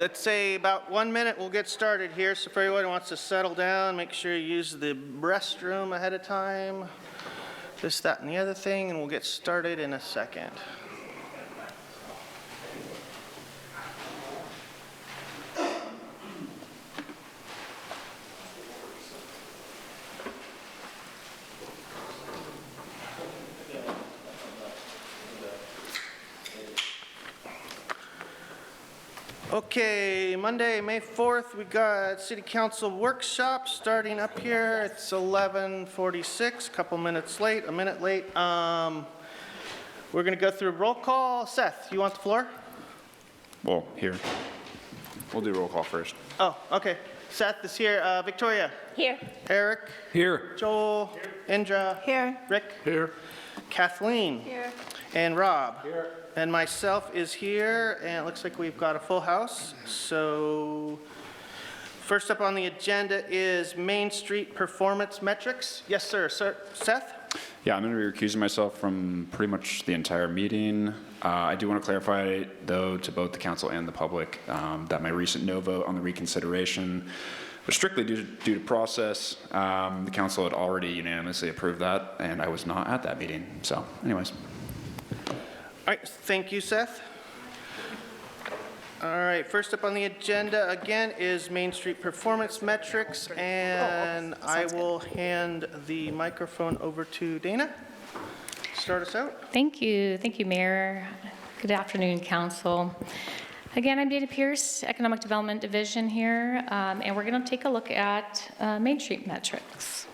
Let's say about 1 minute, we'll get started here. So if everyone wants to settle down, make sure you use the restroom ahead of time. This, that, and the other thing, and we'll get started in a second. Okay, Monday, May 4th, we got City Council workshop starting up here. It's 11:46, a couple minutes late, a minute late. We're going to go through roll call. Seth, you want the floor? Well, here. We'll do roll call first. Oh, okay. Seth is here. Victoria? Here. Eric? Here. Joel? Here. Indra? Here. Rick? Here. Kathleen? Here. And Rob? Here. And myself is here, and it looks like we've got a full house. So first up on the agenda is Main Street performance metrics. Yes, sir. Seth? Yeah, I'm going to be recusing myself from pretty much the entire meeting. I do want to clarify, though, to both the council and the public, that my recent no vote on the reconsideration was strictly due to process. The council had already unanimously approved that, and I was not at that meeting. So, anyways. All right, thank you, Seth. All right, first up on the agenda again is Main Street performance metrics, and I will hand the microphone over to Dana. Start us out. Thank you, Mayor. Good afternoon, Council. Again, I'm Dana Pierce, Economic Development Division here, and we're going to take a look at Main Street metrics.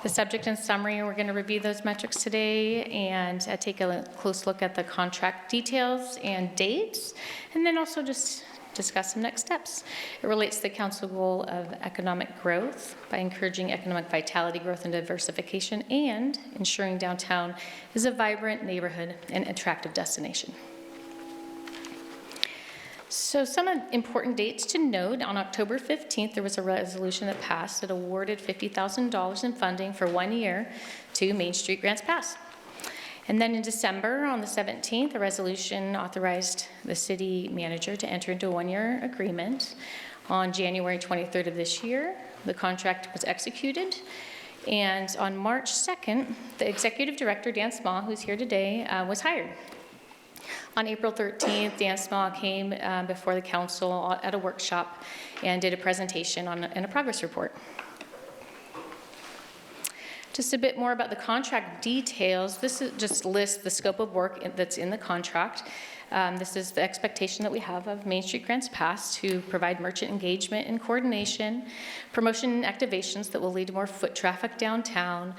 The subject and summary, we're going to review those metrics today and take a close look at the contract details and dates, and then also just discuss some next steps. It relates to the council goal of economic growth by encouraging economic vitality, growth, and diversification, and ensuring downtown is a vibrant neighborhood and attractive destination. So some important dates to note: on October 15th, there was a resolution that passed that awarded $50,000 in funding for 1 year to Main Street Grants Pass. And then in December, on the 17th, a resolution authorized the city manager to enter into a 1-year agreement. On January 23rd of this year, the contract was executed. And on March 2nd, the executive director, Dan Small, who's here today, was hired. On April 13th, Dan Small came before the council at a workshop and did a presentation and a progress report. Just a bit more about the contract details. This just lists the scope of work that's in the contract. This is the expectation that we have of Main Street Grants Pass to provide merchant engagement and coordination, promotion and activations that will lead to more foot traffic downtown,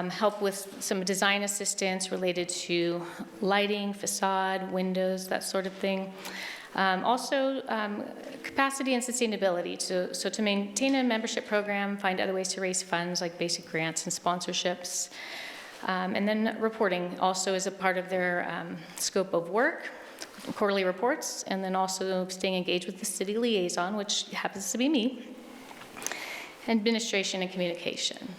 help with some design assistance related to lighting, facade, windows, that sort of thing. Also, capacity and sustainability, so to maintain a membership program, find other ways to raise funds like basic grants and sponsorships. And then reporting also is a part of their scope of work, quarterly reports, and then also staying engaged with the city liaison, which happens to be me, administration and communication.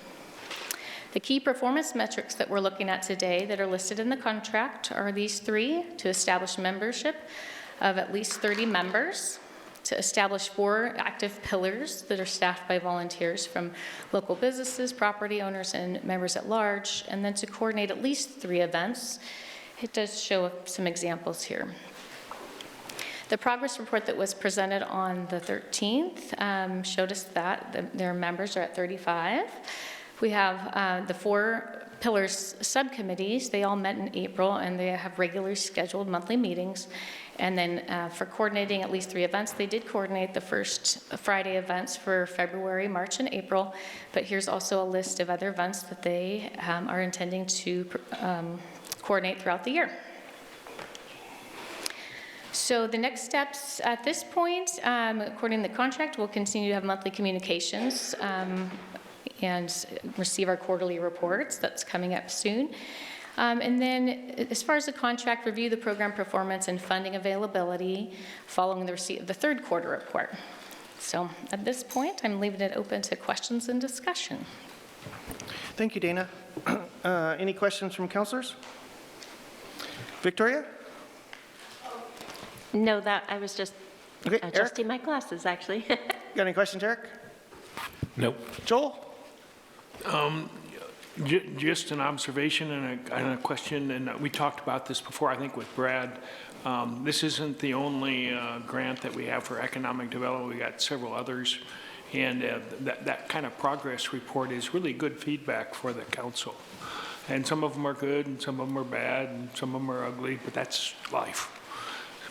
The key performance metrics that we're looking at today that are listed in the contract are these three: to establish membership of at least 30 members, to establish 4 active pillars that are staffed by volunteers from local businesses, property owners, and members at large, and then to coordinate at least 3 events. It does show some examples here. The progress report that was presented on the 13th showed us that their members are at 35. We have the 4 pillars subcommittees. They all met in April, and they have regularly scheduled monthly meetings. And then for coordinating at least 3 events, they did coordinate the first Friday events for February, March, and April. But here's also a list of other events that they are intending to coordinate throughout the year. So the next steps at this point, according to the contract, we'll continue to have monthly communications and receive our quarterly reports. That's coming up soon. And then as far as the contract, review the program performance and funding availability following the receipt of the 3rd quarter report. So at this point, I'm leaving it open to questions and discussion. Thank you, Dana. Any questions from councilors? Victoria? No, that I was just Okay, Eric, Adjusting my glasses, actually. got any questions, Eric? Nope. Joel? Just an observation and a question, and we talked about this before, I think, with Brad. This isn't the only grant that we have for economic development. We got several others, and that kind of progress report is really good feedback for the council. And some of them are good, and some of them are bad, and some of them are ugly, but that's life.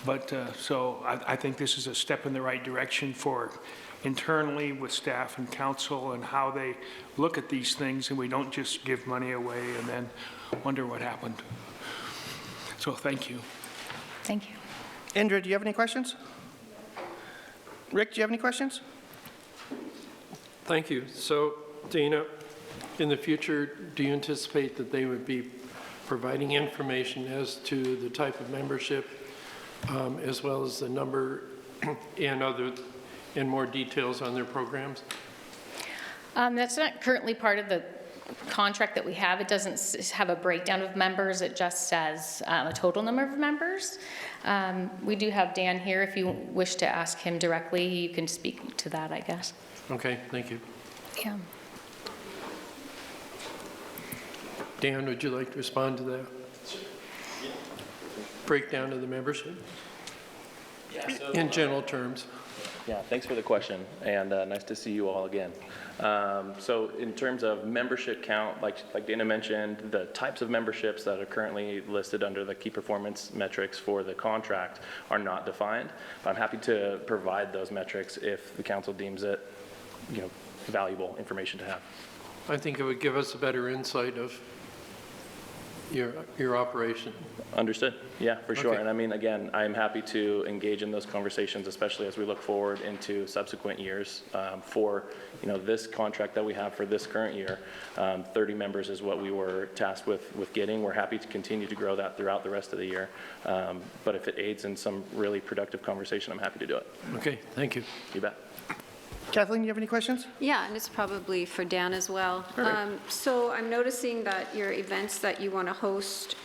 But, so I think this is a step in the right direction for internally with staff and council and how they look at these things, and we don't just give money away and then wonder what happened. So thank you. Thank you. Indra, do you have any questions? Rick, do you have any questions? Thank you. So, Dana, in the future, do you anticipate that they would be providing information as to the type of membership, as well as the number and more details on their programs? That's not currently part of the contract that we have. It doesn't have a breakdown of members. It just says a total number of members. We do have Dan here. If you wish to ask him directly, you can speak to that, I guess. Okay, thank you. Yeah. Dan, would you like to respond to that? Breakdown of the membership? In general terms. Yeah, thanks for the question, and nice to see you all again. So in terms of membership count, like Dana mentioned, the types of memberships that are currently listed under the key performance metrics for the contract are not defined. I'm happy to provide those metrics if the council deems it, valuable information to have. I think it would give us a better insight of your operation. Understood. Yeah, for sure. Okay. And I mean, again, I'm happy to engage in those conversations, especially as we look forward into subsequent years. For this contract that we have for this current year, 30 members is what we were tasked with getting. We're happy to continue to grow that throughout the rest of the year. But if it aids in some really productive conversation, I'm happy to do it. Okay, thank you. You bet. Kathleen, do you have any questions? Yeah, and it's probably for Dan as well. So I'm noticing that your events that you want to host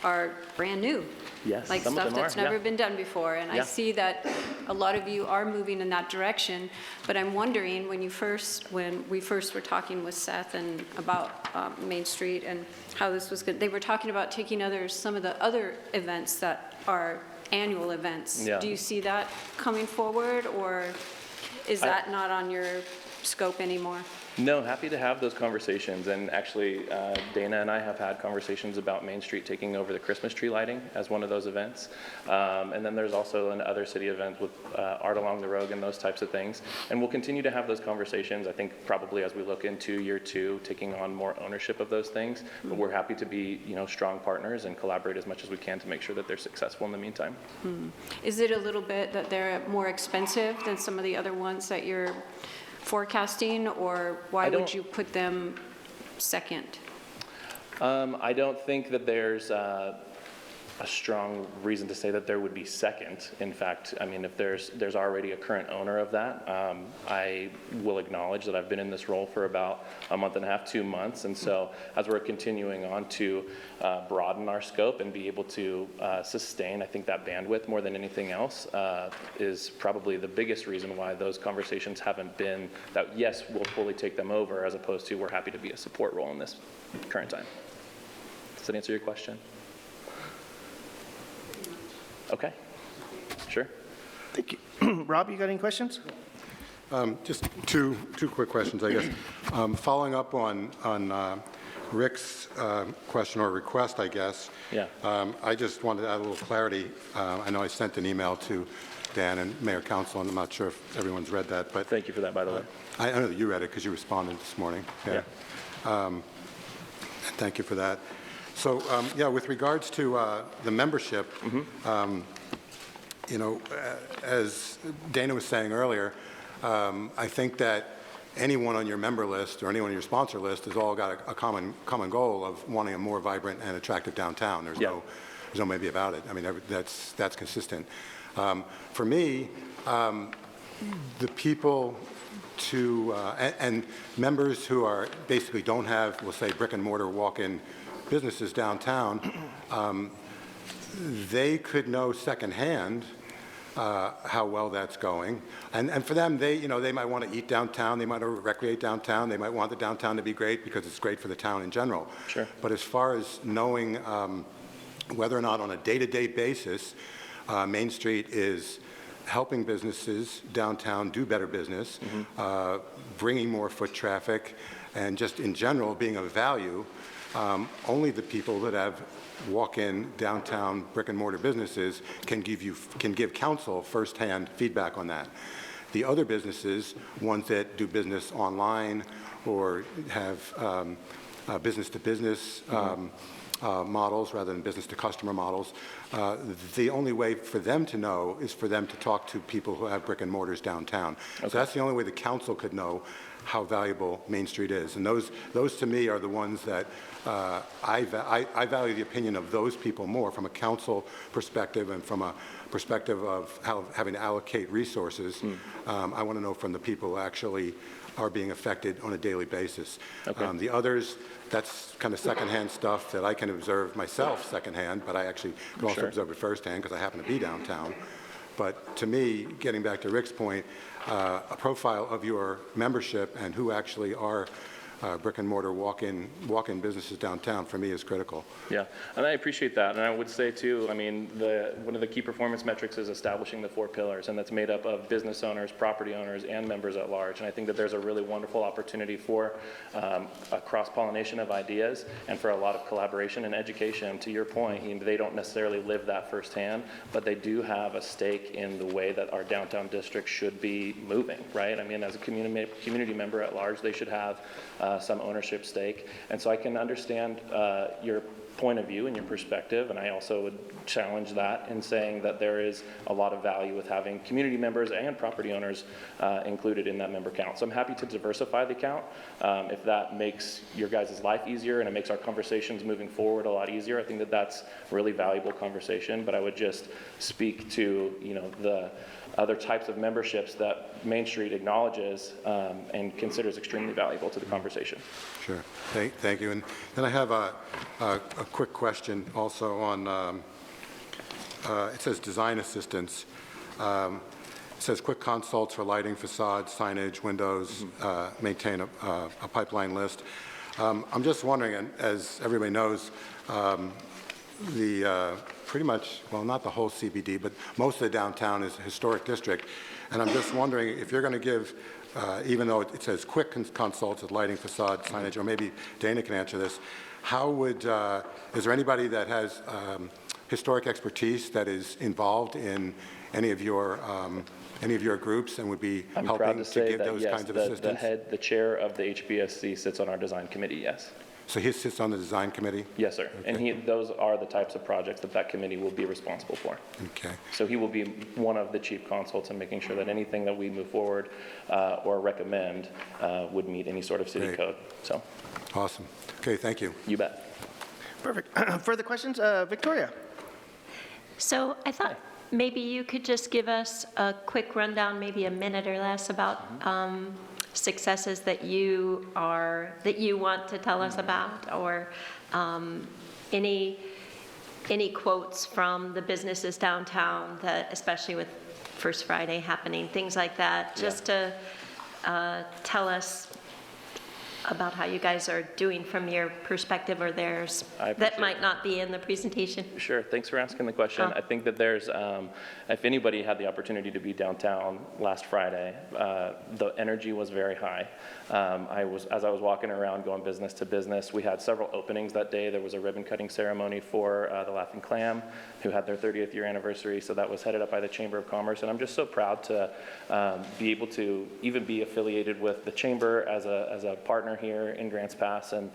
are brand new. Yes, Like some of stuff them that's are, never yeah. been done before. And I Yeah. see that a lot of you are moving in that direction. But I'm wondering, when we first were talking with Seth and about Main Street and how this was good, they were talking about taking some of the other events that are annual events. Yeah. Do you see that coming forward, or is that not on your scope anymore? No, happy to have those conversations. And actually, Dana and I have had conversations about Main Street taking over the Christmas tree lighting as one of those events. And then there's also other city events with art along the road and those types of things. And we'll continue to have those conversations, I think, probably as we look into year 2, taking on more ownership of those things. But we're happy to be, strong partners and collaborate as much as we can to make sure that they're successful in the meantime. Is it a little bit that they're more expensive than some of the other ones that you're forecasting, or why would you put them second? I don't think that there's a strong reason to say that there would be second. In fact, I mean, if there's already a current owner of that, I will acknowledge that I've been in this role for about a month and a half, 2 months. And so as we're continuing on to broaden our scope and be able to sustain, I think that bandwidth more than anything else is probably the biggest reason why those conversations haven't been that, yes, we'll fully take them over, as opposed to we're happy to be a support role in this current time. Does that answer your question? Okay, sure. Thank you. Rob, you got any questions? Just two quick questions, I guess. Following up on Rick's question or request, I guess. Yeah. I just wanted to add a little clarity. I know I sent an email to Dan and Mayor Council, and I'm not sure if everyone's read that, but Thank you for that, by the way. I know that you read it because you responded this morning. Yeah. Thank you for that. So, yeah, with regards to the membership, as Dana was saying earlier, I think that anyone on your member list or anyone on your sponsor list has all got a common goal of wanting a more vibrant and attractive downtown. There's no maybe about it. I mean, that's consistent. For me, the people and members who are basically don't have, we'll say, brick and mortar walk-in businesses downtown, they could know secondhand how well that's going. And for them, they might want to eat downtown, they might want to recreate downtown, they might want the downtown to be great because it's great for the town in general. Sure. But as far as knowing whether or not on a day-to-day basis, Main Street is helping businesses downtown do better business, bringing more foot traffic, and just in general being of value, only the people that have walk-in downtown brick-and-mortar businesses can give council firsthand feedback on that. The other businesses, ones that do business online or have business-to-business models rather than business-to-customer models, the only way for them to know is for them to talk to people who have brick-and-mortars downtown. Okay. So that's the only way the council could know how valuable Main Street is. And those to me are the ones that I value the opinion of those people more from a council perspective and from a perspective of having to allocate resources. I want to know from the people who actually are being affected on a daily basis. Okay. The others, that's kind of secondhand stuff that I can observe myself secondhand, but I actually can also observe it firsthand because I happen to be downtown. But to me, getting back to Rick's point, a profile of your membership and who actually are brick-and-mortar walk-in businesses downtown, for me, is critical. Yeah, and I appreciate that. And I would say, too, I mean, one of the key performance metrics is establishing the 4 pillars, and that's made up of business owners, property owners, and members at large. And I think that there's a really wonderful opportunity for a cross-pollination of ideas and for a lot of collaboration and education. To your point, they don't necessarily live that firsthand, but they do have a stake in the way that our downtown district should be moving, right? I mean, as a community member at large, they should have some ownership stake. And so I can understand your point of view and your perspective, and I also would challenge that in saying that there is a lot of value with having community members and property owners included in that member count. So I'm happy to diversify the count if that makes your guys' life easier and it makes our conversations moving forward a lot easier. I think that that's really valuable conversation, but I would just speak to, the other types of memberships that Main Street acknowledges and considers extremely valuable to the conversation. Sure. Thank you. And then I have a quick question also on, it says design assistance. It says quick consults for lighting, facades, signage, windows, maintain a pipeline list. I'm just wondering, and as everybody knows, pretty much, well, not the whole CBD, but most of the downtown is a historic district. And I'm just wondering if you're going to give, even though it says quick consults with lighting, facade, signage, or maybe Dana can answer this, how would, is there anybody that has historic expertise that is involved in any of your groups and would be helping to give those kinds of assistance? The chair of the HBSC sits on our design committee, yes. So he sits on the design committee? Yes, sir. Okay. And those are the types of projects that committee will be responsible for. Okay. So he will be one of the chief consults in making sure that anything that we move forward or recommend would meet any sort of city code. So. Awesome. Okay, thank you. You bet. Perfect. Further questions? Victoria? So I thought maybe you could just give us a quick rundown, maybe a minute or less, about successes that you want to tell us about, or any quotes from the businesses downtown, that especially with First Friday happening, things like that, just to tell us about how you guys are doing from your perspective or theirs that might not be in the presentation. Sure, thanks for asking the question. I think that there's, if anybody had the opportunity to be downtown last Friday, the energy was very high. As I was walking around going business to business, we had several openings that day. There was a ribbon cutting ceremony for the Laughing Clam, who had their 30th year anniversary, so that was headed up by the Chamber of Commerce, and I'm just so proud to be able to even be affiliated with the Chamber as a partner here in Grants Pass, and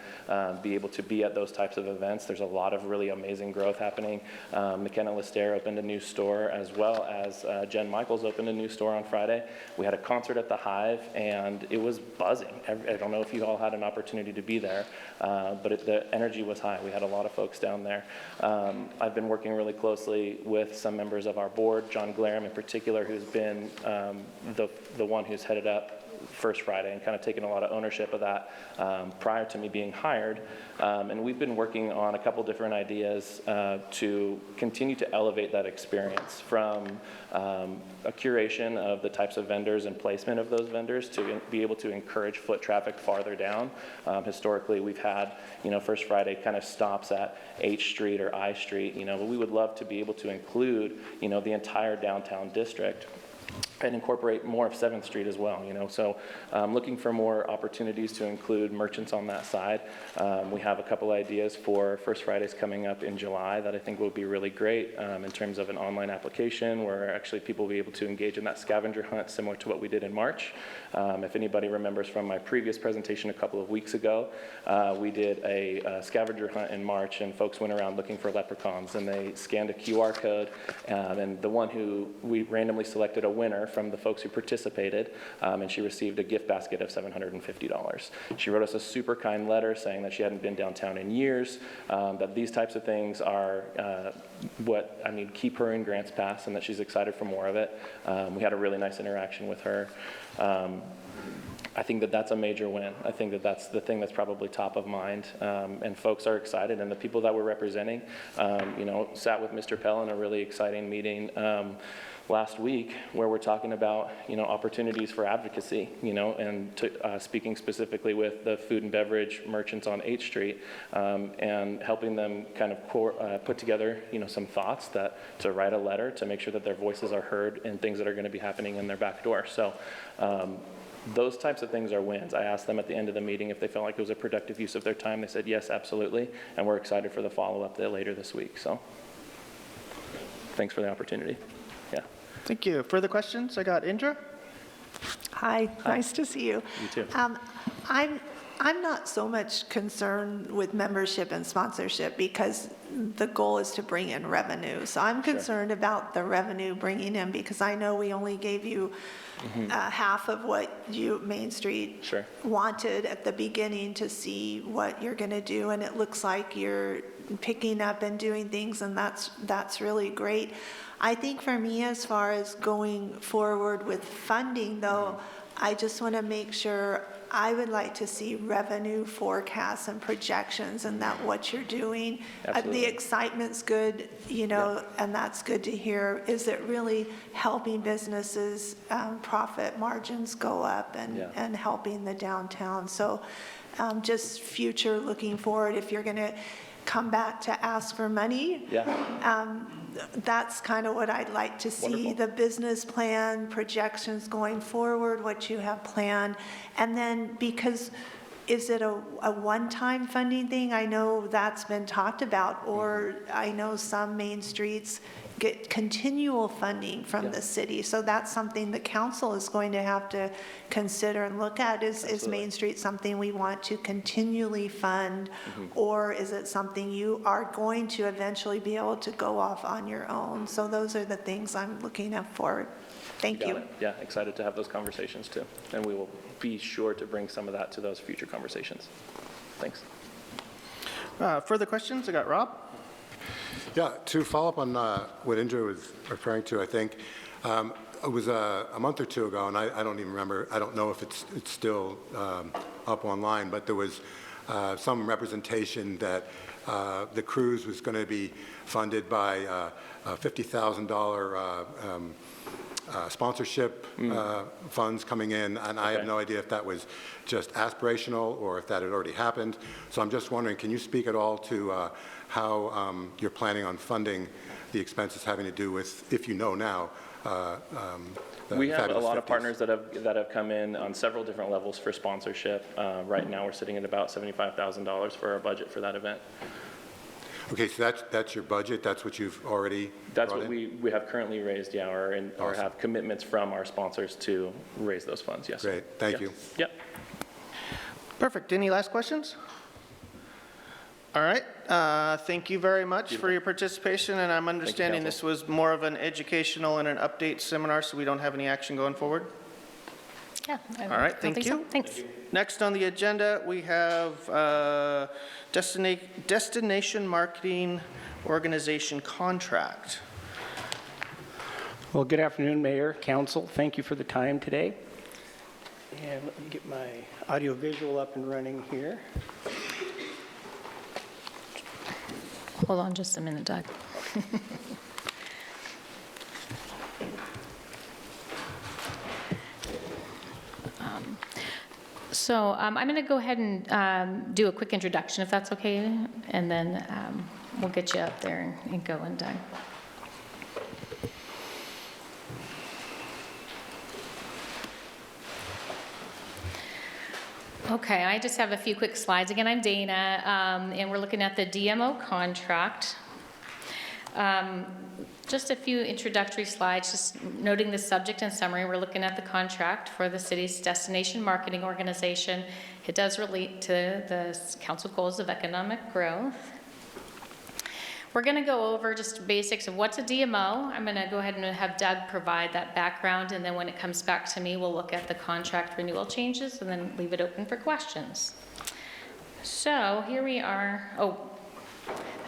be able to be at those types of events. There's a lot of really amazing growth happening. McKenna Lister opened a new store, as well as Jen Michaels opened a new store on Friday. We had a concert at the Hive, and it was buzzing. I don't know if you all had an opportunity to be there, but the energy was high. We had a lot of folks down there. I've been working really closely with some members of our board, John Glarum in particular, who's been the one who's headed up First Friday and kind of taken a lot of ownership of that prior to me being hired. And we've been working on a couple different ideas to continue to elevate that experience, from a curation of the types of vendors and placement of those vendors to be able to encourage foot traffic farther down. Historically, we've had, First Friday kind of stops at H Street or I Street, but we would love to be able to include, the entire downtown district and incorporate more of 7th Street as well, So looking for more opportunities to include merchants on that side. We have a couple ideas for First Fridays coming up in July that I think will be really great in terms of an online application where actually people will be able to engage in that scavenger hunt similar to what we did in March. If anybody remembers from my previous presentation a couple of weeks ago, we did a scavenger hunt in March, and folks went around looking for leprechauns, and they scanned a QR code, and the one who we randomly selected a winner from the folks who participated, and she received a gift basket of $750. She wrote us a super kind letter saying that she hadn't been downtown in years, that these types of things are keep her in Grants Pass, and that she's excited for more of it. We had a really nice interaction with her. I think that that's a major win. I think that that's the thing that's probably top of mind, and folks are excited, and the people that we're representing, sat with Mr. Pell in a really exciting meeting last week where we're talking about, opportunities for advocacy, and speaking specifically with the food and beverage merchants on 8th Street, and helping them kind of put together, some thoughts to write a letter to make sure that their voices are heard and things that are going to be happening in their back door. So those types of things are wins. I asked them at the end of the meeting if they felt like it was a productive use of their time. They said, yes, absolutely. And we're excited for the follow-up later this week. So thanks for the opportunity. Yeah. Thank you. Further questions? I got Indra. Hi, nice to see you. You too. I'm not so much concerned with membership and sponsorship because the goal is to bring in revenue. So I'm concerned about the revenue bringing in, because I know we only gave you half of what Main Street wanted at the beginning to see what you're going to do, and it looks like you're picking up and doing things, and that's really great. I think for me, as far as going forward with funding, though, I just want to make sure I would like to see revenue forecasts and projections, and that what you're doing. The excitement's good, and that's good to hear. Is it really helping businesses, profit margins go up and helping the downtown? So just future looking forward, if you're going to come back to ask for money, that's kind of what I'd like to see. Wonderful. The business plan, projections going forward, what you have planned. And then, because is it a one-time funding thing? I know that's been talked about, or I know some main streets get continual funding from the city. So that's something the council is going to have to consider and look at. Is Main Street something we want to continually fund, or is it something you are going to eventually be able to go off on your own? So those are the things I'm looking at forward. Thank you. Yeah, excited to have those conversations too. And we will be sure to bring some of that to those future conversations. Thanks. Further questions? I got Rob. Yeah, to follow up on what Indra was referring to, I think it was a month or two ago, and I don't even remember. I don't know if it's still up online, but there was some representation that the cruise was going to be funded by $50,000 sponsorship funds coming in, and I have no idea if that was just aspirational or if that had already happened. So I'm just wondering, can you speak at all to how you're planning on funding the expenses having to do with, if you know now, we have a lot of 50s. Partners that have come in on several different levels for sponsorship. Right now, we're sitting at about $75,000 for our budget for that event. Okay, so that's your budget. That's what you've already. That's what we have currently raised, or have commitments from our sponsors to raise those funds. Yes. Great. Thank you. Yep. Perfect. Any last questions? All right. Thank you very much for your participation, and I'm understanding this was more of an educational and an update seminar, so we don't have any action going forward? Yeah. All right, thank you. Thanks. Next on the agenda, we have Destination Marketing Organization Contract. Well, good afternoon, Mayor, Council. Thank you for the time today. And let me get my audio visual up and running here. Hold on just a minute, Doug. So I'm going to go ahead and do a quick introduction, if that's okay, and then we'll get you up there and going, Doug. Okay, I just have a few quick slides. Again, I'm Dana, and we're looking at the DMO contract. Just a few introductory slides, just noting the subject and summary. We're looking at the contract for the city's destination marketing organization. It does relate to the council goals of economic growth. We're going to go over just basics of what's a DMO. I'm going to go ahead and have Doug provide that background, and then when it comes back to me, we'll look at the contract renewal changes and then leave it open for questions. So here we are. Oh,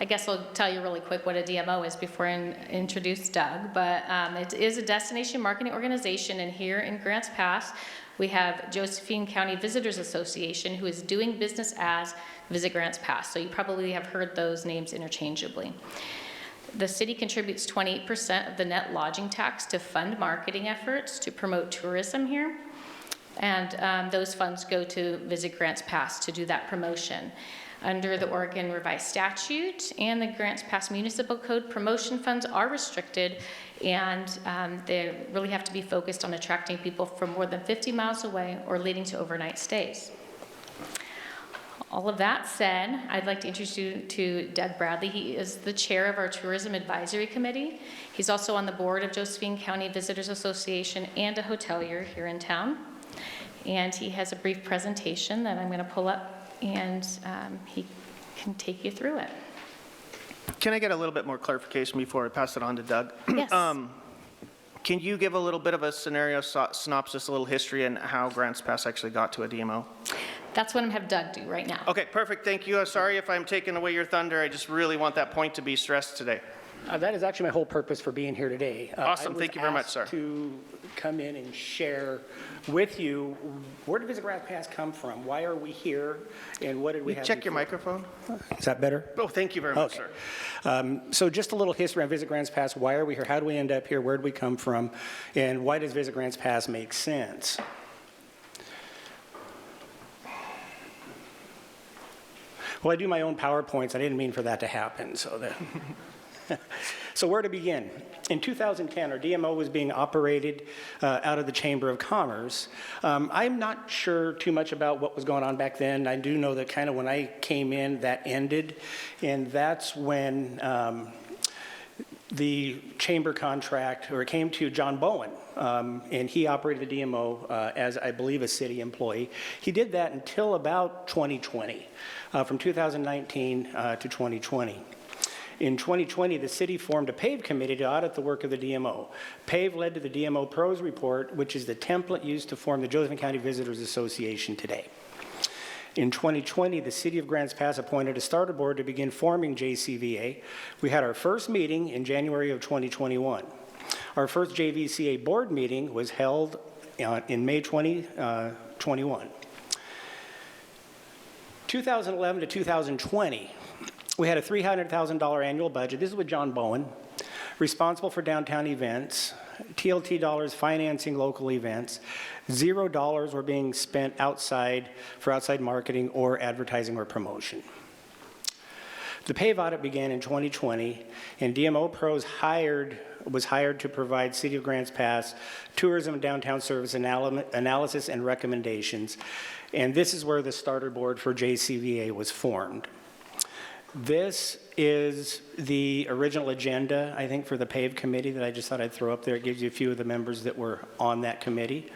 I guess I'll tell you really quick what a DMO is before I introduce Doug, but it is a destination marketing organization, and here in Grants Pass, we have Josephine County Visitors Association, who is doing business as Visit Grants Pass, so you probably have heard those names interchangeably. The city contributes 28% of the net lodging tax to fund marketing efforts to promote tourism here, and those funds go to Visit Grants Pass to do that promotion. Under the Oregon Revised Statute and the Grants Pass Municipal Code, promotion funds are restricted, and they really have to be focused on attracting people from more than 50 miles away or leading to overnight stays. All of that said, I'd like to introduce you to Doug Bradley. He is the chair of our Tourism Advisory Committee. He's also on the board of Josephine County Visitors Association and a hotelier here in town. And he has a brief presentation that I'm going to pull up, and he can take you through it. Can I get a little bit more clarification before I pass it on to Doug? Yes. Can you give a little bit of a scenario synopsis, a little history, and how Grants Pass actually got to a DMO? That's what I'm going to have Doug do right now. Okay, perfect. Thank you. Sorry if I'm taking away your thunder. I just really want that point to be stressed today. That is actually my whole purpose for being here today. Awesome. Thank you very much, sir. I was asked to come in and share with you, where did Visit Grants Pass come from? Why are we here? And what did we have Check your before? microphone. Is that better? Oh, thank you very much, Okay. sir. So just a little history on Visit Grants Pass. Why are we here? How do we end up here? Where did we come from? And why does Visit Grants Pass make sense? Well, I do my own PowerPoints. I didn't mean for that to happen. So where to begin? In 2010, our DMO was being operated out of the Chamber of Commerce. I'm not sure too much about what was going on back then. I do know that kind of when I came in, that ended. And that's when the chamber contract, or it came to John Bowen, and he operated the DMO as, I believe, a city employee. He did that until about 2020, from 2019 to 2020. In 2020, the city formed a PAVE committee to audit the work of the DMO. PAVE led to the DMO Pros Report, which is the template used to form the Josephine County Visitors Association today. In 2020, the City of Grants Pass appointed a starter board to begin forming JCVA. We had our first meeting in January of 2021. Our first JVCA board meeting was held in May 2021. 2011 to 2020, we had a $300,000 annual budget. This is with John Bowen, responsible for downtown events, TLT dollars financing local events. $0 were being spent for outside marketing or advertising or promotion. The PAVE audit began in 2020, and DMO Pros was hired to provide City of Grants Pass tourism and downtown service analysis and recommendations. And this is where the starter board for JCVA was formed. This is the original agenda, I think, for the PAVE committee that I just thought I'd throw up there. It gives you a few of the members that were on that committee.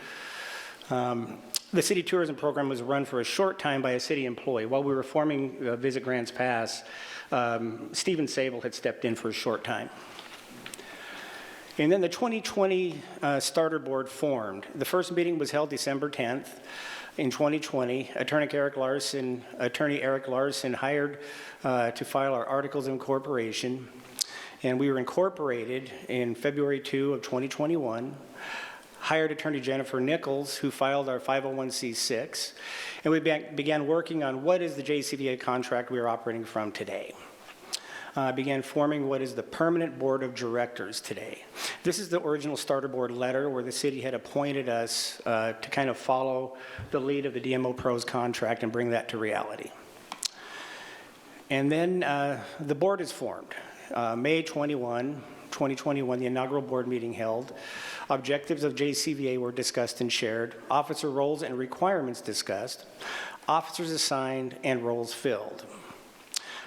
The city tourism program was run for a short time by a city employee. While we were forming Visit Grants Pass, Stephen Sable had stepped in for a short time. And then the 2020 starter board formed. The first meeting was held December 10th. In 2020, Attorney Eric Larson hired to file our articles of incorporation, and we were incorporated in February 2 of 2021, hired attorney Jennifer Nichols, who filed our 501c6, and we began working on what is the JCVA contract we are operating from today. Began forming what is the permanent board of directors today. This is the original starter board letter where the city had appointed us to kind of follow the lead of the DMO Pros contract and bring that to reality. And then the board is formed. May 21, 2021, the inaugural board meeting held. Objectives of JCVA were discussed and shared. Officer roles and requirements discussed. Officers assigned and roles filled.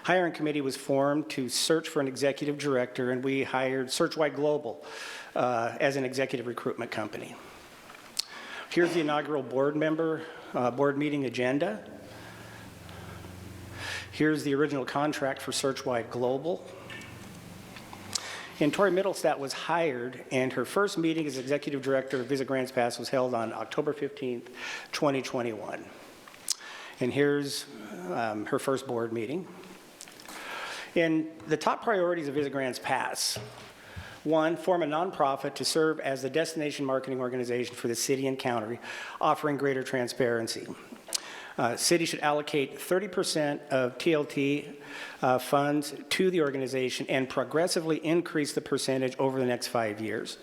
Hiring committee was formed to search for an executive director, and we hired Searchwide Global as an executive recruitment company. Here's the inaugural board meeting agenda. Here's the original contract for Searchwide Global. And Tori Middlestat was hired, and her first meeting as executive director of Visit Grants Pass was held on October 15th, 2021. And here's her first board meeting. And the top priorities of Visit Grants Pass: 1, form a nonprofit to serve as the destination marketing organization for the city and county, offering greater transparency. City should allocate 30% of TLT funds to the organization and progressively increase the percentage over the next 5 years.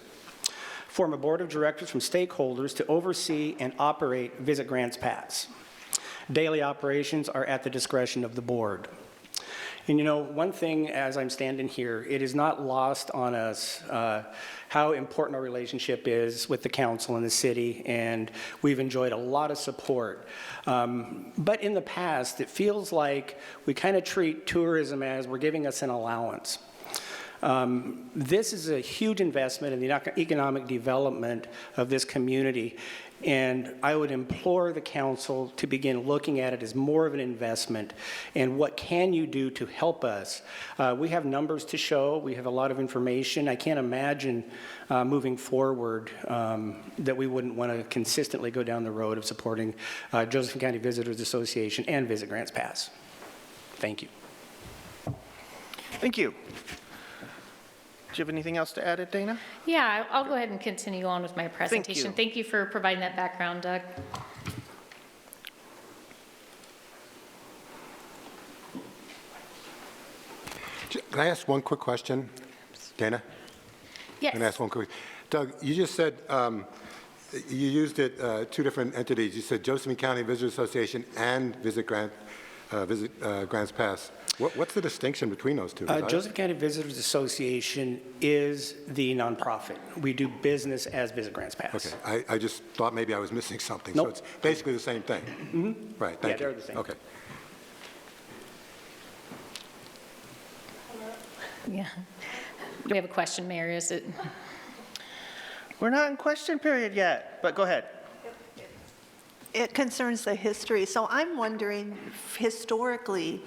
Form a board of directors from stakeholders to oversee and operate Visit Grants Pass. Daily operations are at the discretion of the board. And you know, one thing as I'm standing here, it is not lost on us how important our relationship is with the council and the city, and we've enjoyed a lot of support. But in the past, it feels like we kind of treat tourism as we're giving us an allowance. This is a huge investment in the economic development of this community, and I would implore the council to begin looking at it as more of an investment, and what can you do to help us? We have numbers to show, we have a lot of information. I can't imagine moving forward that we wouldn't want to consistently go down the road of supporting Josephine County Visitors Association and Visit Grants Pass. Thank you. Thank you. Do you have anything else to add, Dana? Yeah, I'll go ahead and continue on with my presentation. Thank you for providing that background, Doug. Can I ask one quick question, Dana? Yes. Can I ask one quick? Doug, you just said, you used it, two different entities. You said Josephine County Visitors Association and Visit Grants Pass. What's the distinction between those two? Josephine County Visitors Association is the nonprofit. We do business as Visit Grants Pass. Okay, I just thought maybe I was missing something. Nope. So it's basically the same thing. Mm-hmm. Right, thank you. Yeah, they're the same. Okay. Yeah. Do we have a question, Mayor? Is it? We're not in question period yet, but go ahead. It concerns the history. So I'm wondering, historically,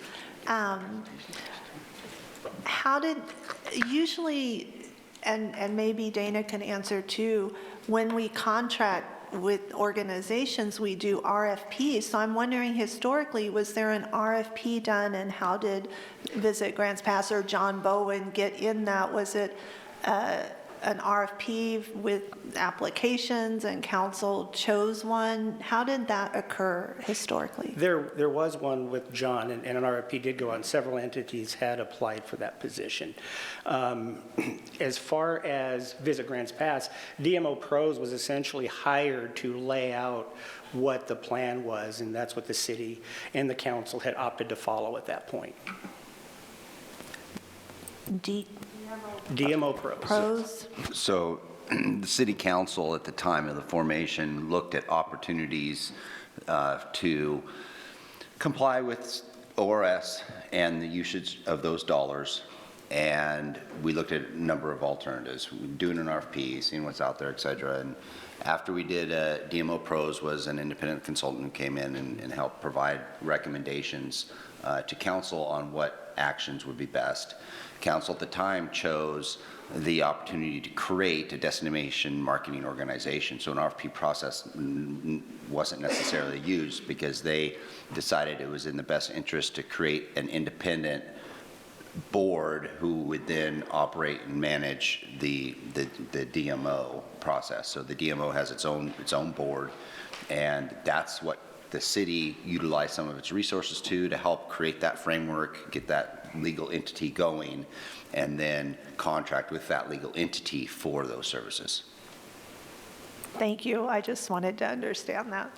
how did, usually, and maybe Dana can answer too, when we contract with organizations, we do RFPs. So I'm wondering, historically, was there an RFP done, and how did Visit Grants Pass or John Bowen get in that? Was it an RFP with applications and council chose one? How did that occur historically? There was one with John, and an RFP did go on. Several entities had applied for that position. As far as Visit Grants Pass, DMO Pros was essentially hired to lay out what the plan was, and that's what the city and the council had opted to follow at that point. DMO Pros. So the city council at the time of the formation looked at opportunities to comply with ORS and the usage of those dollars. And we looked at a number of alternatives, doing an RFP, seeing what's out there, et cetera. And after we did, DMO Pros was an independent consultant who came in and helped provide recommendations to council on what actions would be best. Council at the time chose the opportunity to create a destination marketing organization. So an RFP process wasn't necessarily used because they decided it was in the best interest to create an independent board who would then operate and manage the DMO process. So the DMO has its own board, and that's what the city utilized some of its resources to help create that framework, get that legal entity going, and then contract with that legal entity for those services. Thank you. I just wanted to understand that.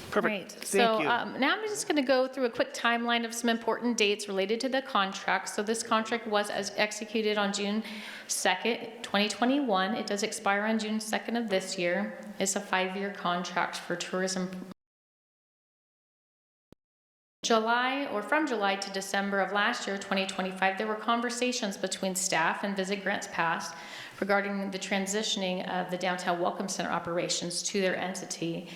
Perfect. Right. Thank So you. now I'm just going to go through a quick timeline of some important dates related to the contract. So this contract was executed on June 2nd, 2021. It does expire on June 2nd of this year. It's a 5-year contract for tourism. From July to December of last year, 2025, there were conversations between staff and Visit Grants Pass regarding the transitioning of the Downtown Welcome Center operations to their entity.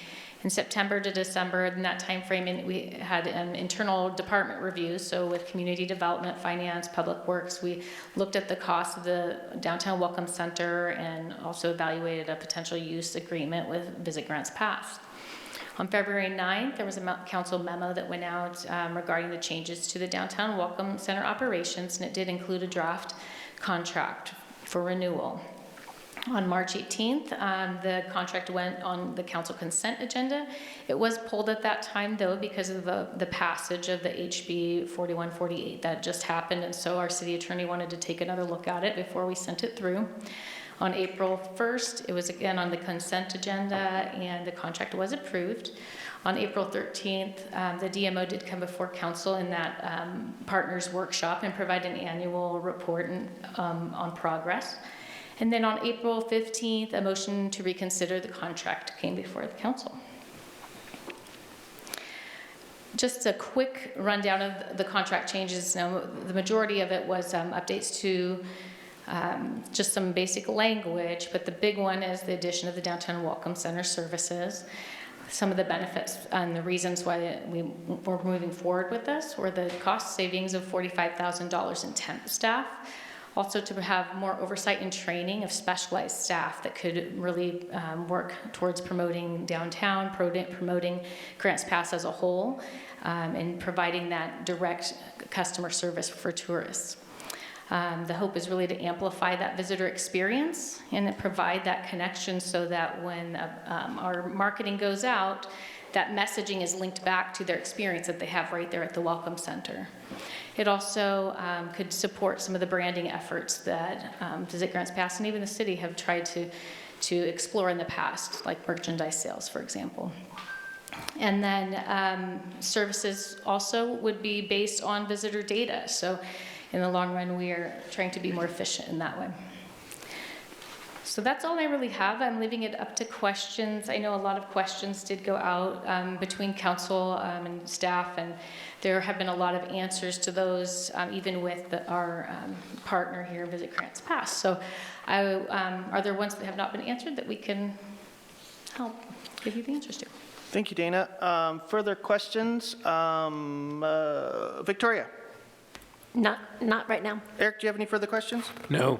In September to December, in that time frame, we had internal department reviews. So with community development, finance, public works, we looked at the cost of the Downtown Welcome Center and also evaluated a potential use agreement with Visit Grants Pass. On February 9th, there was a council memo that went out regarding the changes to the Downtown Welcome Center operations, and it did include a draft contract for renewal. On March 18th, the contract went on the council consent agenda. It was pulled at that time, though, because of the passage of the HB 4148 that just happened, and so our city attorney wanted to take another look at it before we sent it through. On April 1st, it was again on the consent agenda, and the contract was approved. On April 13th, the DMO did come before council in that partners workshop and provide an annual report on progress. And then on April 15th, a motion to reconsider the contract came before the council. Just a quick rundown of the contract changes. Now, the majority of it was updates to just some basic language, but the big one is the addition of the Downtown Welcome Center services. Some of the benefits and the reasons why we were moving forward with this were the cost savings of $45,000 in temp staff. Also to have more oversight and training of specialized staff that could really work towards promoting downtown, promoting Grants Pass as a whole, and providing that direct customer service for tourists. The hope is really to amplify that visitor experience and provide that connection so that when our marketing goes out, that messaging is linked back to their experience that they have right there at the Welcome Center. It also could support some of the branding efforts that Visit Grants Pass and even the city have tried to explore in the past, like merchandise sales, for example. And then services also would be based on visitor data. So in the long run, we are trying to be more efficient in that way. So that's all I really have. I'm leaving it up to questions. I know a lot of questions did go out between council and staff, and there have been a lot of answers to those, even with our partner here, Visit Grants Pass. So are there ones that have not been answered that we can help give you the answers to? Thank you, Dana. Further questions? Victoria? Not right now. Eric, do you have any further questions? No.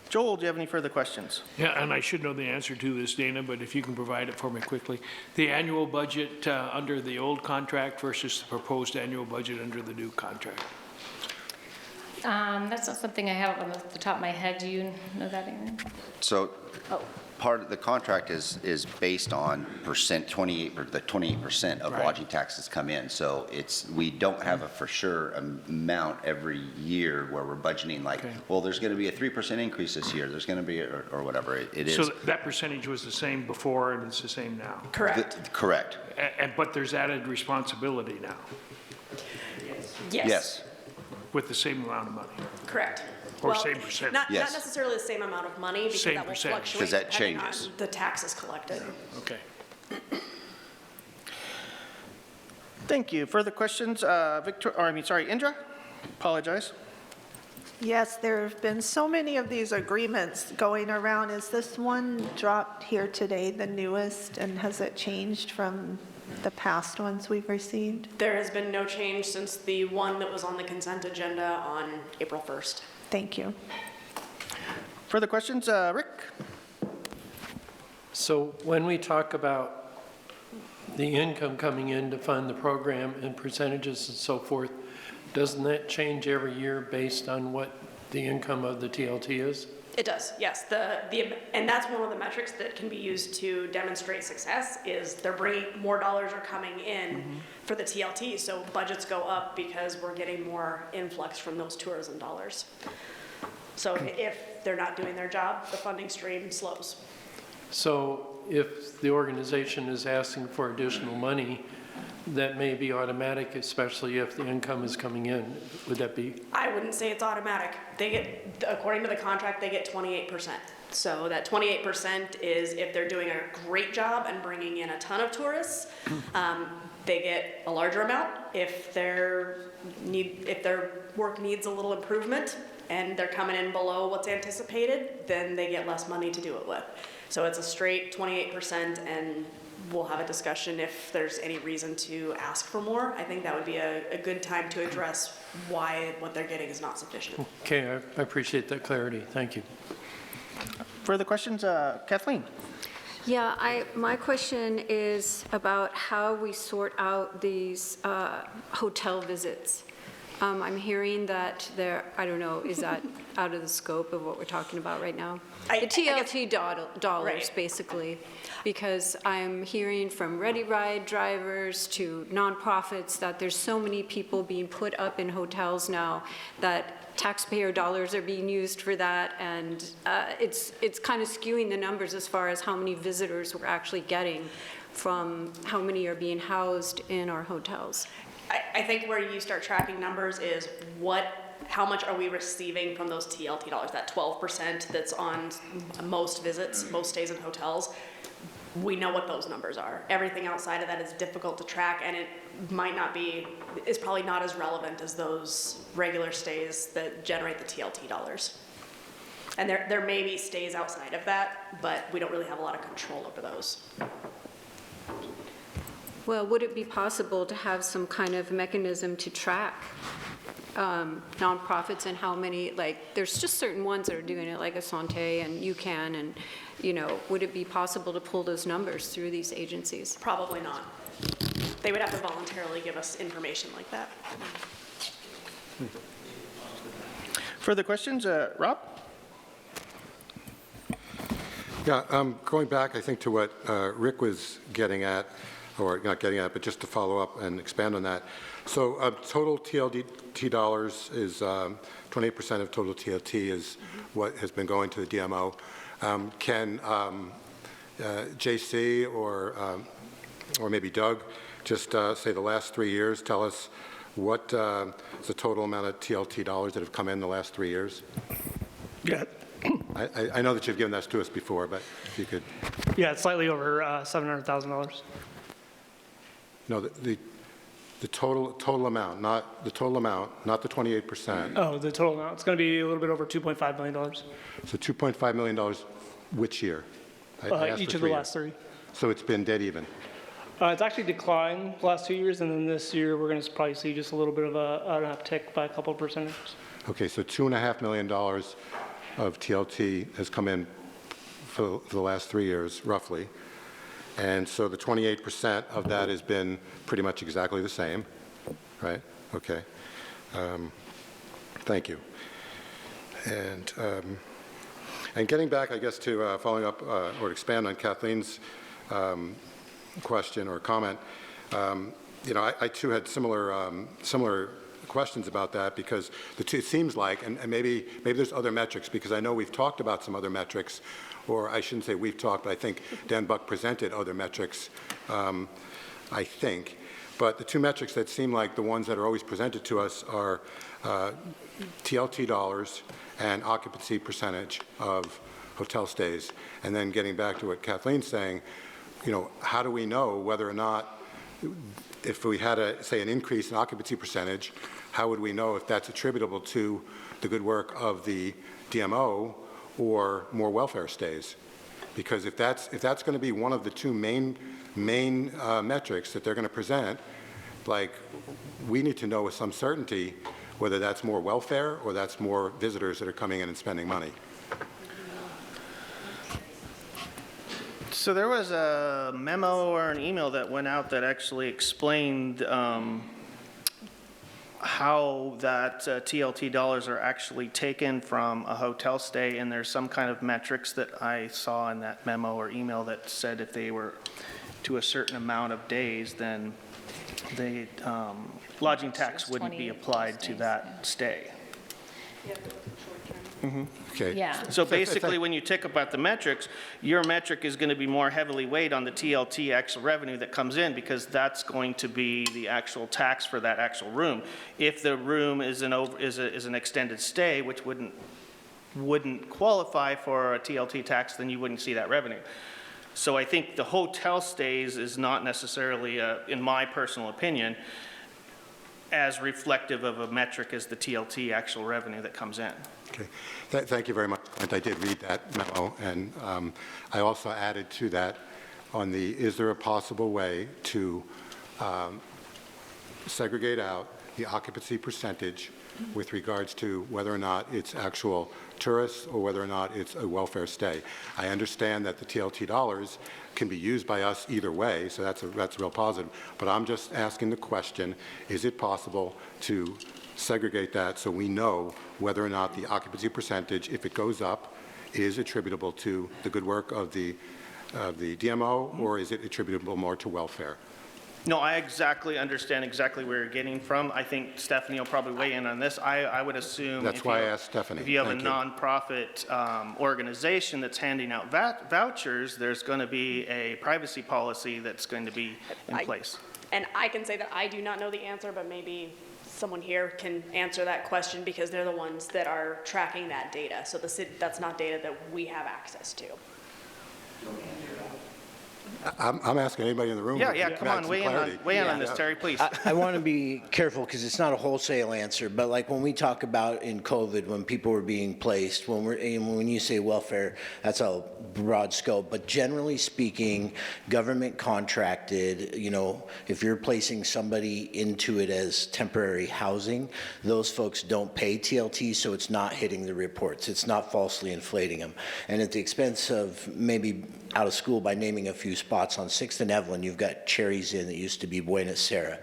Joel, do you have any further questions? Yeah, and I should know the answer to this, Dana, but if you can provide it for me quickly. The annual budget under the old contract versus the proposed annual budget under the new contract. That's not something I have on the top of my head. Do you know that, Aaron? So part of the contract is based on the 28% of Right. lodging taxes come in. So we don't have a for sure amount every year where we're budgeting like, Okay. well, there's going to be a 3% increase this year. There's going to be, or whatever it is. So that percentage was the same before and it's the same now? Correct. But there's added responsibility now Yes. with the same amount of money? Correct. Or Well, same percentage? Not Yes. necessarily the same amount of money, because Same that will percentage. fluctuate 'Cause that depending on changes. the taxes collected. Okay. Thank you. Further questions? Indra? Apologize. Yes, there have been so many of these agreements going around. Is this one dropped here today the newest, and has it changed from the past ones we've received? There has been no change since the one that was on the consent agenda on April 1st. Thank you. Further questions? Rick? So when we talk about the income coming in to fund the program and percentages and so forth, doesn't that change every year based on what the income of the TLT is? It does, yes. And that's one of the metrics that can be used to demonstrate success is they're bringing, more dollars are coming in for the TLT. So budgets go up because we're getting more influx from those tourism dollars. So if they're not doing their job, the funding stream slows. So if the organization is asking for additional money, that may be automatic, especially if the income is coming in. Would that be? I wouldn't say it's automatic. They get, according to the contract, they get 28%. So that 28% is if they're doing a great job and bringing in a ton of tourists, they get a larger amount. If their work needs a little improvement and they're coming in below what's anticipated, then they get less money to do it with. So it's a straight 28%, and we'll have a discussion if there's any reason to ask for more. I think that would be a good time to address why what they're getting is not sufficient. Okay, I appreciate that clarity. Thank you. Further questions? Kathleen? Yeah, my question is about how we sort out these hotel visits. I'm hearing that I don't know, is that out of the scope of what we're talking about right now? The TLT dollars, Right. basically, because I'm hearing from Ready Ride drivers to nonprofits that there's so many people being put up in hotels now that taxpayer dollars are being used for that, and it's kind of skewing the numbers as far as how many visitors we're actually getting from how many are being housed in our hotels. I think where you start tracking numbers is how much are we receiving from those TLT dollars, that 12% that's on most visits, most stays in hotels. We know what those numbers are. Everything outside of that is difficult to track, and it might not be, is probably not as relevant as those regular stays that generate the TLT dollars. And there may be stays outside of that, but we don't really have a lot of control over those. Well, would it be possible to have some kind of mechanism to track nonprofits and how many, like, there's just certain ones that are doing it, like Asante and UCAN, and, you know, would it be possible to pull those numbers through these agencies? Probably not. They would have to voluntarily give us information like that. Further questions? Rob? Yeah, going back, I think, to what Rick was getting at, or not getting at, but just to follow up and expand on that. So total TLT dollars is 28% of total TLT is what has been going to the DMO. Can JC or maybe Doug just say the last 3 years, tell us what is the total amount of TLT dollars that have come in the last 3 years? Yeah. I know that you've given that to us before, but if you could. Yeah, it's slightly over $700,000. No, the total amount, not the total amount, not the 28%. Oh, the total amount. It's going to be a little bit over $2.5 million. So $2.5 million which year? I asked Each for of the 3 last years. 3. So it's been dead even. It's actually declined the last 2 years, and then this year we're going to probably see just a little bit of an uptick by a couple of percentages. Okay, so $2.5 million of TLT has come in for the last 3 years, roughly. And so the 28% of that has been pretty much exactly the same, right? Okay. Thank you. And getting back, I guess, to following up or expand on Kathleen's question or comment, you know, I too had similar questions about that, because it seems like, and maybe there's other metrics, because I know we've talked about some other metrics, or I shouldn't say we've talked, but I think Dan Buck presented other metrics, I think. But the two metrics that seem like the ones that are always presented to us are TLT dollars and occupancy percentage of hotel stays. And then getting back to what Kathleen's saying, you know, how do we know whether or not, if we had say an increase in occupancy percentage, how would we know if that's attributable to the good work of the DMO or more welfare stays? Because if that's going to be one of the two main metrics that they're going to present, like, we need to know with some certainty whether that's more welfare or that's more visitors that are coming in and spending money. So there was a memo or an email that went out that actually explained how that TLT dollars are actually taken from a hotel stay, and there's some kind of metrics that I saw in that memo or email that said if they were to a certain amount of days, then the lodging tax wouldn't be 28 applied to days, that stay. Okay. Yeah. So basically, when you tick about the metrics, your metric is going to be more heavily weighed on the TLT actual revenue that comes in, because that's going to be the actual tax for that actual room. If the room is an extended stay, which wouldn't qualify for a TLT tax, then you wouldn't see that revenue. So I think the hotel stays is not necessarily, in my personal opinion, as reflective of a metric as the TLT actual revenue that comes in. Okay. Thank you very much. And I did read that memo, and I also added to that on the, is there a possible way to segregate out the occupancy percentage with regards to whether or not it's actual tourists or whether or not it's a welfare stay? I understand that the TLT dollars can be used by us either way, so that's real positive. But I'm just asking the question, is it possible to segregate that so we know whether or not the occupancy percentage, if it goes up, is attributable to the good work of the DMO, or is it attributable more to welfare? No, I understand exactly where you're getting from. I think Stephanie will probably weigh in on this. I would assume. That's why I asked Stephanie. If you have Thank a you. nonprofit organization that's handing out vouchers, there's going to be a privacy policy that's going to be in place. And I can say that I do not know the answer, but maybe someone here can answer that question, because they're the ones that are tracking that data. So the city, that's not data that we have access to. I'm asking anybody in the room. Yeah, who yeah, can come add on, some weigh in clarity. on this, Terry, please. I want to be careful because it's not a wholesale answer, but like when we talk about in COVID, when people were being placed, when you say welfare, that's a broad scope, but generally speaking, government contracted, if you're placing somebody into it as temporary housing, those folks don't pay TLT, so it's not hitting the reports. It's not falsely inflating them. And at the expense of maybe out of school by naming a few spots, on 6th and Evelyn, you've got Cherry's Inn that used to be Buena Sera.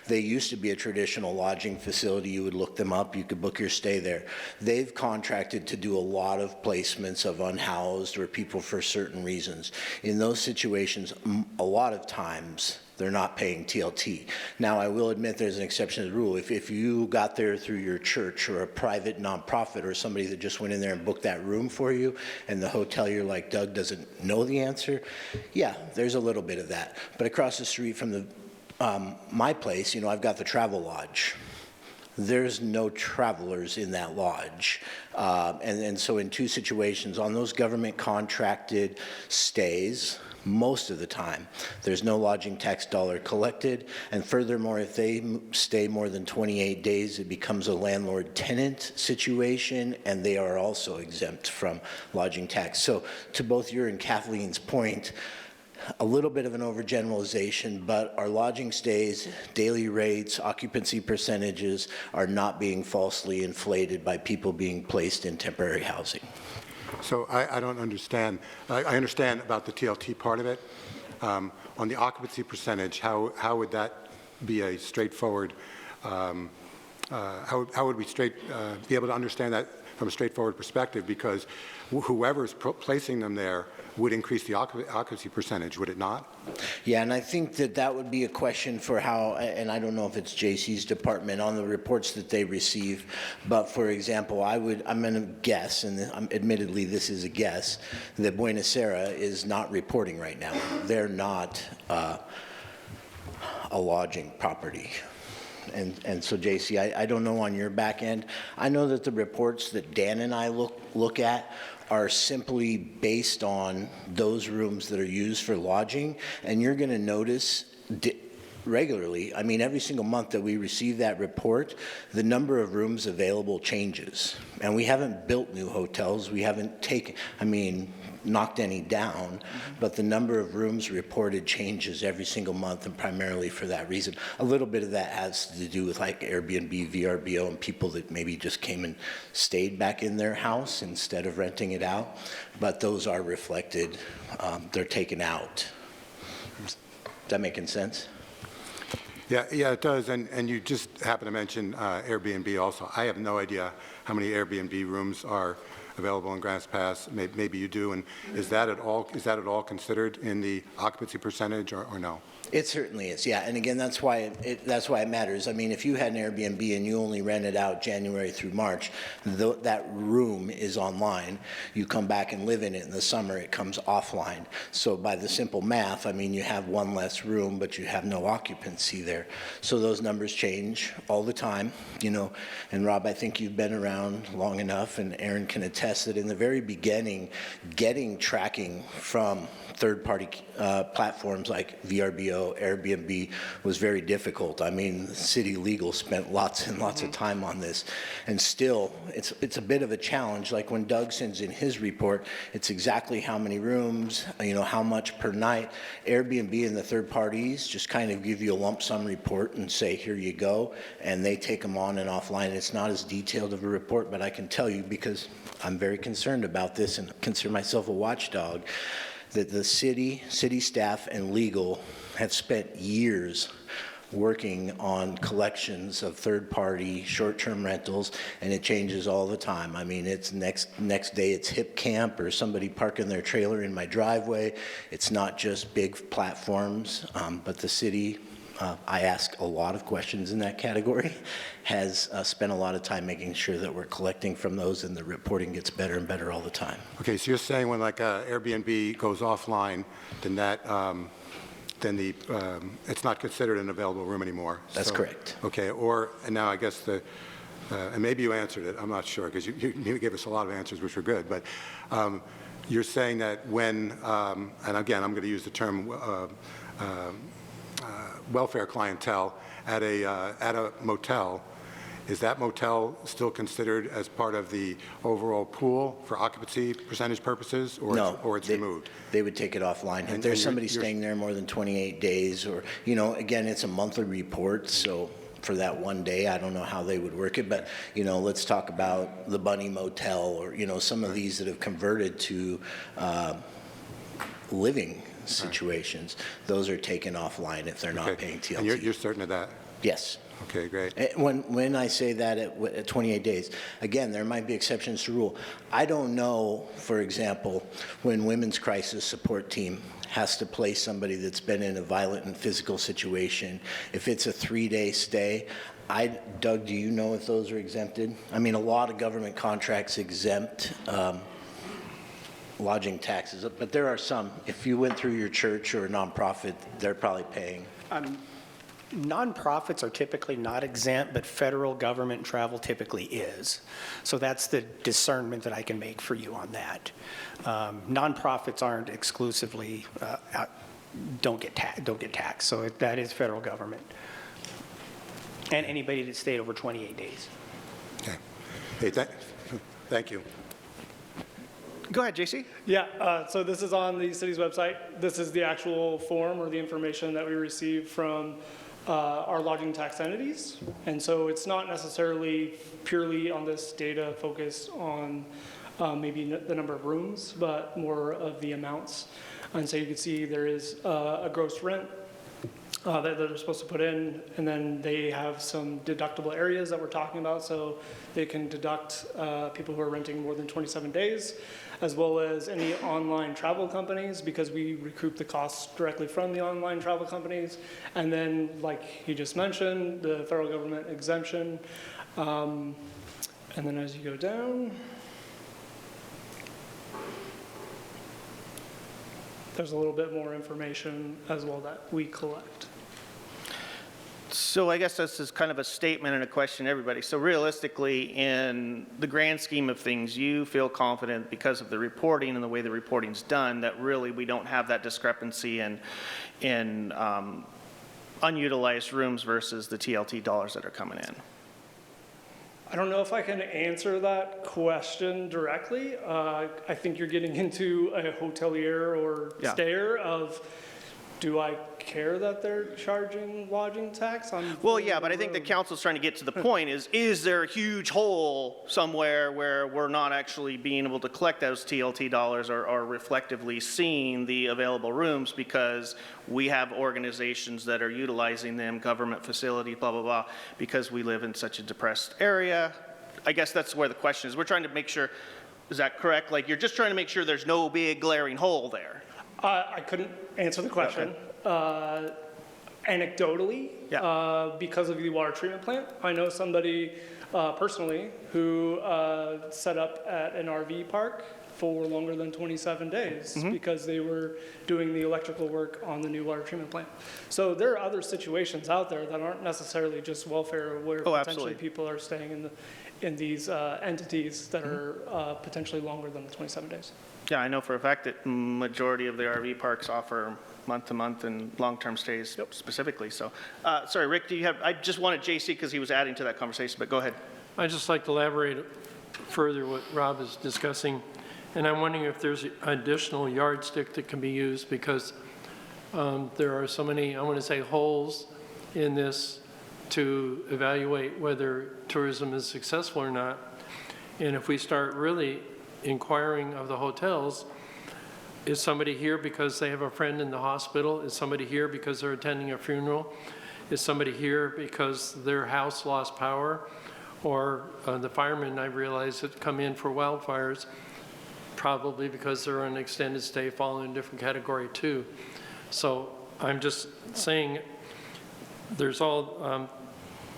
They used to be a traditional lodging facility. You would look them up. You could book your stay there. They've contracted to do a lot of placements of unhoused or people for certain reasons. In those situations, a lot of times, they're not paying TLT. Now, I will admit there's an exception to the rule. If you got there through your church or a private nonprofit or somebody that just went in there and booked that room for you, and the hotelier like Doug doesn't know the answer, yeah, there's a little bit of that. But across the street from my place, I've got the Travel Lodge. There's no travelers in that lodge. And so in two situations, on those government contracted stays, most of the time, there's no lodging tax dollar collected. And furthermore, if they stay more than 28 days, it becomes a landlord-tenant situation, and they are also exempt from lodging tax. So to both your and Kathleen's point, a little bit of an overgeneralization, but our lodging stays, daily rates, occupancy percentages are not being falsely inflated by people being placed in temporary housing. So I don't understand. I understand about the TLT part of it. On the occupancy percentage, how would that be a straightforward, how would we be able to understand that from a straightforward perspective? Because whoever's placing them there would increase the occupancy percentage, would it not? Yeah, and I think that would be a question for how, and I don't know if it's JC's department on the reports that they receive, but for example, I'm going to guess, and admittedly this is a guess, that Buena Sera is not reporting right now. They're not a lodging property. And so, JC, I don't know on your back end. I know that the reports that Dan and I look at are simply based on those rooms that are used for lodging, and you're going to notice regularly, every single month that we receive that report, the number of rooms available changes. And we haven't built new hotels. We haven't knocked any down, but the number of rooms reported changes every single month, and primarily for that reason. A little bit of that has to do with like Airbnb, VRBO, and people that maybe just came and stayed back in their house instead of renting it out, but those are reflected, they're taken out. Is that making sense? Yeah, it does, and you just happen to mention Airbnb also. I have no idea how many Airbnb rooms are available in Grants Pass. Maybe you do, and is that at all considered in the occupancy percentage, or no? It certainly is, yeah. And again, that's why it matters. I mean, if you had an Airbnb and you only rented out January through March, that room is online. You come back and live in it in the summer, it comes offline. So by the simple math, I mean, you have one less room, but you have no occupancy there. So those numbers change all the time, you know. And Rob, I think you've been around long enough, and Aaron can attest that in the very beginning, getting tracking from third-party platforms like VRBO, Airbnb was very difficult. I mean, city legal spent lots and lots of time on this, and still, it's a bit of a challenge. Like when Doug sends in his report, it's exactly how many rooms, you know, how much per night. Airbnb and the third parties just kind of give you a lump sum report and say, here you go, and they take them on and offline. It's not as detailed of a report, but I can tell you, because I'm very concerned about this and consider myself a watchdog, that the city staff and legal have spent years working on collections of third-party short-term rentals, and it changes all the time. I mean, it's next day it's Hip Camp or somebody parking their trailer in my driveway. It's not just big platforms, but the city, I ask a lot of questions in that category, has spent a lot of time making sure that we're collecting from those, and the reporting gets better and better all the time. Okay, so you're saying when like Airbnb goes offline, then that, it's not considered an available room anymore? That's correct. Okay, and now I guess and maybe you answered it, I'm not sure, because you gave us a lot of answers which were good, but you're saying that when, and again, I'm going to use the term welfare clientele at a motel, is that motel still considered as part of the overall pool for occupancy percentage purposes, or No, it's removed? They would take it offline. If And there's you're- somebody staying there more than 28 days, or, you know, again, it's a monthly report, so for that one day, I don't know how they would work it, but, you know, let's talk about the Bunny Motel, or, you know, some of these that have converted to living situations. Those are taken offline if they're not paying TLT. And you're certain of that? Yes. Okay, great. When I say that at 28 days, again, there might be exceptions to rule. I don't know, for example, when Women's Crisis Support Team has to place somebody that's been in a violent and physical situation, if it's a 3-day stay, Doug, do you know if those are exempted? I mean, a lot of government contracts exempt lodging taxes, but there are some. If you went through your church or a nonprofit, they're probably paying. Nonprofits are typically not exempt, but federal government travel typically is. So that's the discernment that I can make for you on that. Nonprofits aren't exclusively, don't get taxed. So that is federal government. And anybody that stayed over 28 days. Okay. Hey, thank you. Go ahead, JC. Yeah, so this is on the city's website. This is the actual form or the information that we received from our lodging tax entities. And so it's not necessarily purely on this data focused on maybe the number of rooms, but more of the amounts. And so you can see there is a gross rent that they're supposed to put in, and then they have some deductible areas that we're talking about, so they can deduct people who are renting more than 27 days, as well as any online travel companies, because we recoup the costs directly from the online travel companies. And then, like he just mentioned, the federal government exemption. And then as you go down, there's a little bit more information as well that we collect. So I guess this is kind of a statement and a question to everybody. So realistically, in the grand scheme of things, you feel confident because of the reporting and the way the reporting's done that really we don't have that discrepancy in unutilized rooms versus the TLT dollars that are coming in? I don't know if I can answer that question directly. I think you're getting into a hotelier or stayer of, do I care that they're charging lodging tax on. Well, yeah, but I think the council's trying to get to the point is there a huge hole somewhere where we're not actually being able to collect those TLT dollars or reflectively seeing the available rooms because we have organizations that are utilizing them, government facilities, blah, blah, blah, because we live in such a depressed area? I guess that's where the question is. We're trying to make sure, is that correct? Like, you're just trying to make sure there's no big glaring hole there. I couldn't answer the question. Anecdotally, because of the water treatment plant, I know somebody personally who set up at an RV park for longer than 27 days because they were doing the electrical work on the new water treatment plant. So there are other situations out there that aren't necessarily just welfare where potentially people are staying in these entities that are potentially longer than the 27 days. Yeah, I know for a fact that majority of the RV parks offer month-to-month and long-term stays specifically. So, sorry, Rick, do you have, I just wanted JC because he was adding to that conversation, but go ahead. I'd just like to elaborate further what Rob is discussing. And I'm wondering if there's an additional yardstick that can be used because there are so many, I want to say, holes in this to evaluate whether tourism is successful or not. And if we start really inquiring of the hotels, is somebody here because they have a friend in the hospital? Is somebody here because they're attending a funeral? Is somebody here because their house lost power? Or the firemen, I realize, that come in for wildfires, probably because they're on an extended stay, fall in a different category too. So I'm just saying there's all,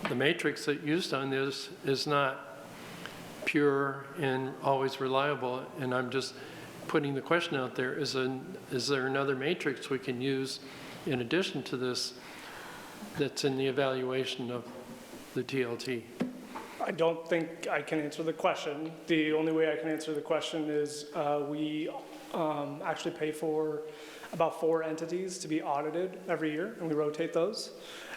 the matrix that used on this is not pure and always reliable, and I'm just putting the question out there, is there another matrix we can use in addition to this that's in the evaluation of the TLT? I don't think I can answer the question. The only way I can answer the question is we actually pay for about 4 entities to be audited every year, and we rotate those.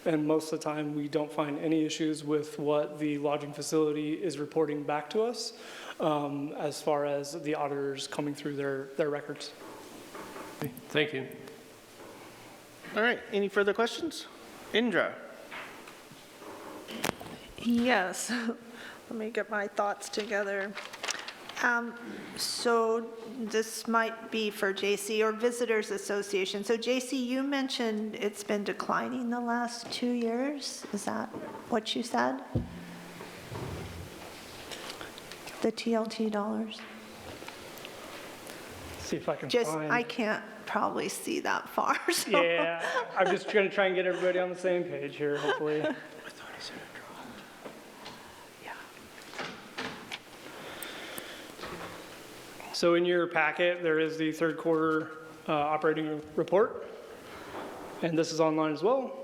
And most of the time, we don't find any issues with what the lodging facility is reporting back to us as far as the auditors coming through their records. Thank you. All right, any further questions? Indra? Yes, let me get my thoughts together. So this might be for JC or Visitors Association. So JC, you mentioned it's been declining the last 2 years. Is that what you said? The TLT dollars? See if I can Just, find. I can't probably see that far, so. Yeah, I'm just going to try and get everybody on the same page here, hopefully. So in your packet, there is the third quarter operating report, and this is online as well.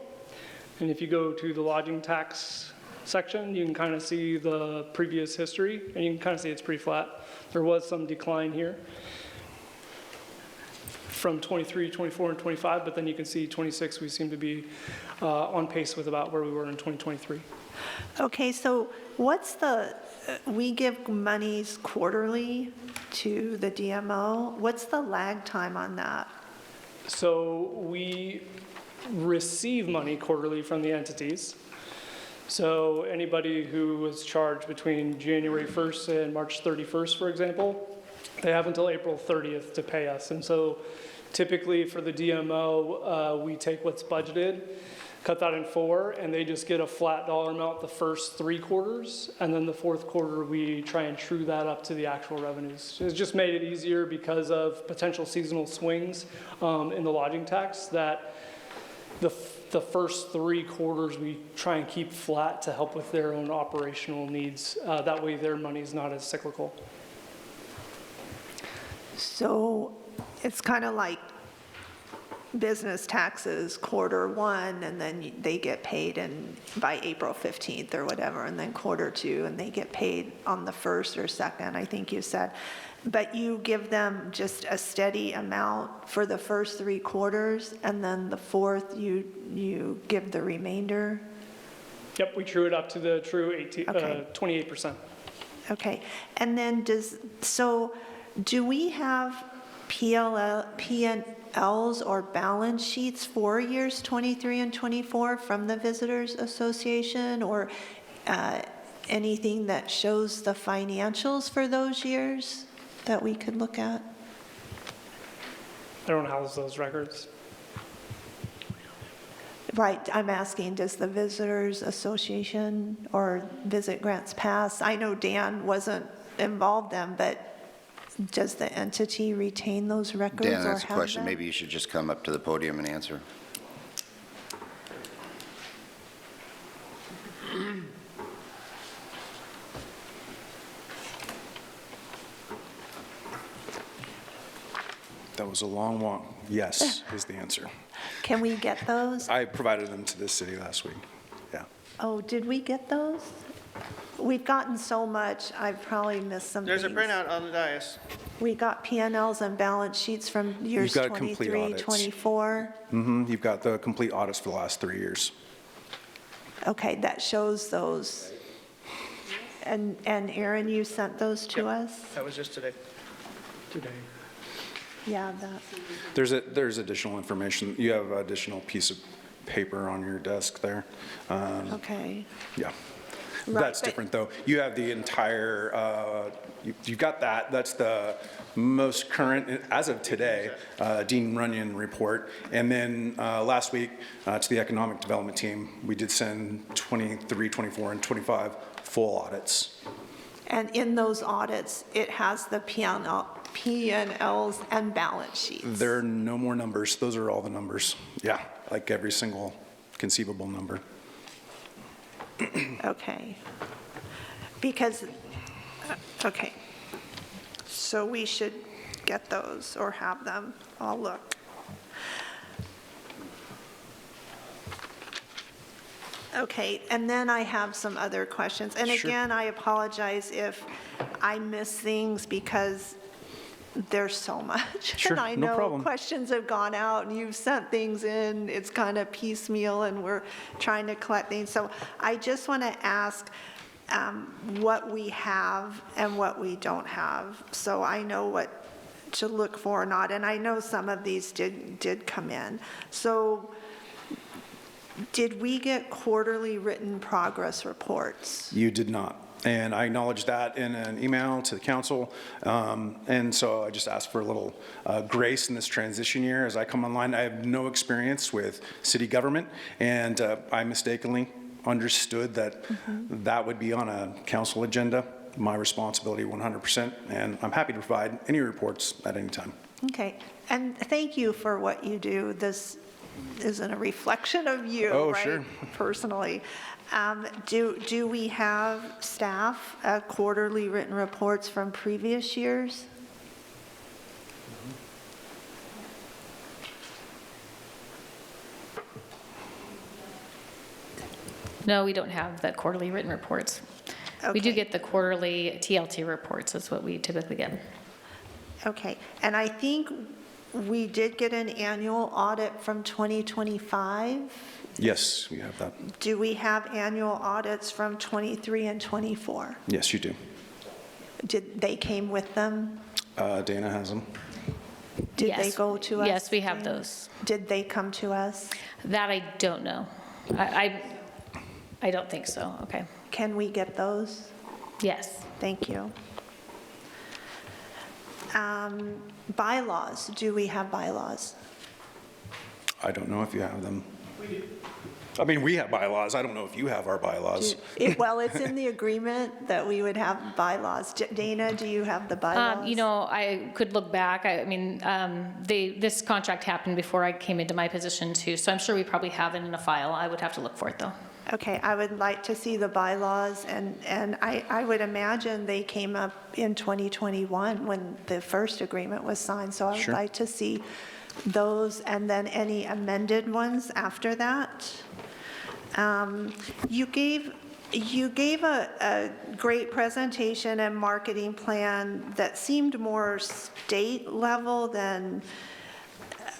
And if you go to the lodging tax section, you can kind of see the previous history, and you can kind of see it's pretty flat. There was some decline here from 23, 24, and 25, but then you can see 26, we seem to be on pace with about where we were in 2023. Okay, so what's we give monies quarterly to the DMO. What's the lag time on that? So we receive money quarterly from the entities. So anybody who was charged between January 1st and March 31st, for example, they have until April 30th to pay us. And so typically for the DMO, we take what's budgeted, cut that in 4, and they just get a flat dollar amount the first 3 quarters, and then the 4th quarter we try and true that up to the actual revenues. It's just made it easier because of potential seasonal swings in the lodging tax that the first 3 quarters we try and keep flat to help with their own operational needs. That way their money is not as cyclical. So it's kind of like business taxes quarter 1, and then they get paid by April 15th or whatever, and then quarter 2, and they get paid on the 1st or 2nd, I think you said. But you give them just a steady amount for the first 3 quarters, and then the 4th you give the remainder? Yep, we true it up to the true 28%. Okay, and then do we have P&Ls or balance sheets for years 23 and 24 from the Visitors Association, or anything that shows the financials for those years that we could look at? I don't house those records. Right, I'm asking, does the Visitors Association or Visit Grants Pass, I know Dan wasn't involved then, but does the entity retain those records or Dan, that's a have question. them? Maybe you should just come up to the podium and answer. That was a long walk. Yes, is the answer. Can we get those? I provided them to the city last week. Yeah. Oh, did we get those? We've gotten so much, I've probably missed some There's a things. printout on the dais. We got P&Ls and balance sheets from years You've got complete 23, audits. 24. You've got the complete audits for the last 3 years. Okay, that shows those. And Aaron, you sent those to us? That was just today. Yeah, that. There's additional information. You have an additional piece of paper on your desk there. Okay. Yeah. Right, That's but- different, though. You have the entire, you've got that. That's the most current, as of today, Dean Runyon report. And then last week, to the economic development team, we did send 23, 24, and 25 full audits. And in those audits, it has the P&Ls and balance sheets. There are no more numbers. Those are all the numbers. Yeah, like every single conceivable number. Okay. Because, okay. So we should get those or have them. I'll look. Okay, and then I have some other questions. And Sure. again, I apologize if I miss things because there's so much. Sure, And I no know problem. questions have gone out and you've sent things in. It's kind of piecemeal and we're trying to collect things. So I just want to ask what we have and what we don't have. So I know what to look for or not. And I know some of these did come in. So did we get quarterly written progress reports? You did not. And I acknowledged that in an email to the council. And so I just asked for a little grace in this transition year as I come online. I have no experience with city government, and I mistakenly understood that that would be on a council agenda. My responsibility 100%, and I'm happy to provide any reports at any time. Okay, and thank you for what you do. This isn't a reflection of you, Oh, right? sure. Personally. Do we have staff quarterly written reports from previous years? No, we don't have the quarterly written reports. We do Okay. get the quarterly TLT reports, is what we typically get. Okay, and I think we did get an annual audit from 2025. Yes, we have that. Do we have annual audits from 23 and 24? Yes, you do. Did they came with them? Dana has them. Did they Yes. go to us? Yes, we have those. Did they come to us? That I don't know. I don't think so, okay. Can we get those? Yes. Thank you. Bylaws, do we have bylaws? I don't know if you have them. I mean, we have bylaws. I don't know if you have our bylaws. Well, it's in the agreement that we would have bylaws. Dana, do you have the bylaws? You know, I could look back. I mean, this contract happened before I came into my position too, so I'm sure we probably have it in a file. I would have to look for it though. Okay, I would like to see the bylaws, and I would imagine they came up in 2021 when the first agreement was signed, so I would Sure. like to see those, and then any amended ones after that. You gave a great presentation and marketing plan that seemed more state level than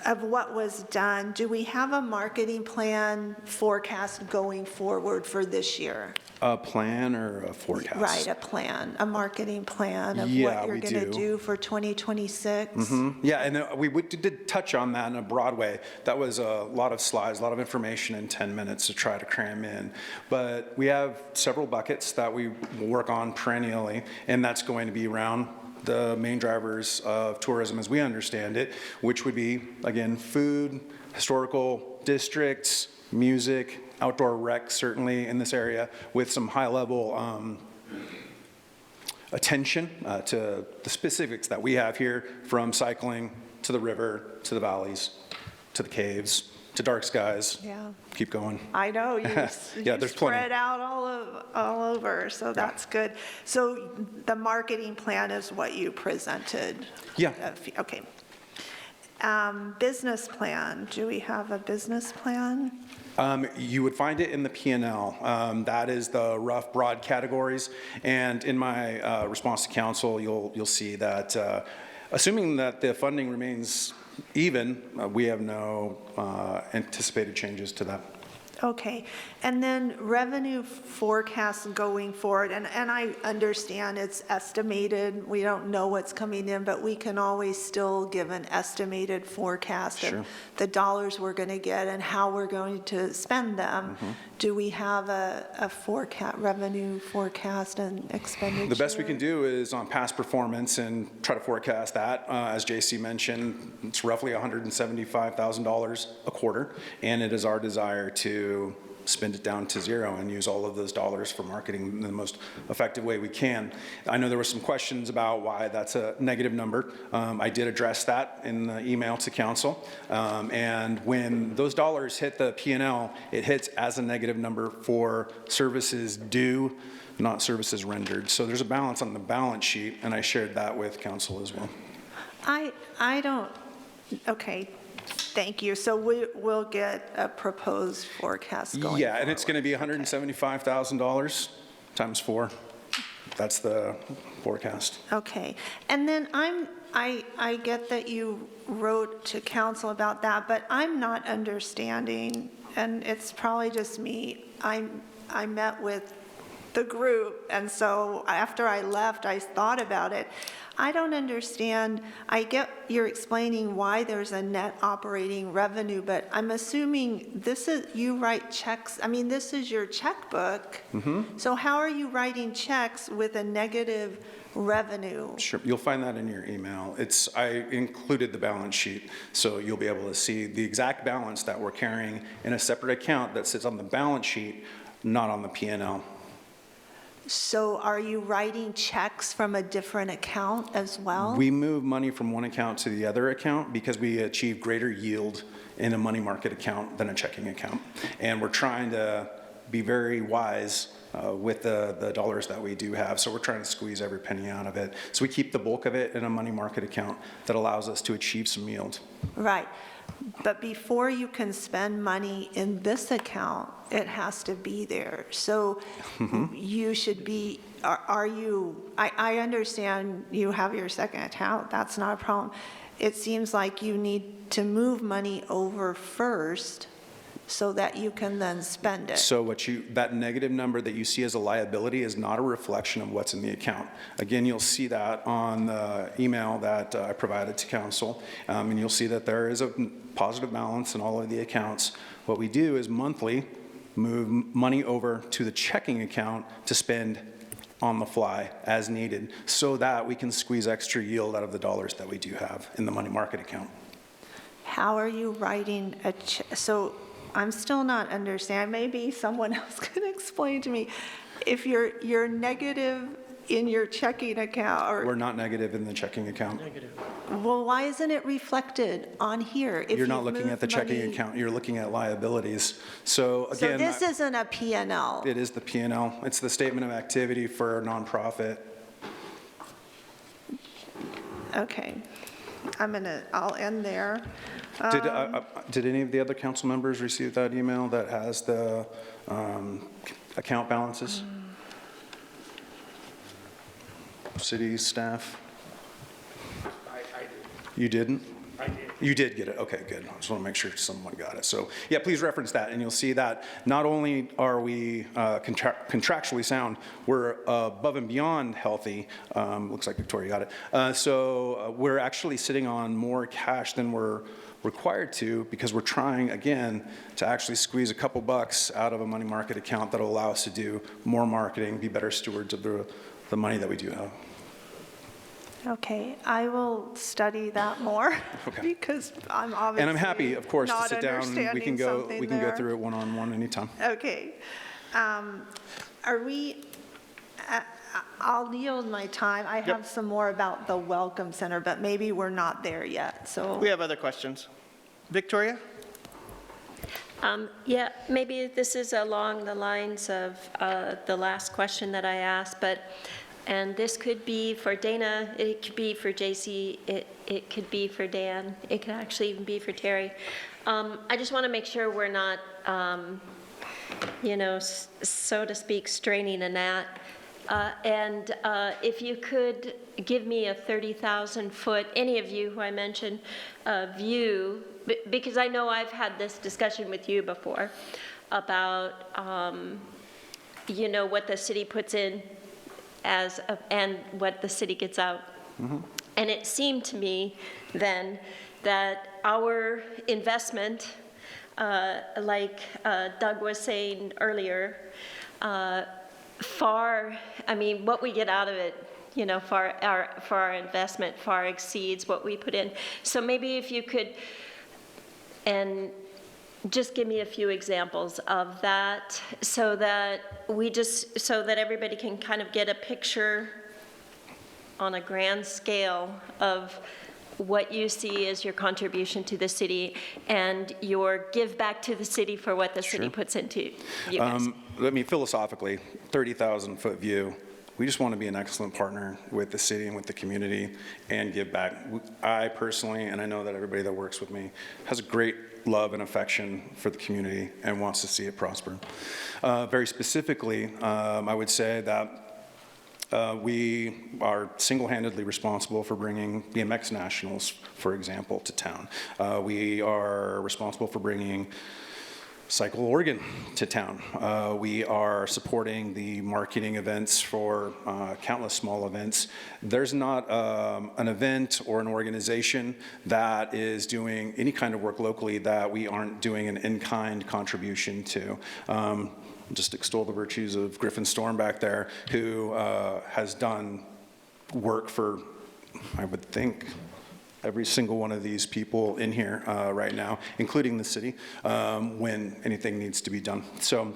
of what was done, do we have a marketing plan forecast going forward for this year? A plan or a forecast? Right, a plan, a marketing plan of Yeah, what you're we going to do. do for 2026? Yeah, and we did touch on that in a broad way. That was a lot of slides, a lot of information in 10 minutes to try to cram in. But we have several buckets that we work on perennially, and that's going to be around the main drivers of tourism as we understand it, which would be, again, food, historical districts, music, outdoor rec, certainly in this area, with some high-level attention to the specifics that we have here, from cycling to the river, to the valleys, to the caves, to dark skies. Yeah. Keep going. I know, you Yeah, there's plenty. spread out all over, so that's good. So the marketing plan is what you presented? Yeah. Okay. Business plan, do we have a business plan? You would find it in the P&L. That is the rough, broad categories. And in my response to council, you'll see that, assuming that the funding remains even, we have no anticipated changes to that. Okay, and then revenue forecasts going forward, and I understand it's estimated, we don't know what's coming in, but we can always still give an estimated forecast Sure. of the dollars we're going to get and how we're going to spend them. Do we have a forecast, revenue forecast and expenditure? The best we can do is on past performance and try to forecast that. As JC mentioned, it's roughly $175,000 a quarter, and it is our desire to spend it down to zero and use all of those dollars for marketing in the most effective way we can. I know there were some questions about why that's a negative number. I did address that in the email to council. And when those dollars hit the P&L, it hits as a negative number for services due, not services rendered. So there's a balance on the balance sheet, and I shared that with council as well. I don't, okay, thank you. So we'll get a proposed forecast going Yeah, and it's forward. going to be $175,000 times 4. That's the forecast. Okay, and then I get that you wrote to council about that, but I'm not understanding, and it's probably just me, I met with the group, and so after I left, I thought about it. I don't understand, I get you're explaining why there's a net operating revenue, but I'm assuming this is, you write checks, I mean, this is your checkbook. So how are you writing checks with a negative revenue? Sure, you'll find that in your email. I included the balance sheet, so you'll be able to see the exact balance that we're carrying in a separate account that sits on the balance sheet, not on the P&L. So are you writing checks from a different account as well? We move money from one account to the other account because we achieve greater yield in a money market account than a checking account. And we're trying to be very wise with the dollars that we do have. So we're trying to squeeze every penny out of it. So we keep the bulk of it in a money market account that allows us to achieve some yield. Right. But before you can spend money in this account, it has to be there. So you should be, are you, I understand you have your second account, that's not a problem. It seems like you need to move money over first so that you can then spend it. So that negative number that you see as a liability is not a reflection of what's in the account. Again, you'll see that on the email that I provided to council, and you'll see that there is a positive balance in all of the accounts. What we do is monthly move money over to the checking account to spend on the fly as needed so that we can squeeze extra yield out of the dollars that we do have in the money market account. How are you writing a check? So I'm still not understanding. Maybe someone else can explain to me. If you're negative in your checking account, or We're not negative in the checking account. well, why isn't it reflected on here? If You're not you've looking at the moved checking money- account, you're looking at liabilities. So So again, this isn't a P&L. it is the P&L. It's the statement of activity for a nonprofit. Okay. I'll end there. Did any of the other council members receive that email that has the account balances? City staff? I did. You didn't? I did. You did get it, okay, good. I just want to make sure someone got it. So, yeah, please reference that, and you'll see that not only are we contractually sound, we're above and beyond healthy. Looks like Victoria got it. So we're actually sitting on more cash than we're required to, because we're trying, again, to actually squeeze a couple bucks out of a money market account that'll allow us to do more marketing, be better stewards of the money that we do have. Okay, I will study that more because I'm obviously And I'm happy, of course, to not sit down. We can go understanding go there. through it one-on-one anytime. Okay. Are we, I'll yield my time. I have some more about the Welcome Center, but maybe we're not there yet, so. We have other questions. Victoria? Yeah, maybe this is along the lines of the last question that I asked, and this could be for Dana, it could be for JC, it could be for Dan, it could actually even be for Terry. I just want to make sure we're not, so to speak, straining a gnat. And if you could give me a 30,000-foot, any of you who I mentioned, view, because I know I've had this discussion with you before about, what the city puts in and what the city gets out. Mm-hmm. And it seemed to me then that our investment, like Doug was saying earlier, what we get out of it, for our investment far exceeds what we put in. So maybe if you could, and just give me a few examples of that so that everybody can kind of get a picture on a grand scale of what you see as your contribution to the city and your give back to the city for what the city puts into you guys. Philosophically, 30,000-foot view, we just want to be an excellent partner with the city and with the community and give back. I personally, and I know that everybody that works with me, has a great love and affection for the community and wants to see it prosper. Very specifically, I would say that we are single-handedly responsible for bringing BMX nationals, for example, to town. We are responsible for bringing Cycle Oregon to town. We are supporting the marketing events for countless small events. There's not an event or an organization that is doing any kind of work locally that we aren't doing an in-kind contribution to. Just extol the virtues of Griffin Storm back there, who has done work for, I would think, every single one of these people in here right now, including the city, when anything needs to be done. So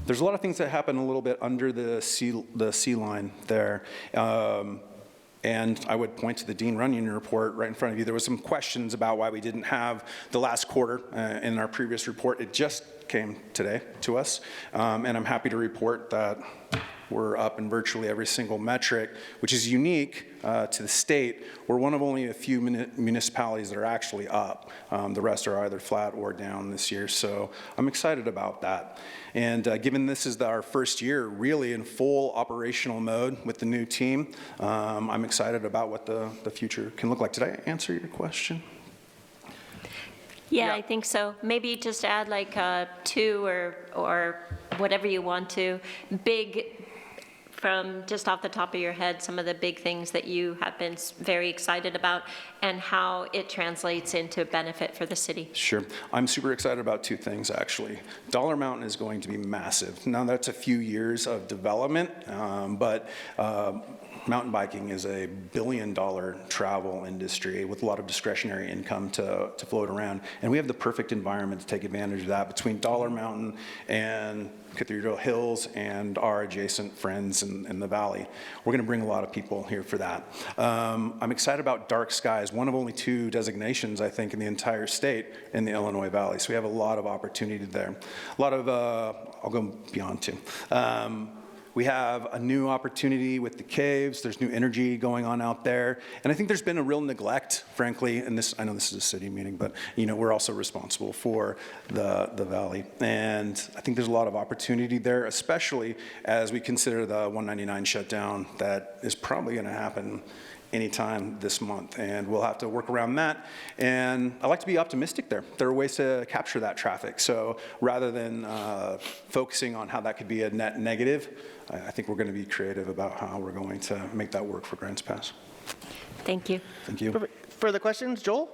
there's a lot of things that happen a little bit under the sea line there. And I would point to the Dean Runyon report right in front of you. There was some questions about why we didn't have the last quarter in our previous report. It just came today to us, and I'm happy to report that we're up in virtually every single metric, which is unique to the state. We're one of only a few municipalities that are actually up. The rest are either flat or down this year, so I'm excited about that. And given this is our first year really in full operational mode with the new team, I'm excited about what the future can look like. Did I answer your question? Yeah, I think so. Maybe just add like 2 or whatever you want to. From just off the top of your head, some of the big things that you have been very excited about and how it translates into benefit for the city. Sure. I'm super excited about 2 things, actually. Dollar Mountain is going to be massive. Now, that's a few years of development, but mountain biking is a billion-dollar travel industry with a lot of discretionary income to float around. And we have the perfect environment to take advantage of that between Dollar Mountain and Cathedral Hills and our adjacent friends in the valley. We're going to bring a lot of people here for that. I'm excited about Dark Skies, one of only 2 designations, I think, in the entire state in the Illinois Valley. So we have a lot of opportunity there. A lot of, I'll go beyond 2. We have a new opportunity with the caves. There's new energy going on out there. And I think there's been a real neglect, frankly, and this, I know this is a city meeting, but we're also responsible for the valley. And I think there's a lot of opportunity there, especially as we consider the 199 shutdown that is probably going to happen anytime this month, and we'll have to work around that. And I like to be optimistic there. There are ways to capture that traffic. So rather than focusing on how that could be a net negative, I think we're going to be creative about how we're going to make that work for Grants Pass. Thank you. Thank you. Perfect. Further questions? Joel?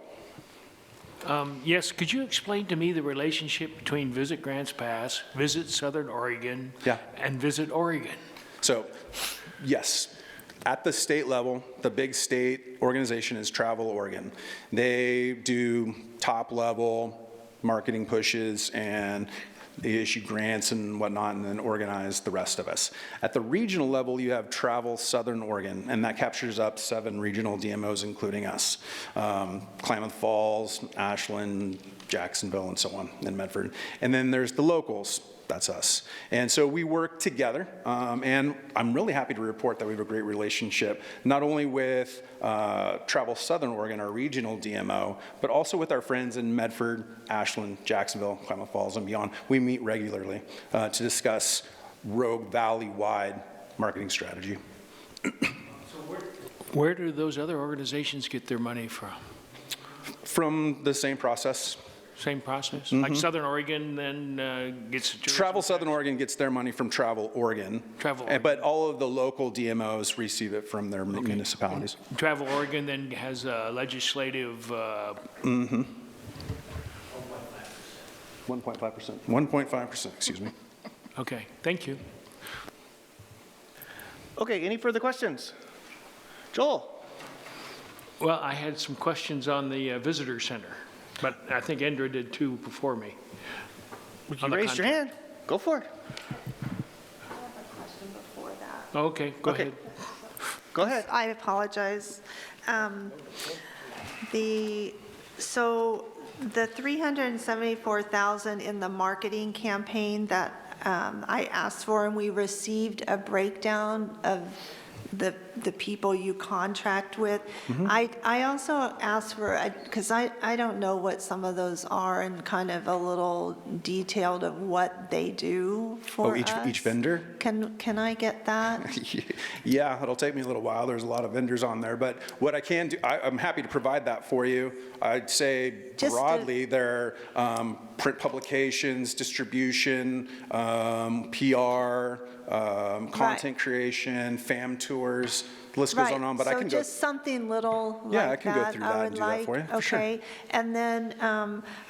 Yes, could you explain to me the relationship between Visit Grants Pass, Visit Southern Oregon, and Visit Oregon? So, yes. At the state level, the big state organization is Travel Oregon. They do top-level marketing pushes, and they issue grants and whatnot, and then organize the rest of us. At the regional level, you have Travel Southern Oregon, and that captures up 7 regional DMOs, including us. Klamath Falls, Ashland, Jacksonville, and so on, and Medford. And then there's the locals. That's us. And so we work together, and I'm really happy to report that we have a great relationship, not only with Travel Southern Oregon, our regional DMO, but also with our friends in Medford, Ashland, Jacksonville, Klamath Falls, and beyond. We meet regularly to discuss Rogue Valley-wide marketing strategy. Where do those other organizations get their money from? From the same process. Same process? Like Southern Oregon then gets... Travel Southern Oregon gets their money from Travel Oregon. Travel Oregon. But all of the local DMOs receive it from their municipalities. Travel Oregon then has a legislative... 1.5%. 1.5%, excuse me. Okay, thank you. Okay, any further questions? Joel? Well, I had some questions on the visitor center. But I think Indra did too before me. You raised your hand. Go for it. I have a question before that. Okay, go ahead. Go ahead. I apologize. So the $374,000 in the marketing campaign that I asked for, and we received a breakdown of the people you contract with. I also asked for, because I don't know what some of those are, and kind of a little detailed of what they do for us. Each vendor? Can I get that? Yeah, it'll take me a little while. There's a lot of vendors on there, but what I can do, I'm happy to provide that for you. I'd say broadly, they're print publications, distribution, PR, content creation, FAM tours, the list goes on, but I can go. So just something little like that. Yeah, I can go through that and do that for you, for sure. Okay, and then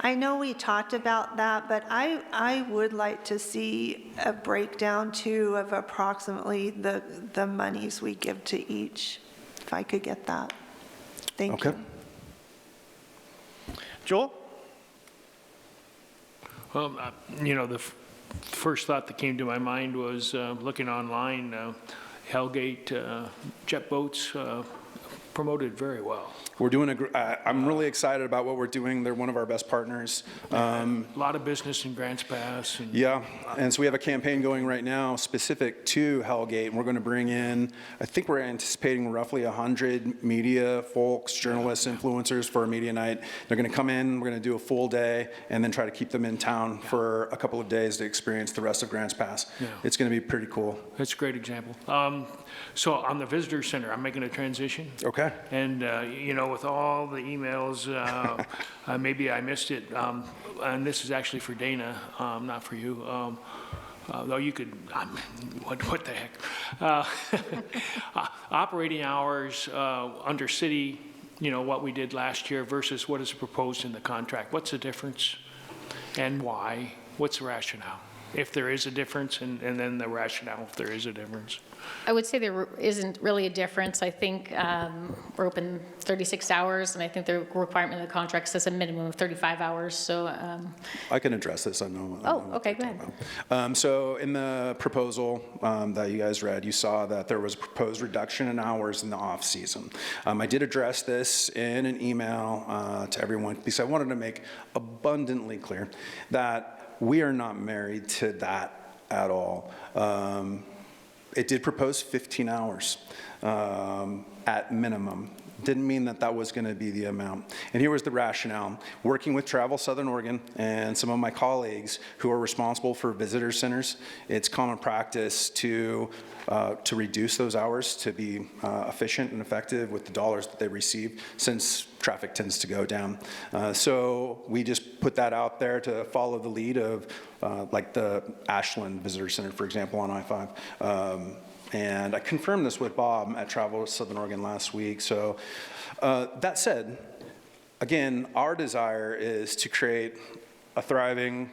I know we talked about that, but I would like to see a breakdown too of approximately the monies we give to each, if I could get that. Thank you. Joel? You know, the first thought that came to my mind was looking online, Hellgate jet boats promoted very well. We're doing I'm really excited about what we're doing. They're one of our best partners. A lot of business in Grants Pass. Yeah, and so we have a campaign going right now specific to Hellgate, and we're going to bring in, I think we're anticipating roughly 100 media folks, journalists, influencers for a media night. They're going to come in, we're going to do a full day, and then try to keep them in town for a couple of days to experience the rest of Grants Pass. Yeah. It's going to be pretty cool. That's a great example. So on the visitor center, I'm making a transition. Okay. And, you know, with all the emails, maybe I missed it, and this is actually for Dana, not for you, though you could, what the heck. Operating hours under city, you know, what we did last year versus what is proposed in the contract. What's the difference and why? What's the rationale? If there is a difference, and then the rationale if there is a difference. I would say there isn't really a difference. I think we're open 36 hours, and I think the requirement of the contract says a minimum of 35 hours. So I can address this. I know. Oh, okay, go ahead. So in the proposal that you guys read, you saw that there was a proposed reduction in hours in the off season. I did address this in an email to everyone because I wanted to make abundantly clear that we are not married to that at all. It did propose 15 hours at minimum. didn't mean that that was going to be the amount. And here was the rationale. Working with Travel Southern Oregon and some of my colleagues who are responsible for visitor centers, it's common practice to reduce those hours to be efficient and effective with the dollars that they receive, since traffic tends to go down. So we just put that out there to follow the lead of like the Ashland Visitor Center, for example, on I-5. And I confirmed this with Bob at Travel Southern Oregon last week. So that said, again, our desire is to create a thriving,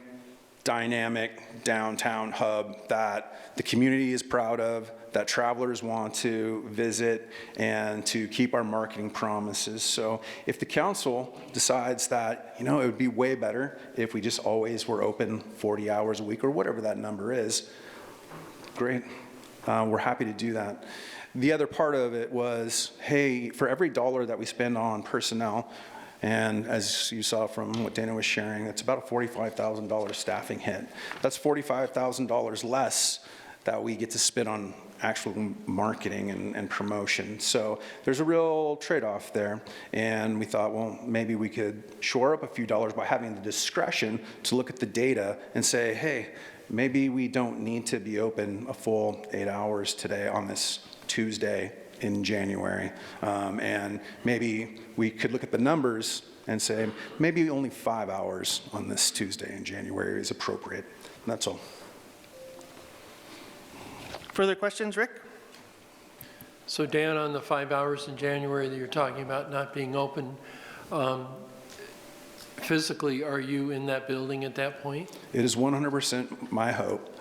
dynamic downtown hub that the community is proud of, that travelers want to visit, and to keep our marketing promises. So if the council decides that, it would be way better if we just always were open 40 hours a week or whatever that number is, great. We're happy to do that. The other part of it was, hey, for every dollar that we spend on personnel, and as you saw from what Dana was sharing, it's about a $45,000 staffing hit. That's $45,000 less that we get to spend on actual marketing and promotion. So there's a real trade-off there. And we thought, well, maybe we could shore up a few dollars by having the discretion to look at the data and say, hey, maybe we don't need to be open a full 8 hours today on this Tuesday in January. And maybe we could look at the numbers and say, maybe only 5 hours on this Tuesday in January is appropriate. And that's all. Further questions, Rick? So Dan, on the 5 hours in January that you're talking about not being open, physically, are you in that building at that point? It is 100% my hope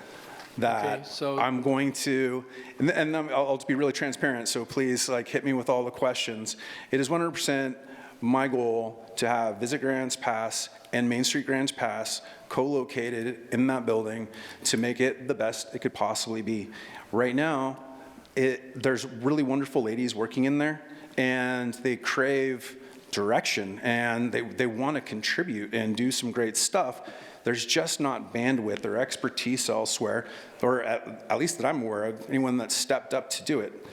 that I'm going to, and I'll be really transparent, so please hit me with all the questions. It is 100% my goal to have Visit Grants Pass and Main Street Grants Pass co-located in that building to make it the best it could possibly be. Right now, there's really wonderful ladies working in there, and they crave direction, and they want to contribute and do some great stuff. There's just not bandwidth or expertise elsewhere, or at least that I'm aware of, anyone that's stepped up to do it.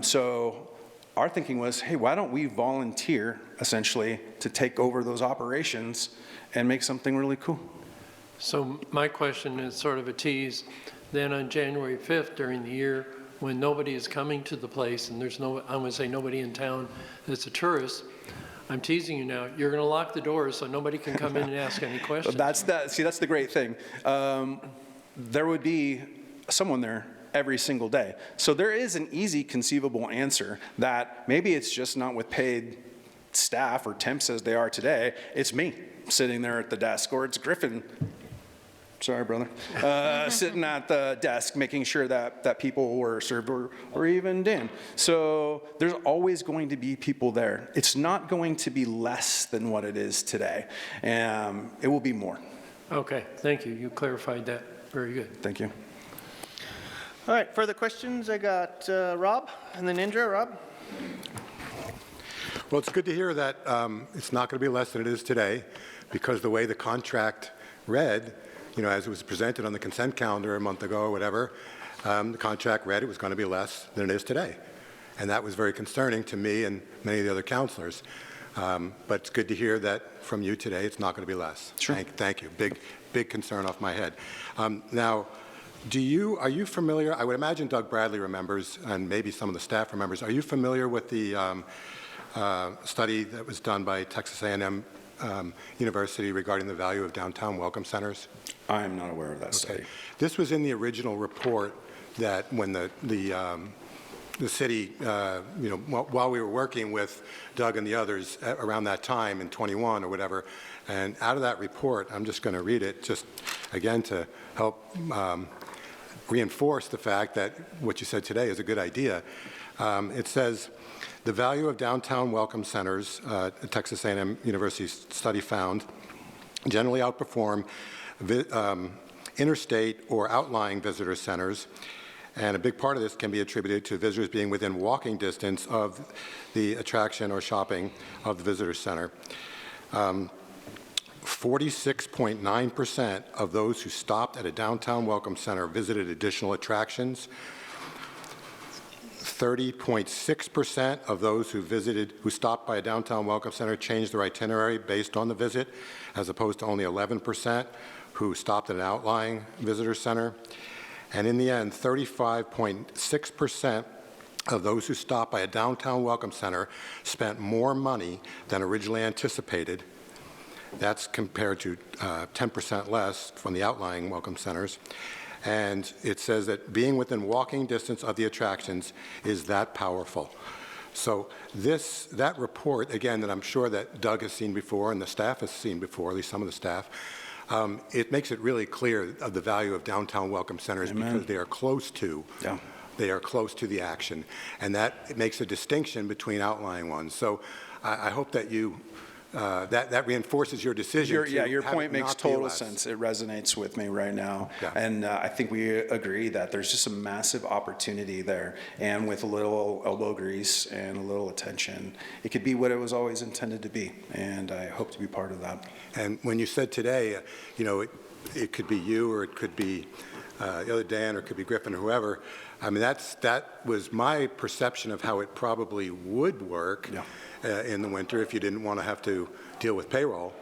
So our thinking was, hey, why don't we volunteer, essentially, to take over those operations and make something really cool? So my question is sort of a tease. Then on January 5th during the year, when nobody is coming to the place, and there's no, I'm going to say nobody in town that's a tourist, I'm teasing you now, you're going to lock the doors so nobody can come in and ask any questions. That's the great thing. There would be someone there every single day. So there is an easy conceivable answer that maybe it's just not with paid staff or temps as they are today. It's me sitting there at the desk, or it's Griffin, sorry, brother, sitting at the desk making sure that people were served, or even Dan. So there's always going to be people there. It's not going to be less than what it is today. It will be more. Okay, thank you. You clarified that. Very good. Thank you. All right, further questions? I got Rob, and then Indra. Rob? Well, it's good to hear that it's not going to be less than it is today, because the way the contract read, as it was presented on the consent calendar a month ago or whatever, the contract read it was going to be less than it is today. And that was very concerning to me and many of the other counselors. But it's good to hear that from you today it's not going to be less. Sure. Thank you. Big concern off my head. Now, are you familiar, I would imagine Doug Bradley remembers, and maybe some of the staff remembers, are you familiar with the study that was done by Texas A&M University regarding the value of downtown welcome centers? I am not aware of that study. This was in the original report that when the city, while we were working with Doug and the others around that time in 21 or whatever, and out of that report, I'm just going to read it just again to help reinforce the fact that what you said today is a good idea. It says, the value of downtown welcome centers, Texas A&M University study found, generally outperform interstate or outlying visitor centers, and a big part of this can be attributed to visitors being within walking distance of the attraction or shopping of the visitor center. 46.9% of those who stopped at a downtown welcome center visited additional attractions. 30.6% of those who stopped by a downtown welcome center changed their itinerary based on the visit, as opposed to only 11% who stopped at an outlying visitor center. And in the end, 35.6% of those who stopped by a downtown welcome center spent more money than originally anticipated. That's compared to 10% less from the outlying welcome centers. And it says that being within walking distance of the attractions is that powerful. So that report, again, that I'm sure that Doug has seen before and the staff has seen before, at least some of the staff, it makes it really clear of the value of downtown welcome centers. Amen. Because they are close to. Yeah. They are close to the action, and it makes a distinction between outlying ones. So I hope that that reinforces your decision. Your point makes total sense. It resonates with me right now. Yeah. And I think we agree that there's just a massive opportunity there. And with a little elbow grease and a little attention, it could be what it was always intended to be. And I hope to be part of that. And when you said today, it could be you, or it could be the other Dan, or it could be Griffin, or whoever. I mean, that was my perception of how it probably would work. Yeah. In the winter, if you didn't want to have to deal with payroll.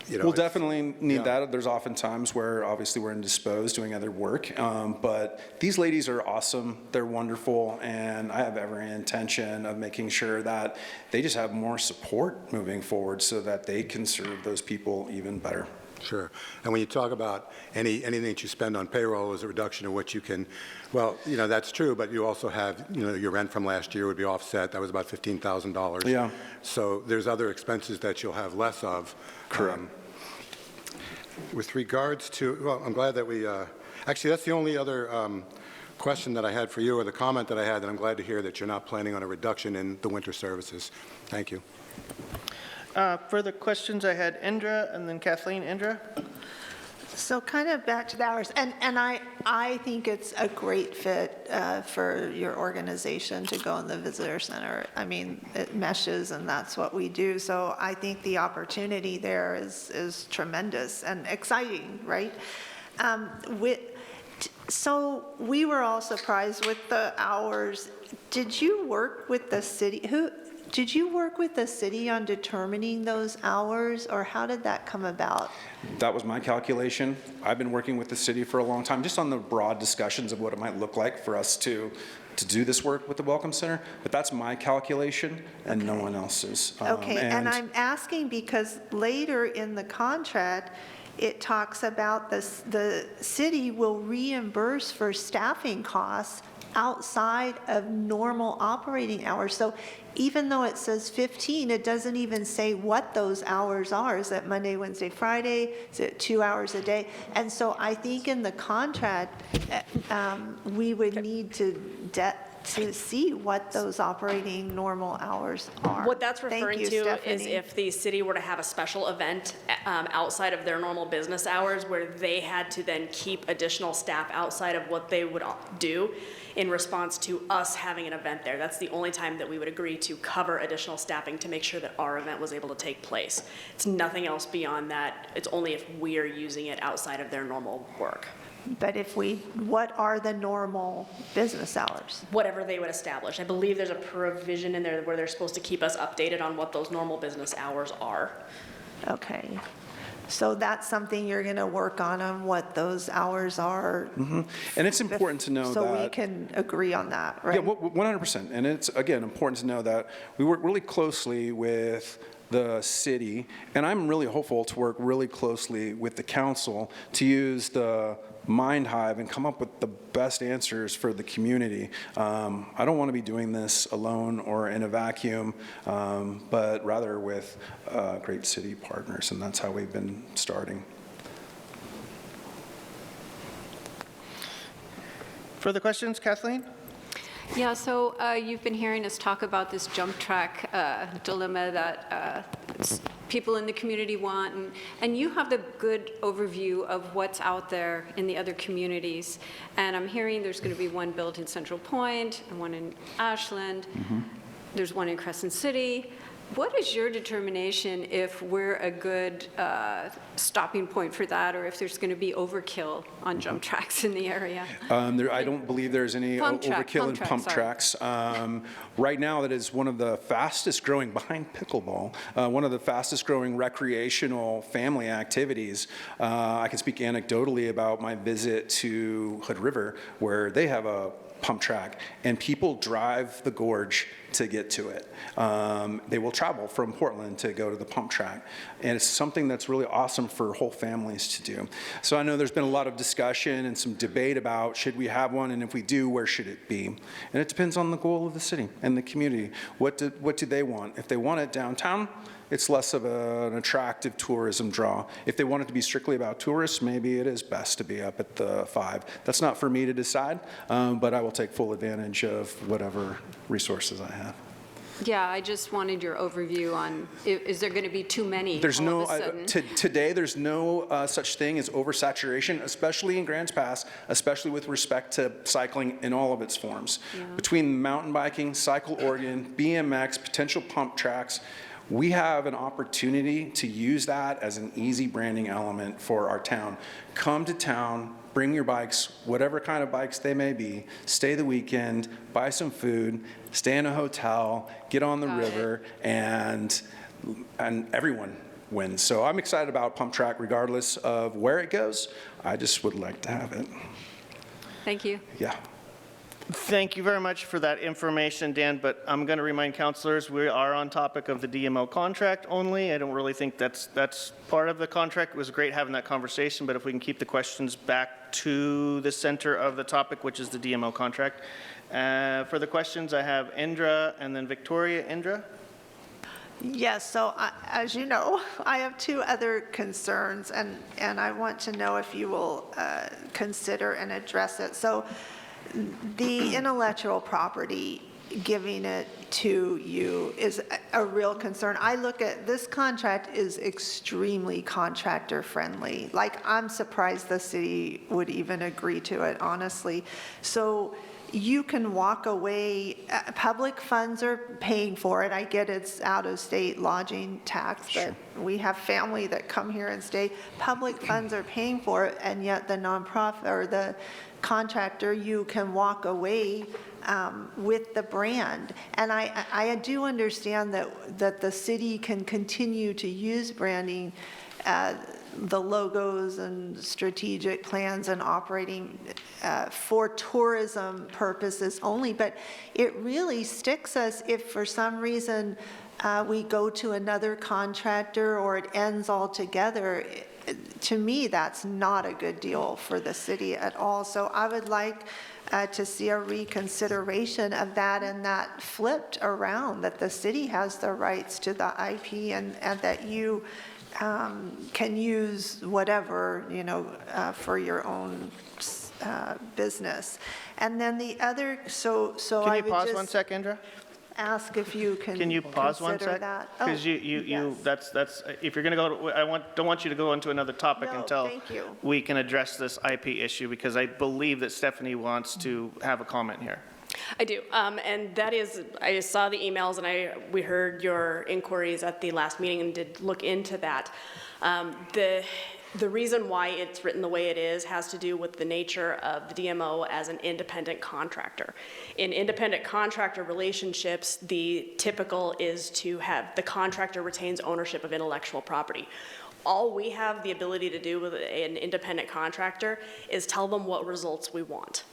We'll definitely need that. There's often times where obviously we're indisposed doing other work, but these ladies are awesome. They're wonderful, and I have every intention of making sure that they just have more support moving forward so that they can serve those people even better. Sure. And when you talk about anything that you spend on payroll is a reduction of what you can, that's true, but you also have, your rent from last year would be offset. That was about $15,000. Yeah. So there's other expenses that you'll have less of. Correct. With regards to, I'm glad that we, actually, that's the only other question that I had for you, or the comment that I had, that I'm glad to hear that you're not planning on a reduction in the winter services. Thank you. Further questions, I had Indra and then Kathleen. Indra? So kind of back to the hours, and I think it's a great fit for your organization to go in the visitor center. I mean, it meshes, and that's what we do. So I think the opportunity there is tremendous and exciting, right? So we were all surprised with the hours. Did you work with the city? Did you work with the city on determining those hours, or how did that come about? That was my calculation. I've been working with the city for a long time, just on the broad discussions of what it might look like for us to do this work with the Welcome Center, but that's my calculation and no one else's. Okay, and I'm asking because later in the contract, it talks about the city will reimburse for staffing costs outside of normal operating hours. So even though it says 15, it doesn't even say what those hours are. Is that Monday, Wednesday, Friday? Is it 2 hours a day? And so I think in the contract, we would need to see what those operating normal hours are. What that's referring to Stephanie. is if the city were to have a special event outside of their normal business hours, where they had to then keep additional staff outside of what they would do in response to us having an event there. That's the only time that we would agree to cover additional staffing to make sure that our event was able to take place. It's nothing else beyond that. It's only if we are using it outside of their normal work. But what are the normal business hours? Whatever they would establish. I believe there's a provision in there where they're supposed to keep us updated on what those normal business hours are. Okay. So that's something you're going to work on what those hours are. Mm-hmm. And it's important to know that. So we can agree on that, right? Yeah, 100%. And it's, again, important to know that we work really closely with the city, and I'm really hopeful to work really closely with the council to use the mind hive and come up with the best answers for the community. I don't want to be doing this alone or in a vacuum, but rather with great city partners, and that's how we've been starting. Further questions, Kathleen? Yeah, so you've been hearing us talk about this jump track dilemma that people in the community want, and you have the good overview of what's out there in the other communities. And I'm hearing there's going to be one built in Central Point and one in Ashland. Mm-hmm. There's one in Crescent City. What is your determination if we're a good stopping point for that, or if there's going to be overkill on jump tracks in the area? I don't believe there's any overkill in pump sorry. tracks. Right now, that is one of the fastest growing, behind pickleball, one of the fastest growing recreational family activities. I can speak anecdotally about my visit to Hood River, where they have a pump track, and people drive the gorge to get to it. They will travel from Portland to go to the pump track, and it's something that's really awesome for whole families to do. So I know there's been a lot of discussion and some debate about should we have one, and if we do, where should it be? And it depends on the goal of the city and the community. What do they want? If they want it downtown, it's less of an attractive tourism draw. If they want it to be strictly about tourists, maybe it is best to be up at the 5. That's not for me to decide, but I will take full advantage of whatever resources I have. Yeah, I just wanted your overview on, is there going to be too many There's all no, of a sudden? today, there's no such thing as oversaturation, especially in Grants Pass, especially with respect to cycling in all of its forms. Yeah. Between mountain biking, Cycle Oregon, BMX, potential pump tracks, we have an opportunity to use that as an easy branding element for our town. Come to town, bring your bikes, whatever kind of bikes they may be, stay the weekend, buy some food, stay in a hotel, get on the river, and everyone wins. So I'm excited about Pump Track regardless of where it goes. I just would like to have it. Thank you. Yeah. Thank you very much for that information, Dan, but I'm going to remind councilors we are on topic of the DMO contract only. I don't really think that's part of the contract. It was great having that conversation, but if we can keep the questions back to the center of the topic, which is the DMO contract. For the questions, I have Indra and then Victoria. Indra? Yes, so as you know, I have 2 other concerns, and I want to know if you will consider and address it. So the intellectual property, giving it to you is a real concern. I look at this contract is extremely contractor friendly. Like, I'm surprised the city would even agree to it, honestly. So you can walk away, public funds are paying for it. I get it's out-of-state lodging tax, but we have family that come here and stay. Public funds are paying for it, and yet the nonprofit or the contractor, you can walk away with the brand. And I do understand that the city can continue to use branding, the logos and strategic plans and operating for tourism purposes only, but it really sticks us if for some reason we go to another contractor or it ends altogether. To me, that's not a good deal for the city at all. So I would like to see a reconsideration of that and that flipped around, that the city has the rights to the IP and that you can use whatever, for your own business. And then the other, so Can I you would pause just 1 sec, Indra? ask if you can You pause 1 consider sec? that. Because Oh, you, yes. that's, if you're going to go, don't want you to go into another topic No, until thank you. we can address this IP issue, because I believe that Stephanie wants to have a comment here. I do, and that is, I saw the emails and we heard your inquiries at the last meeting and did look into that. The reason why it's written the way it is has to do with the nature of the DMO as an independent contractor. In independent contractor relationships, the typical is to have the contractor retains ownership of intellectual property. All we have the ability to do with an independent contractor is tell them what results we want.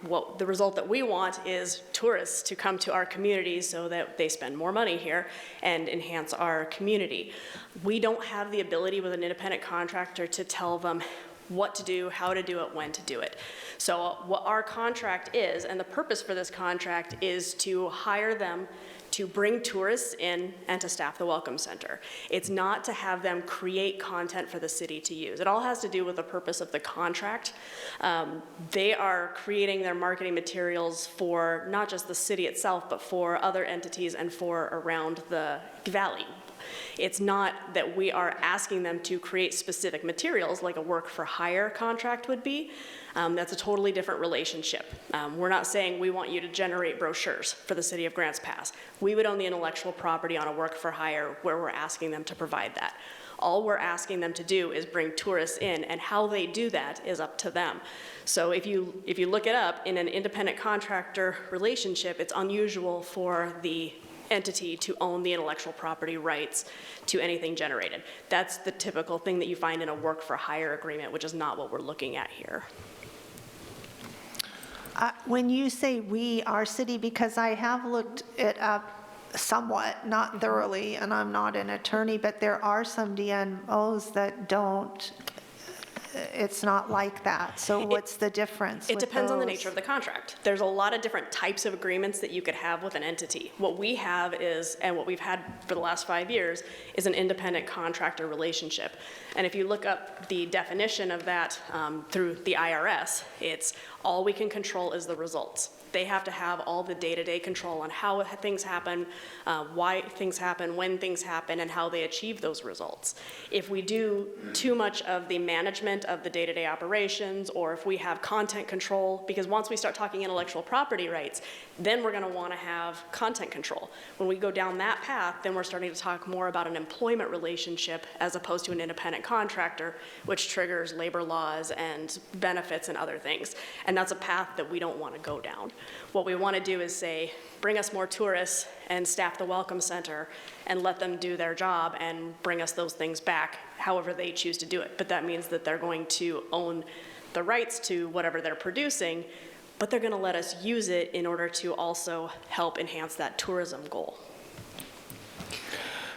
What the result that we want is tourists to come to our communities so that they spend more money here and enhance our community. We don't have the ability with an independent contractor to tell them what to do, how to do it, when to do it. So what our contract is, and the purpose for this contract is to hire them to bring tourists in and to staff the Welcome Center. It's not to have them create content for the city to use. It all has to do with the purpose of the contract. They are creating their marketing materials for not just the city itself, but for other entities and for around the valley. It's not that we are asking them to create specific materials like a work for hire contract would be. That's a totally different relationship. We're not saying we want you to generate brochures for the city of Grants Pass. We would own the intellectual property on a work for hire where we're asking them to provide that. All we're asking them to do is bring tourists in, and how they do that is up to them. So if you look it up, in an independent contractor relationship, it's unusual for the entity to own the intellectual property rights to anything generated. That's the typical thing that you find in a work for hire agreement, which is not what we're looking at here. When you say we, our city, because I have looked it up somewhat, not thoroughly, and I'm not an attorney, but there are some DMOs that don't, it's not like that. So what's the difference? It with depends on the those? nature of the contract. There's a lot of different types of agreements that you could have with an entity. What we have is, and what we've had for the last 5 years, is an independent contractor relationship. And if you look up the definition of that through the IRS, it's all we can control is the results. They have to have all the day-to-day control on how things happen, why things happen, when things happen, and how they achieve those results. If we do too much of the management of the day-to-day operations, or if we have content control, because once we start talking intellectual property rights, then we're going to want to have content control. When we go down that path, then we're starting to talk more about an employment relationship as opposed to an independent contractor, which triggers labor laws and benefits and other things. And that's a path that we don't want to go down. What we want to do is say, bring us more tourists and staff the Welcome Center and let them do their job and bring us those things back however they choose to do it. But that means that they're going to own the rights to whatever they're producing, but they're going to let us use it in order to also help enhance that tourism goal.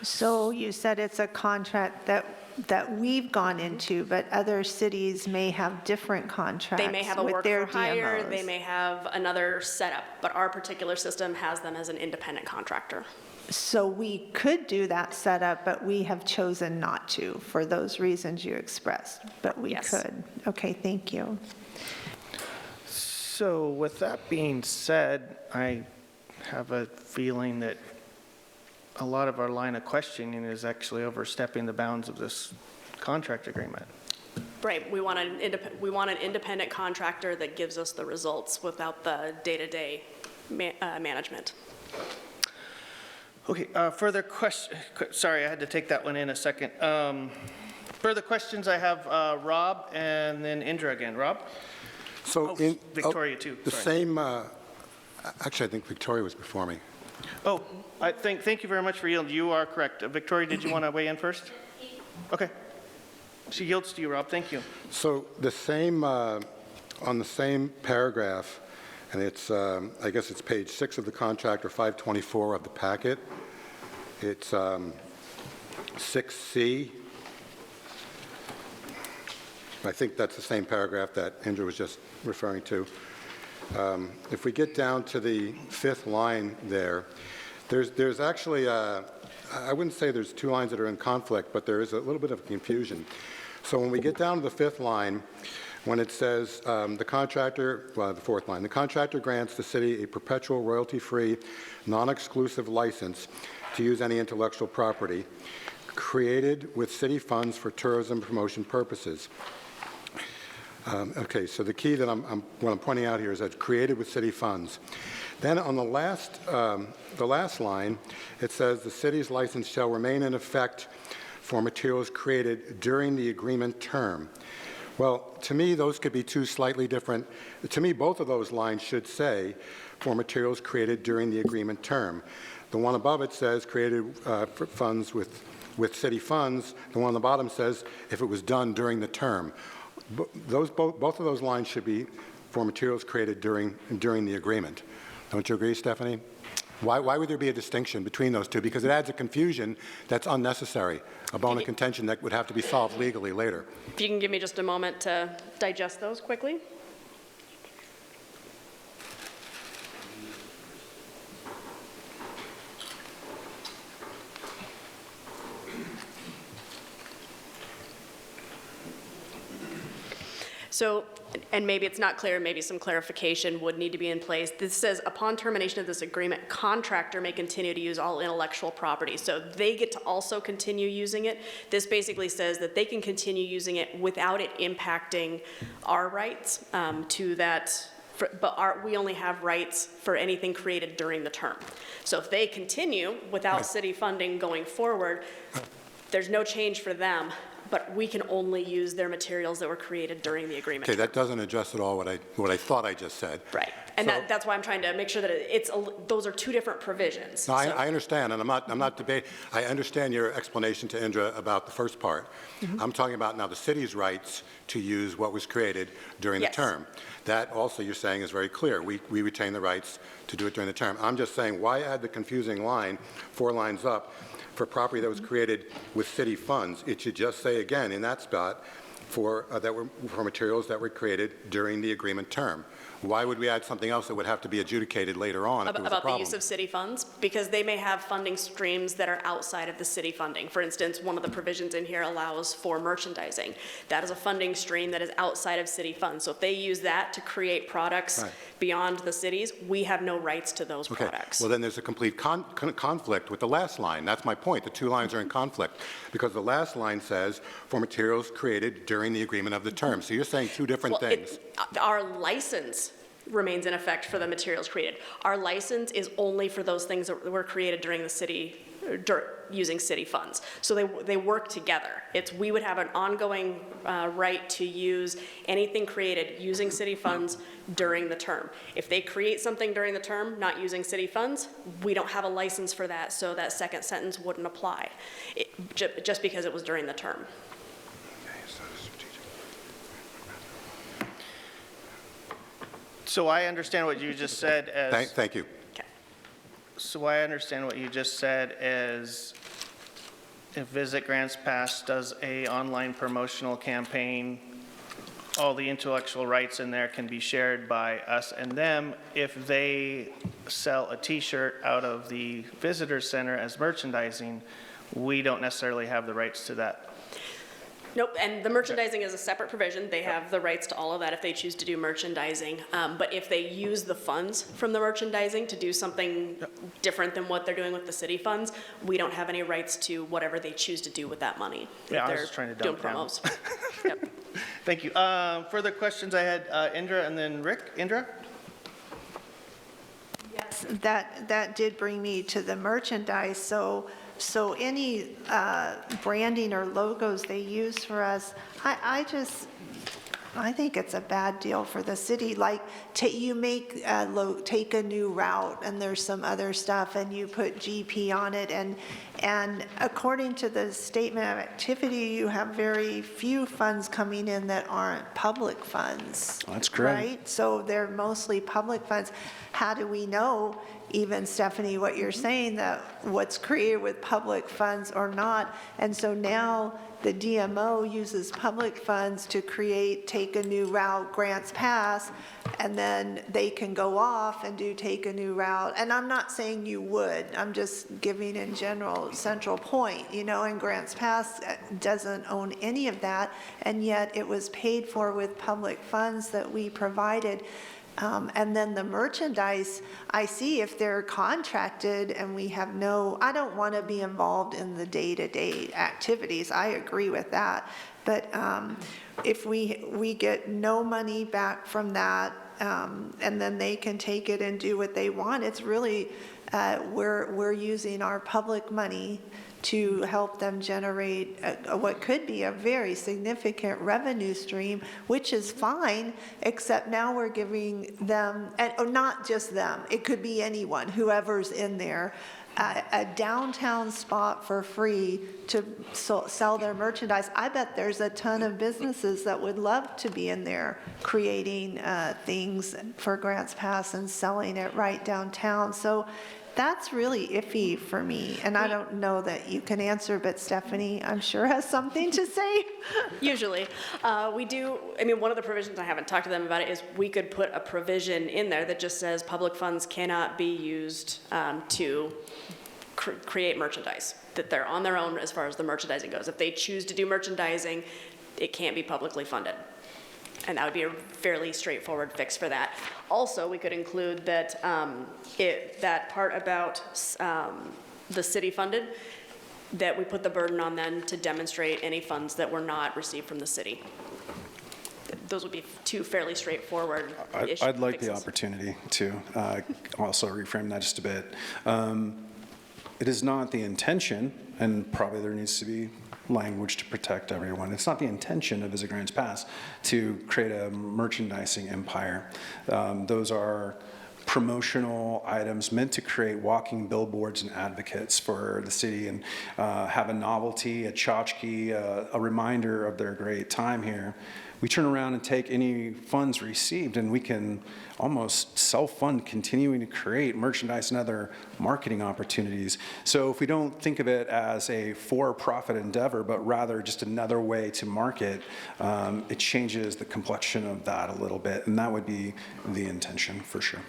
So you said it's a contract that we've gone into, but other cities may have different contracts They may have a with work their for hire, DMOs. they may have another setup, but our particular system has them as an independent contractor. So we could do that setup, but we have chosen not to for those reasons you expressed, but we Yes. could. Okay, thank you. So with that being said, I have a feeling that a lot of our line of questioning is actually overstepping the bounds of this contract agreement. Right, we want an independent contractor that gives us the results without the day-to-day management. Okay, further question, sorry, I had to take that one in a second. Further questions, I have Rob and then Indra again. Rob? So Victoria too, The sorry. same, actually, I think Victoria was before me. Oh, thank you very much for yielding. You are correct. Victoria, did you want to weigh in first? Okay. She yields to you, Rob. Thank you. So the same, on the same paragraph, and it's, I guess it's page 6 of the contract or 524 of the packet. It's 6C. I think that's the same paragraph that Indra was just referring to. If we get down to the 5th line there's actually, I wouldn't say there's 2 lines that are in conflict, but there is a little bit of confusion. So when we get down to the 5th line, when it says the contractor, well, the 4th line, the contractor grants the city a perpetual royalty-free, non-exclusive license to use any intellectual property created with city funds for tourism promotion purposes. Okay, so the key that what I'm pointing out here is that created with city funds. Then on the last line, it says the city's license shall remain in effect for materials created during the agreement term. Well, to me, those could be 2 slightly different. To me, both of those lines should say for materials created during the agreement term. The one above it says created for funds with city funds. The one on the bottom says if it was done during the term. Both of those lines should be for materials created during the agreement. Don't you agree, Stephanie? Why would there be a distinction between those 2? Because it adds a confusion that's unnecessary, a bone of contention that would have to be solved legally later. If you can give me just a moment to digest those quickly. So, and maybe it's not clear, maybe some clarification would need to be in place. This says, upon termination of this agreement, contractor may continue to use all intellectual property. So they get to also continue using it. This basically says that they can continue using it without it impacting our rights to that, but we only have rights for anything created during the term. So if they continue without city funding going forward, there's no change for them, but we can only use their materials that were created during the agreement. Okay, that doesn't address at all what I thought I just said. Right, and that's why I'm trying to make sure that those are two different provisions. No, I understand, and I'm not debating. I understand your explanation to Indra about the first part. I'm talking about now the city's rights to use what was created during the term. That also, you're saying, is very clear. We retain the rights to do it during the term. I'm just saying, why add the confusing line, 4 lines up, for property that was created with city funds? It should just say again in that spot for materials that were created during the agreement term. Why would we add something else that would have to be adjudicated later on if there was a About the problem? use of city funds? Because they may have funding streams that are outside of the city funding. For instance, one of the provisions in here allows for merchandising. That is a funding stream that is outside of city funds. So if they use that to create products beyond the cities, we have no rights to those products. Well, then there's a complete conflict with the last line. That's my point. The 2 lines are in conflict because the last line says for materials created during the agreement of the term. So you're saying 2 different things. Our license remains in effect for the materials created. Our license is only for those things that were created during the city, using city funds. So they work together. We would have an ongoing right to use anything created using city funds during the term. If they create something during the term not using city funds, we don't have a license for that, so that second sentence wouldn't apply, just because it was during the term. So I understand what you just said as... Thank you. So I understand what you just said as if Visit Grants Pass does a online promotional campaign, all the intellectual rights in there can be shared by us and them. If they sell a T-shirt out of the visitor center as merchandising, we don't necessarily have the rights to that. Nope, and the merchandising is a separate provision. They have the rights to all of that if they choose to do merchandising. But if they use the funds from the merchandising to do something different than what they're doing with the city funds, we don't have any rights to whatever they choose to do with that money. Yeah, I was just trying to dumb down. Promos. Yep. Thank you. Further questions? I had Indra and then Rick. Indra? Yes, that did bring me to the merchandise. So any branding or logos they use for us, I think it's a bad deal for the city. Like, you take a new route and there's some other stuff and you put GP on it, and according to the statement of activity, you have very few funds coming in that aren't public funds. That's correct. Right? So they're mostly public funds. How do we know, even Stephanie, what you're saying, that what's created with public funds or not? And so now the DMO uses public funds to take a new route, Grants Pass, and then they can go off and do take a new route. And I'm not saying you would, I'm just giving in general central point, and Grants Pass doesn't own any of that, and yet it was paid for with public funds that we provided. And then the merchandise, I see if they're contracted and we have I don't want to be involved in the day-to-day activities. I agree with that. But if we get no money back from that, and then they can take it and do what they want, it's really, we're using our public money to help them generate what could be a very significant revenue stream, which is fine, except now we're giving them, and not just them, it could be anyone, whoever's in there, a downtown spot for free to sell their merchandise. I bet there's a ton of businesses that would love to be in there creating things for Grants Pass and selling it right downtown. So that's really iffy for me, and I don't know that you can answer, but Stephanie, I'm sure, has something to say. Usually. We do, one of the provisions, I haven't talked to them about it, is we could put a provision in there that just says public funds cannot be used to create merchandise, that they're on their own as far as the merchandising goes. If they choose to do merchandising, it can't be publicly funded. And that would be a fairly straightforward fix for that. Also, we could include that that part about the city funded, that we put the burden on them to demonstrate any funds that were not received from the city. Those would be two fairly straightforward issues. I'd like the opportunity to also reframe that just a bit. It is not the intention, and probably there needs to be language to protect everyone. It's not the intention of Visit Grants Pass to create a merchandising empire. Those are promotional items meant to create walking billboards and advocates for the city and have a novelty, a tchotchke, a reminder of their great time here. We turn around and take any funds received and we can almost self-fund continuing to create merchandise and other marketing opportunities. So if we don't think of it as a for-profit endeavor, but rather just another way to market, it changes the complexion of that a little bit, and that would be the intention for sure.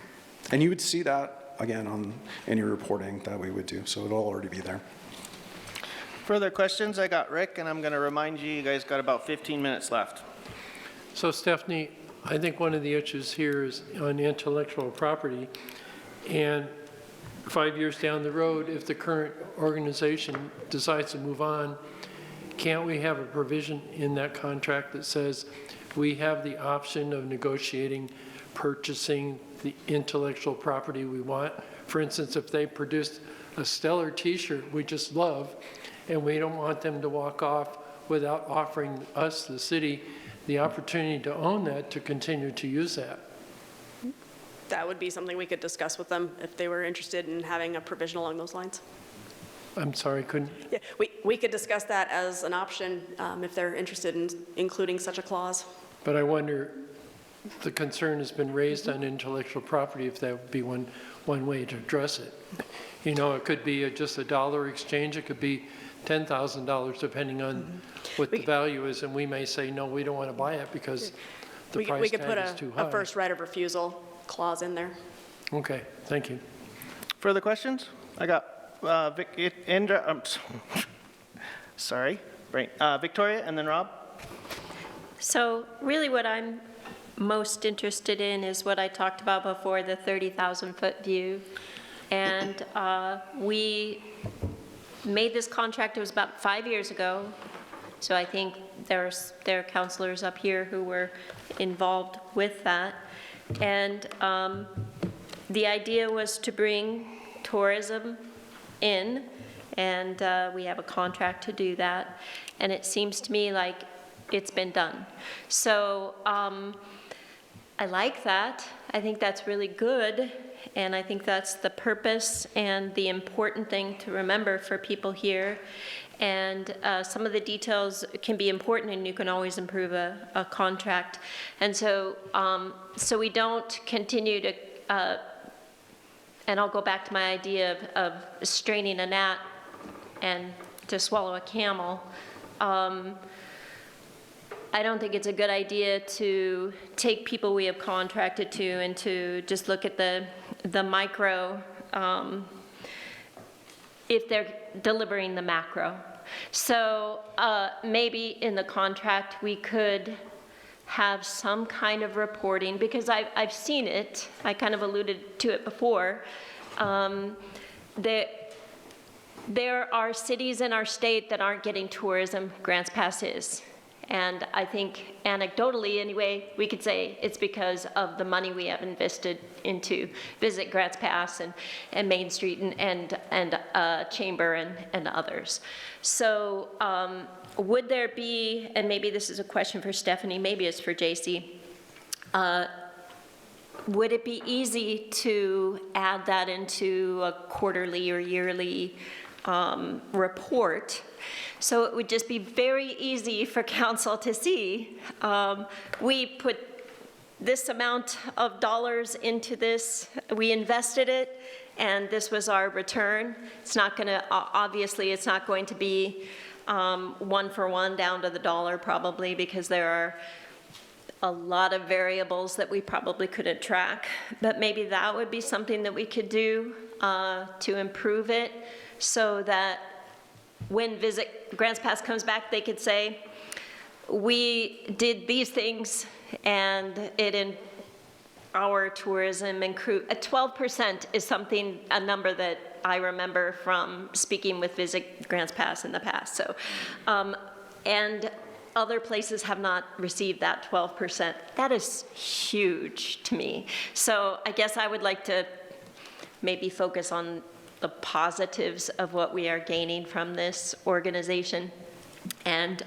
And you would see that, again, on any reporting that we would do, so it'll already be there. Further questions? I got Rick, and I'm going to remind you, you guys got about 15 minutes left. So Stephanie, I think one of the issues here is on intellectual property. And 5 years down the road, if the current organization decides to move on, can't we have a provision in that contract that says we have the option of negotiating purchasing the intellectual property we want? For instance, if they produced a stellar t-shirt we just love, and we don't want them to walk off without offering us, the city, the opportunity to own that, to continue to use that. That would be something we could discuss with them if they were interested in having a provision along those lines. I'm sorry, couldn't? Yeah, we could discuss that as an option if they're interested in including such a clause. But I wonder, the concern has been raised on intellectual property, if that would be one way to address it. You know, it could be just a dollar exchange, it could be $10,000 depending on what the value is, and we may say, no, we don't want to buy it because the price tag is too high. We could put a first right of refusal clause in there. Okay, thank you. Further questions? I got Victoria, and then Rob. So really what I'm most interested in is what I talked about before, the 30,000-foot view. And we made this contract, it was about 5 years ago. So I think there are counselors up here who were involved with that. And the idea was to bring tourism in, and we have a contract to do that. And it seems to me like it's been done. So I like that. I think that's really good. And I think that's the purpose and the important thing to remember for people here. And some of the details can be important, and you can always improve a contract. And so, so we don't continue to, and I'll go back to my idea of straining a gnat and to swallow a camel. I don't think it's a good idea to take people we have contracted to and to just look at the micro if they're delivering the macro. So maybe in the contract we could have some kind of reporting, because I've seen it, I kind of alluded to it before. There are cities in our state that aren't getting tourism, Grants Pass is. And I think anecdotally anyway, we could say it's because of the money we have invested into Visit Grants Pass and Main Street and Chamber and others. So would there be, and maybe this is a question for Stephanie, maybe it's for JC, would it be easy to add that into a quarterly or yearly report? So it would just be very easy for council to see. We put this amount of dollars into this, we invested it, and this was our return. It's not going to, obviously, it's not going to be one for one down to the dollar probably, because there are a lot of variables that we probably couldn't track. But maybe that would be something that we could do to improve it, so that when Visit Grants Pass comes back, they could say, we did these things, and it in our tourism and crew, 12% is something, a number that I remember from speaking with Visit Grants Pass in the past. So, and other places have not received that 12%. That is huge to me. So I guess I would like to maybe focus on the positives of what we are gaining from this organization, and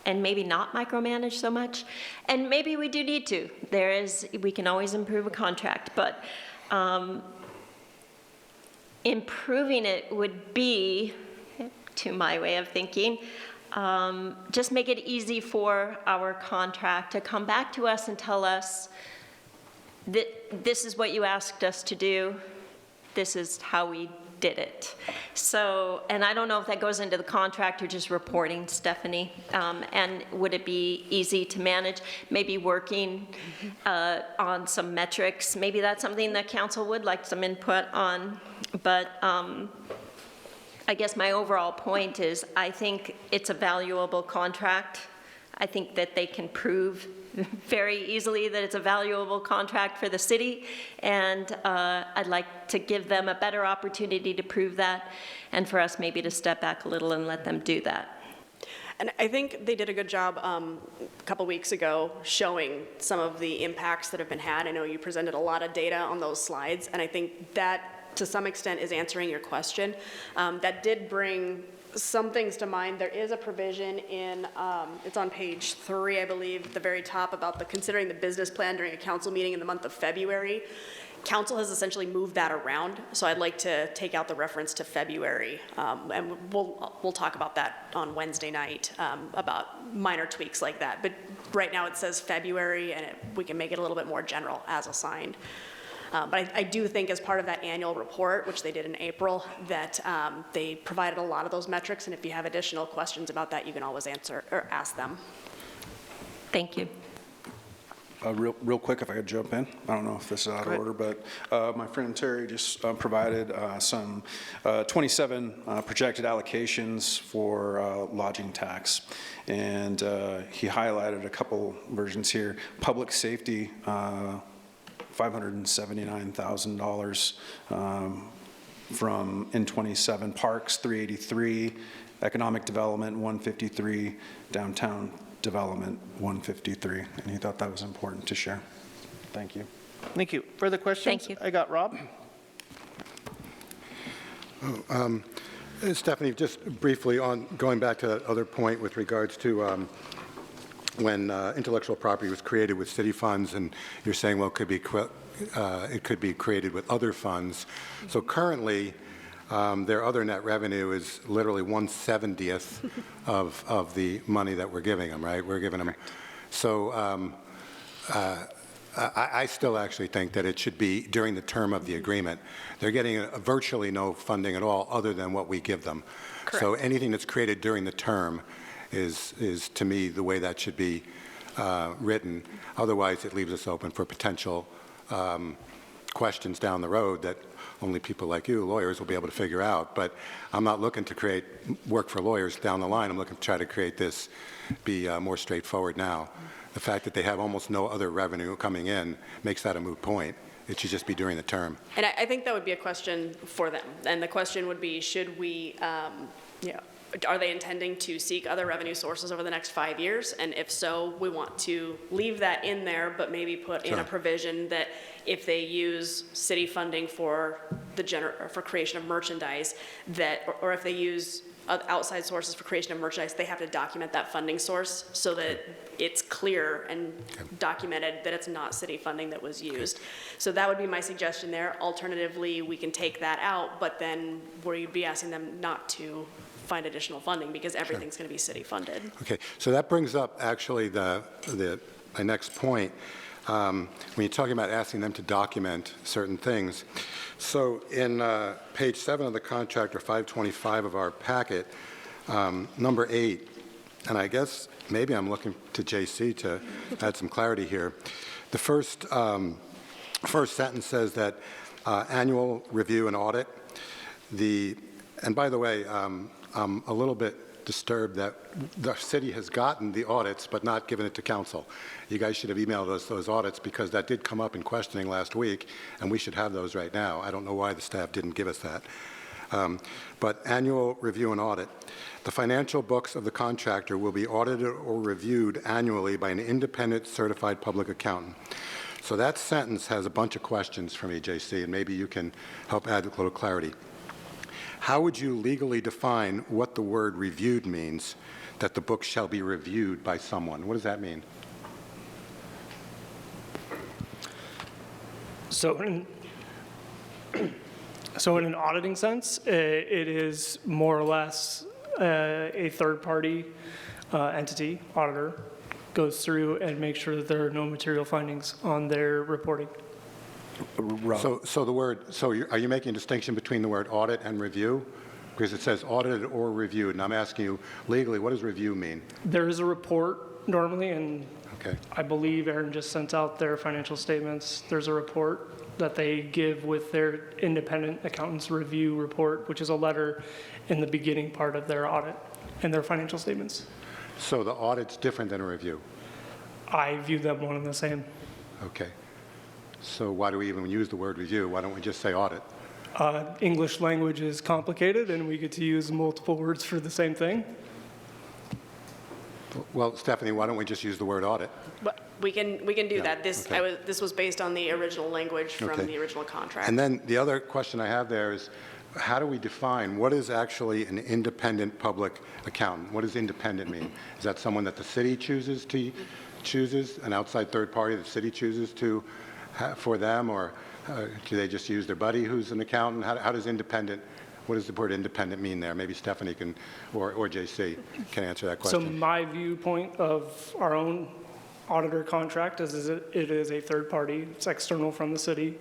maybe not micromanage so much. And maybe we do need to. We can always improve a contract, but improving it would be, to my way of thinking, just make it easy for our contract to come back to us and tell us that this is what you asked us to do, this is how we did it. So, and I don't know if that goes into the contract or just reporting, Stephanie. And would it be easy to manage? Maybe working on some metrics. Maybe that's something that council would like some input on. But I guess my overall point is I think it's a valuable contract. I think that they can prove very easily that it's a valuable contract for the city, and I'd like to give them a better opportunity to prove that, and for us maybe to step back a little and let them do that. And I think they did a good job a couple weeks ago showing some of the impacts that have been had. I know you presented a lot of data on those slides, and I think that to some extent is answering your question. That did bring some things to mind. There is a provision in, it's on page 3, I believe, at the very top, about considering the business plan during a council meeting in the month of February. Council has essentially moved that around, so I'd like to take out the reference to February, and we'll talk about that on Wednesday night, about minor tweaks like that. But right now it says February, and we can make it a little bit more general as assigned. But I do think as part of that annual report, which they did in April, that they provided a lot of those metrics, and if you have additional questions about that, you can always answer or ask them. Thank you. Real quick, if I could jump in. I don't know if this is out of order, but my friend Terry just provided some 27 projected allocations for lodging tax. And he highlighted a couple versions here. Public safety, $579,000 from in 27, parks 383, economic development 153, downtown development 153, and he thought that was important to share. Thank you. Thank you. Further questions? Thank you. I got Rob. Stephanie, just briefly on going back to that other point with regards to when intellectual property was created with city funds, and you're saying, well, it could be created with other funds. So currently, their other net revenue is literally 1/70th of the money that we're giving them, right? We're giving them. So I still actually think that it should be during the term of the agreement. They're getting virtually no funding at all other than what we give them. Correct. So anything that's created during the term is to me the way that should be written. Otherwise, it leaves us open for potential questions down the road that only people like you, lawyers, will be able to figure out. But I'm not looking to create work for lawyers down the line. I'm looking to try to create this be more straightforward now. The fact that they have almost no other revenue coming in makes that a moot point. It should just be during the term. And I think that would be a question for them. And the question would be, should we, are they intending to seek other revenue sources over the next 5 years? And if so, we want to leave that in there, but maybe put in a provision that if they use city funding for for creation of merchandise, or if they use outside sources for creation of merchandise, they have to document that funding source so that it's clear and documented that it's not city funding that was used. So that would be my suggestion there. Alternatively, we can take that out, but then we'd be asking them not to find additional funding because everything's going to be city funded. Okay, so that brings up actually my next point. When you're talking about asking them to document certain things, so in page 7 of the contract, or 525 of our packet, number 8, and I guess maybe I'm looking to JC to add some clarity here. The first sentence says that annual review and audit. And by the way, I'm a little bit disturbed that the city has gotten the audits but not given it to council. You guys should have emailed us those audits because that did come up in questioning last week, and we should have those right now. I don't know why the staff didn't give us that. But annual review and audit. The financial books of the contractor will be audited or reviewed annually by an independent certified public accountant. So that sentence has a bunch of questions for me, JC, and maybe you can help add a little clarity. How would you legally define what the word reviewed means, that the book shall be reviewed by someone? What does that mean? So in an auditing sense, it is more or less a third-party entity, auditor, goes through and makes sure that there are no material findings on their reporting. So the word, are you making a distinction between the word audit and review? Because it says audited or reviewed, and I'm asking you legally, what does review mean? There is a report normally, and Okay. I believe Aaron just sent out their financial statements. There's a report that they give with their independent accountant's review report, which is a letter in the beginning part of their audit and their financial statements. So the audit's different than a review? I view them one and the same. Okay. So why do we even use the word review? Why don't we just say audit? English language is complicated, and we get to use multiple words for the same thing. Well, Stephanie, why don't we just use the word audit? But we can do that. okay. This was based on the original language from Okay. the original contract. And then the other question I have there is, how do we define what is actually an independent public accountant? What does independent mean? Is that someone that the city chooses, an outside third party the city chooses to for them, or do they just use their buddy who's an accountant? How does independent, what does the word independent mean there? Maybe Stephanie can, or JC can answer that So question. my viewpoint of our own auditor contract is it is a third party. It's external from the city.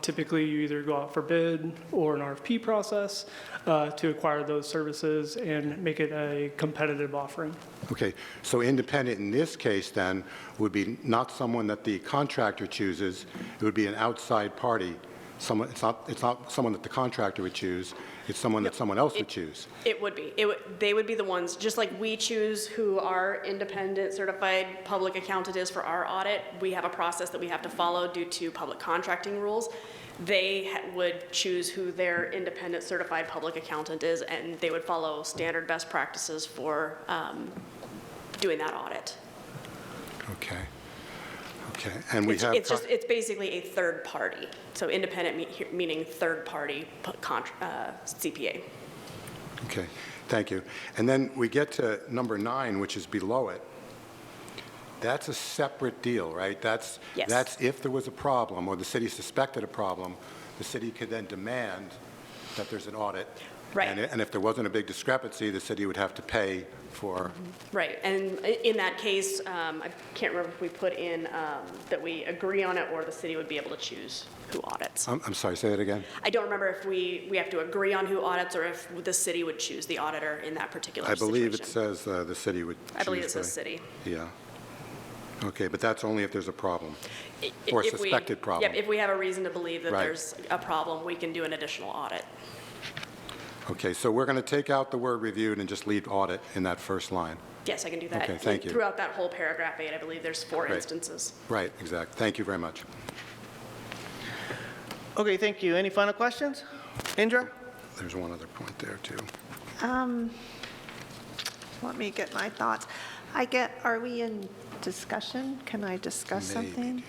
Typically, you either go out for bid or an RFP process to acquire those services and make it a competitive offering. Okay, so independent in this case then would be not someone that the contractor chooses, it would be an outside party. It's not someone that the contractor would choose, it's someone that someone else would choose. It would be. They would be the ones, just like we choose who our independent certified public accountant is for our audit. We have a process that we have to follow due to public contracting rules. They would choose who their independent certified public accountant is, and they would follow standard best practices for doing that audit. Okay. Okay, and we have... It's basically a third party. So independent meaning third party CPA. Okay, thank you. And then we get to number 9, which is below it. That's a separate deal, right? Yes. That's if there was a problem or the city suspected a problem, the city could then demand that there's an audit. Right. And if there wasn't a big discrepancy, the city would have to pay for... Right, and in that case, I can't remember if we put in that we agree on it or the city would be able to choose who audits. I'm sorry, say that again? I don't remember if we have to agree on who audits or if the city would choose the auditor in that particular I situation. believe it says the city would choose. I believe it says city. Yeah. Okay, but that's only if there's a problem or a suspected problem. Yep, if we have a reason to believe that Right. there's a problem, we can do an additional audit. Okay, so we're going to take out the word reviewed and just leave audit in that first line. Yes, I can do that. Okay, thank you. Throughout that whole paragraph 8, I believe there's 4 Great. instances. Right, exact. Thank you very much. Okay, thank you. Any final questions? Indra? There's one other point there, too. Let me get my thoughts. Are we in discussion? Can I discuss something?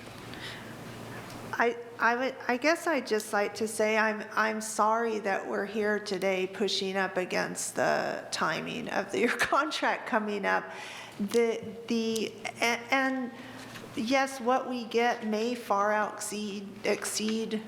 I guess I'd just like to say I'm sorry that we're here today pushing up against the timing of your contract coming up. And yes, what we get may far exceed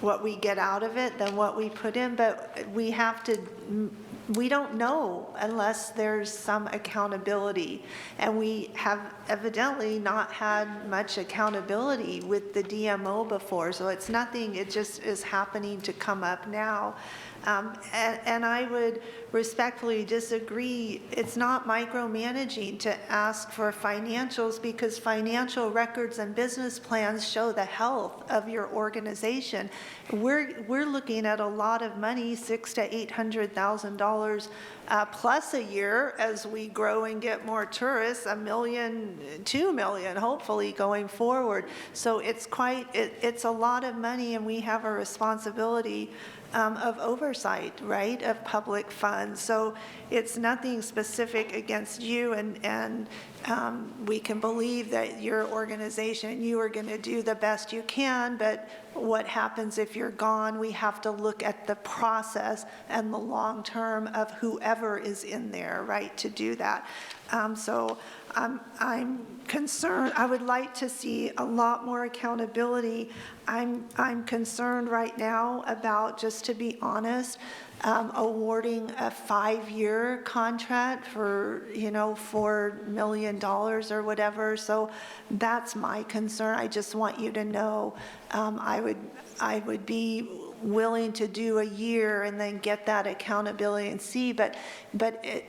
what we get out of it than what we put in, but we don't know unless there's some accountability. And we have evidently not had much accountability with the DMO before, so it's nothing, it just is happening to come up now. And I would respectfully disagree. It's not micromanaging to ask for financials because financial records and business plans show the health of your organization. We're looking at a lot of money, $600,000 to $800,000 plus a year as we grow and get more tourists, $1 million, $2 million, hopefully going forward. So it's it's a lot of money, and we have a responsibility of oversight, right, of public funds. So it's nothing specific against you, and we can believe that your organization, you are going to do the best you can, but what happens if you're gone? We have to look at the process and the long term of whoever is in there, right, to do that. So I'm concerned. I would like to see a lot more accountability. I'm concerned right now about, just to be honest, awarding a 5-year contract for, $4 million or whatever. So that's my concern. I just want you to know I would be willing to do a year and then get that accountability and see, but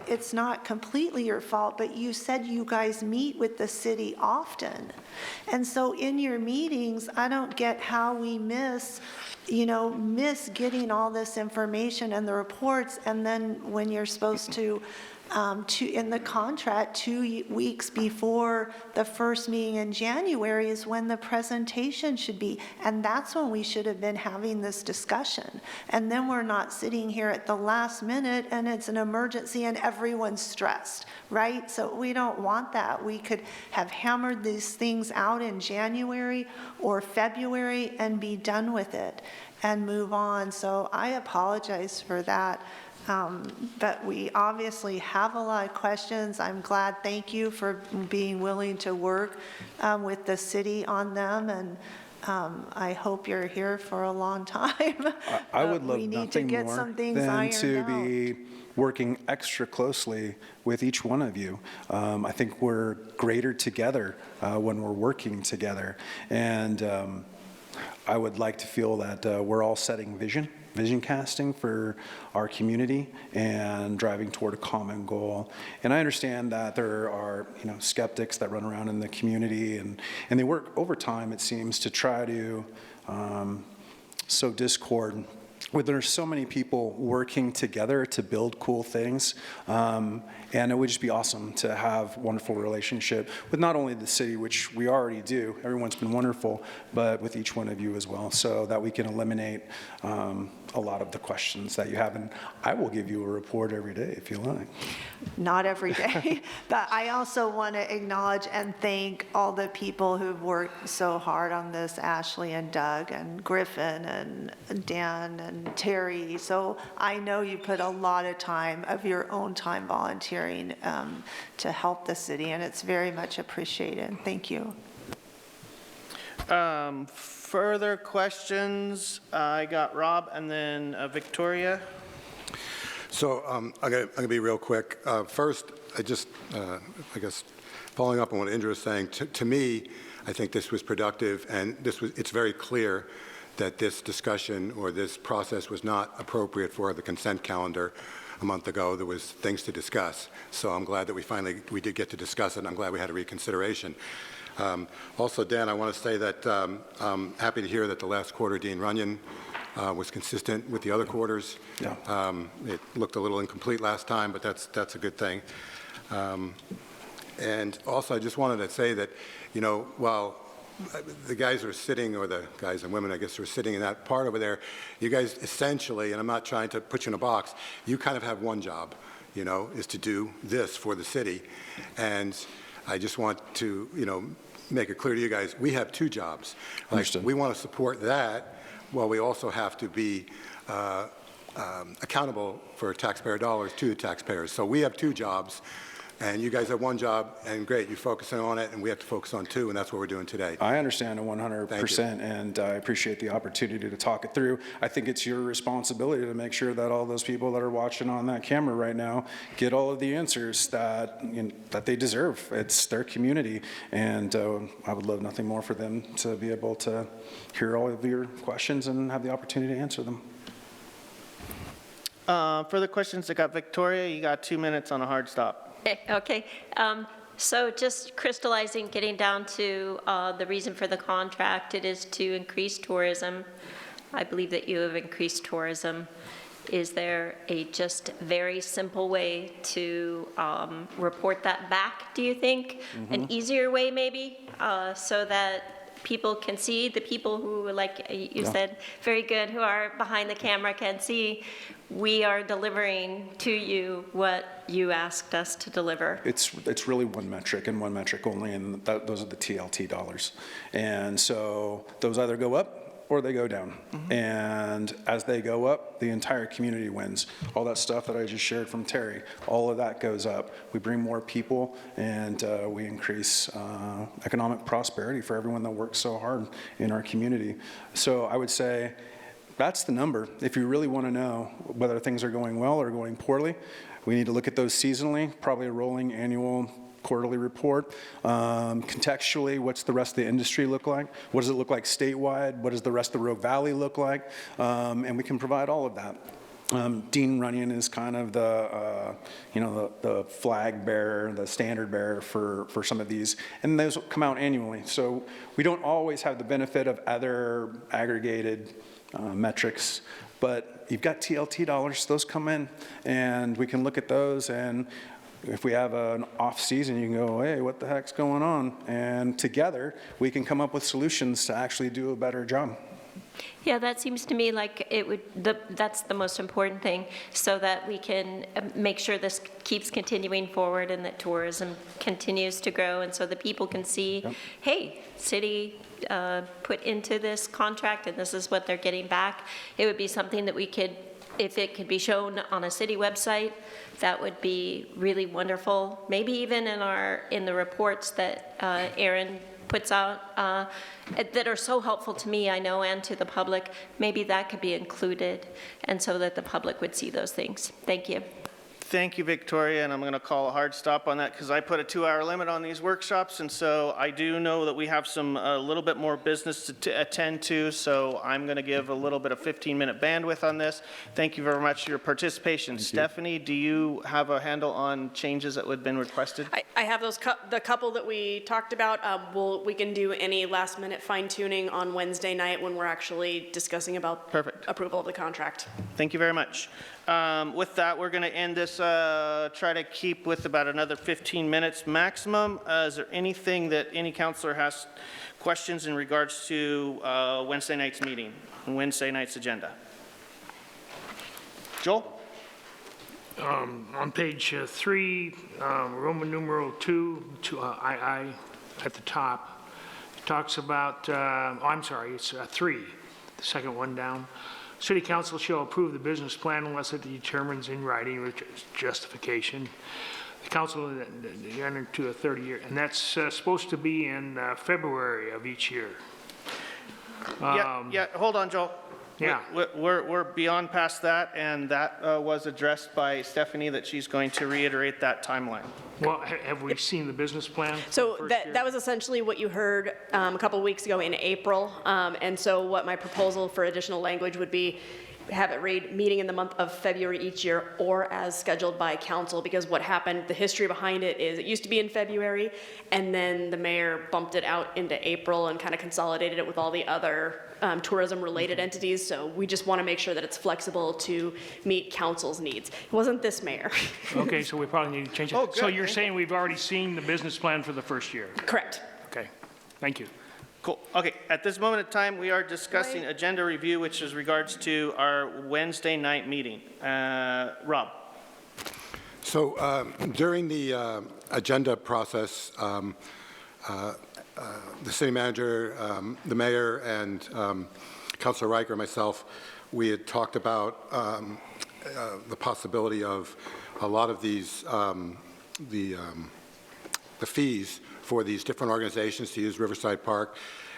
it's not completely your fault. But you said you guys meet with the city often. And so in your meetings, I don't get how we miss getting all this information and the reports, and then when you're supposed to in the contract, 2 weeks before the first meeting in January is when the presentation should be. And that's when we should have been having this discussion. And then we're not sitting here at the last minute and it's an emergency and everyone's stressed, right? So we don't want that. We could have hammered these things out in January or February and be done with it and move on. So I apologize for that. But we obviously have a lot of questions. I'm glad, thank you for being willing to work with the city on them, and I hope you're here for a long time. I would love we need to nothing get more some things than ironed to out. be working extra closely with each one of you. I think we're greater together when we're working together, and I would like to feel that we're all setting vision casting for our community and driving toward a common goal. And I understand that there are, skeptics that run around in the community, and they work overtime, it seems, to try to sow discord. Where there's so many people working together to build cool things, and it would just be awesome to have a wonderful relationship with not only the city, which we already do, everyone's been wonderful, but with each one of you as well, so that we can eliminate a lot of the questions that you have. And I will give you a report every day if you like. Not every day, but I also want to acknowledge and thank all the people who've worked so hard on this, Ashley and Doug and Griffin and Dan and Terry. So I know you put a lot of time, of your own time, volunteering to help the city, and it's very much appreciated. Thank you. Further questions? I got Rob and then Victoria. So I'm gonna be real quick. First, I guess, following up on what Indra was saying, to me, I think this was productive, and it's very clear that this discussion or this process was not appropriate for the consent calendar a month ago. There was things to discuss. So I'm glad that we did get to discuss it, and I'm glad we had a reconsideration. Also, Dan, I want to say that I'm happy to hear that the last quarter, Dean Runyon, was consistent with the other quarters. Yeah. It looked a little incomplete last time, but that's a good thing. And also, I just wanted to say that, while the guys are sitting, or the guys and women, I guess, are sitting in that part over there, you guys essentially, and I'm not trying to put you in a box, you kind of have one job, is to do this for the city. And I just want to, make it clear to you guys, we have two jobs. Understood. We want to support that, while we also have to be accountable for taxpayer dollars to the taxpayers. So we have two jobs, and you guys have one job, and great, you're focusing on it, and we have to focus on two, and that's what we're doing today. I understand 100%, and I appreciate the opportunity to talk it through. I think it's your responsibility to make sure that all those people that are watching on that camera right now get all of the answers that they deserve. It's their community, and I would love nothing more for them to be able to hear all of your questions and have the opportunity to answer them. Further questions? I got Victoria. You got 2 minutes on a hard stop. Okay. So just crystallizing, getting down to the reason for the contract, it is to increase tourism. I believe that you have increased tourism. Is there a just very simple way to report that back, do you think? An easier way maybe, so that people can see, the people who, like you said, very good, who are behind the camera can see, we are delivering to you what you asked us to deliver. It's really one metric and one metric only, and those are the TLT dollars. And so those either go up or they go down. And as they go up, the entire community wins. All that stuff that I just shared from Terry, all of that goes up. We bring more people, and we increase economic prosperity for everyone that works so hard in our community. So I would say that's the number. If you really want to know whether things are going well or going poorly, we need to look at those seasonally, probably a rolling annual quarterly report. Contextually, what's the rest of the industry look like? What does it look like statewide? What does the rest of the Rogue Valley look like? And we can provide all of that. Dean Runyon is kind of the, the flag bearer, the standard bearer for some of these, and those come out annually. So we don't always have the benefit of other aggregated metrics, but you've got TLT dollars, those come in, and we can look at those, and if we have an off season, you can go, hey, what the heck's going on? And together, we can come up with solutions to actually do a better job. Yeah, that seems to me like it would, that's the most important thing, so that we can make sure this keeps continuing forward and that tourism continues to grow, and so the people can see, hey, city put into this contract and this is what they're getting back. It would be something that we could, if it could be shown on a city website, that would be really wonderful. Maybe even in the reports that Aaron puts out that are so helpful to me, I know, and to the public. Maybe that could be included, and so that the public would see those things. Thank you. Thank you, Victoria, and I'm going to call a hard stop on that because I put a 2-hour limit on these workshops, and so I do know that we have a little bit more business to attend to, so I'm going to give a little bit of 15-minute bandwidth on this. Thank you very much for your participation. Stephanie, do you have a handle on changes that would have been requested? I have those, the couple that we talked about. We can do any last-minute fine-tuning on Wednesday night when we're actually discussing about approval of the contract. Thank you very much. With that, we're going to end this, try to keep with about another 15 minutes maximum. Is there anything that any counselor has questions in regards to Wednesday night's meeting, Wednesday night's agenda? Joel? On page 3, Roman numeral 2, II at the top, it talks about, it's 3, the second one down. City Council shall approve the business plan unless it determines in writing with justification. The council enter to a 30-year, and that's supposed to be in February of each year. Yeah, hold on, Joel. Yeah. We're beyond past that, and that was addressed by Stephanie, that she's going to reiterate that timeline. Well, have we seen the business plan? So that was essentially what you heard a couple of weeks ago in April. And so what my proposal for additional language would be, have it read meeting in the month of February each year or as scheduled by council, because what happened, the history behind it is it used to be in February, and then the mayor bumped it out into April and kind of consolidated it with all the other tourism-related entities. So we just want to make sure that it's flexible to meet council's needs. It wasn't this mayor. Okay, so we probably need to change it. Oh, good. So you're saying we've already seen the business plan for the first year? Correct. Okay, thank you. Cool. Okay, at this moment in time, we are discussing agenda review, which is regards to our Wednesday night meeting. Rob? So during the agenda process, the city manager, the mayor, and Councilor Riker and myself, we had talked about the possibility of a lot of these, the fees for these different organizations to use Riverside Park.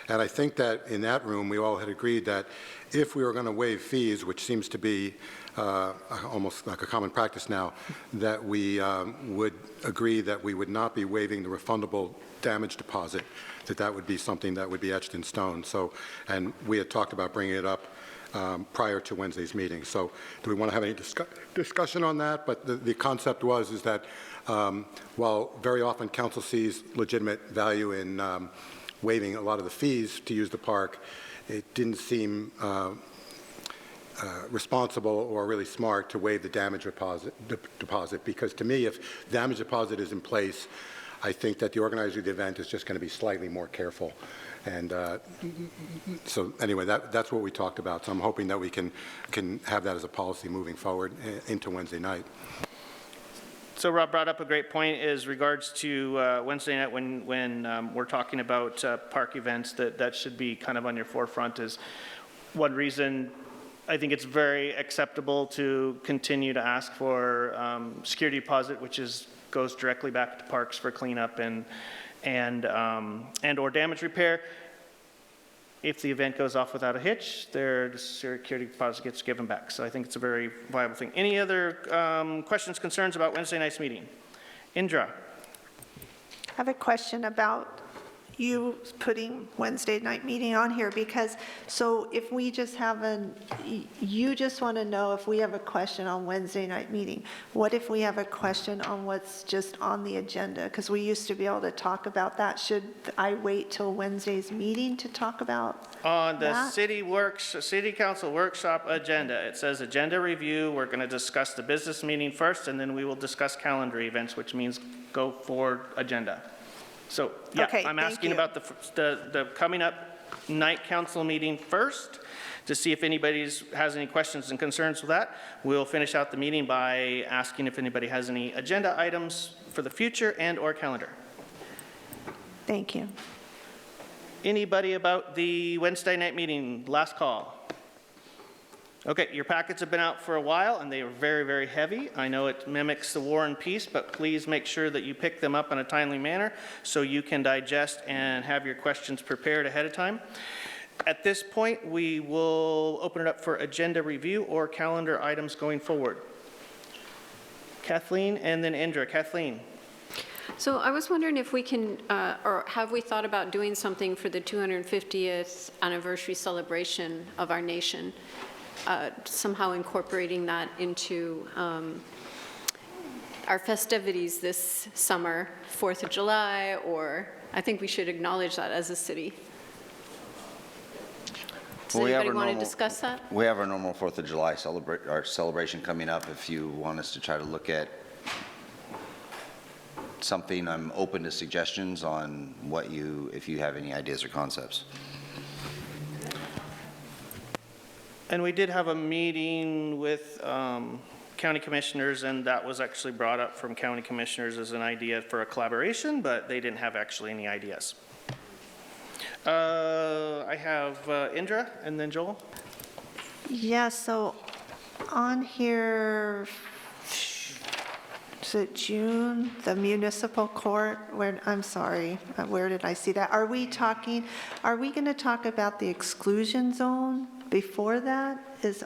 And I think that in that room, we all had agreed that if we were going to waive fees, which seems to be almost like a common practice now, that we would agree that we would not be waiving the refundable damage deposit, that would be something that would be etched in stone. So, and we had talked about bringing it up prior to Wednesday's meeting. So do we want to have any discussion on that? But the concept is that while very often council sees legitimate value in waiving a lot of the fees to use the park, it didn't seem responsible or really smart to waive the damage deposit, because to me, if damage deposit is in place, I think that the organizer of the event is just going to be slightly more careful. And so anyway, that's what we talked about. So I'm hoping that we can have that as a policy moving forward into Wednesday night. So Rob brought up a great point is regards to Wednesday night when we're talking about park events, that should be kind of on your forefront. Is one reason I think it's very acceptable to continue to ask for security deposit, which goes directly back to parks for cleanup and or damage repair. If the event goes off without a hitch, the security deposit gets given back. So I think it's a very viable thing. Any other questions, concerns about Wednesday night's meeting? Indra. I have a question about you putting Wednesday night meeting on here, because, so if we just have you just want to know if we have a question on Wednesday night meeting. What if we have a question on what's just on the agenda? Because we used to be able to talk about that. Should I wait till Wednesday's meeting to talk about On the that? city council workshop agenda, it says agenda review. We're going to discuss the business meeting first, and then we will discuss calendar events, which means go forward agenda. So, yeah, Okay, I'm thank asking you. about the coming up night council meeting first to see if anybody has any questions and concerns with that. We'll finish out the meeting by asking if anybody has any agenda items for the future and or calendar. Thank you. Anybody about the Wednesday night meeting? Last call. Okay, your packets have been out for a while, and they are very, very heavy. I know it mimics the War and Peace, but please make sure that you pick them up in a timely manner so you can digest and have your questions prepared ahead of time. At this point, we will open it up for agenda review or calendar items going forward. Kathleen and then Indra. Kathleen. So I was wondering if we can, or have we thought about doing something for the 250th anniversary celebration of our nation? Somehow incorporating that into our festivities this summer, 4th of July, or I think we should acknowledge that as a city. Does anybody want to discuss that? We have our normal 4th of July celebration coming up. If you want us to try to look at something, I'm open to suggestions on if you have any ideas or concepts. And we did have a meeting with county commissioners, and that was actually brought up from county commissioners as an idea for a collaboration, but they didn't have actually any ideas. I have Indra and then Joel. Yeah, so on here, is it June, the municipal court, I'm sorry, where did I see that? Are we going to talk about the exclusion zone before that?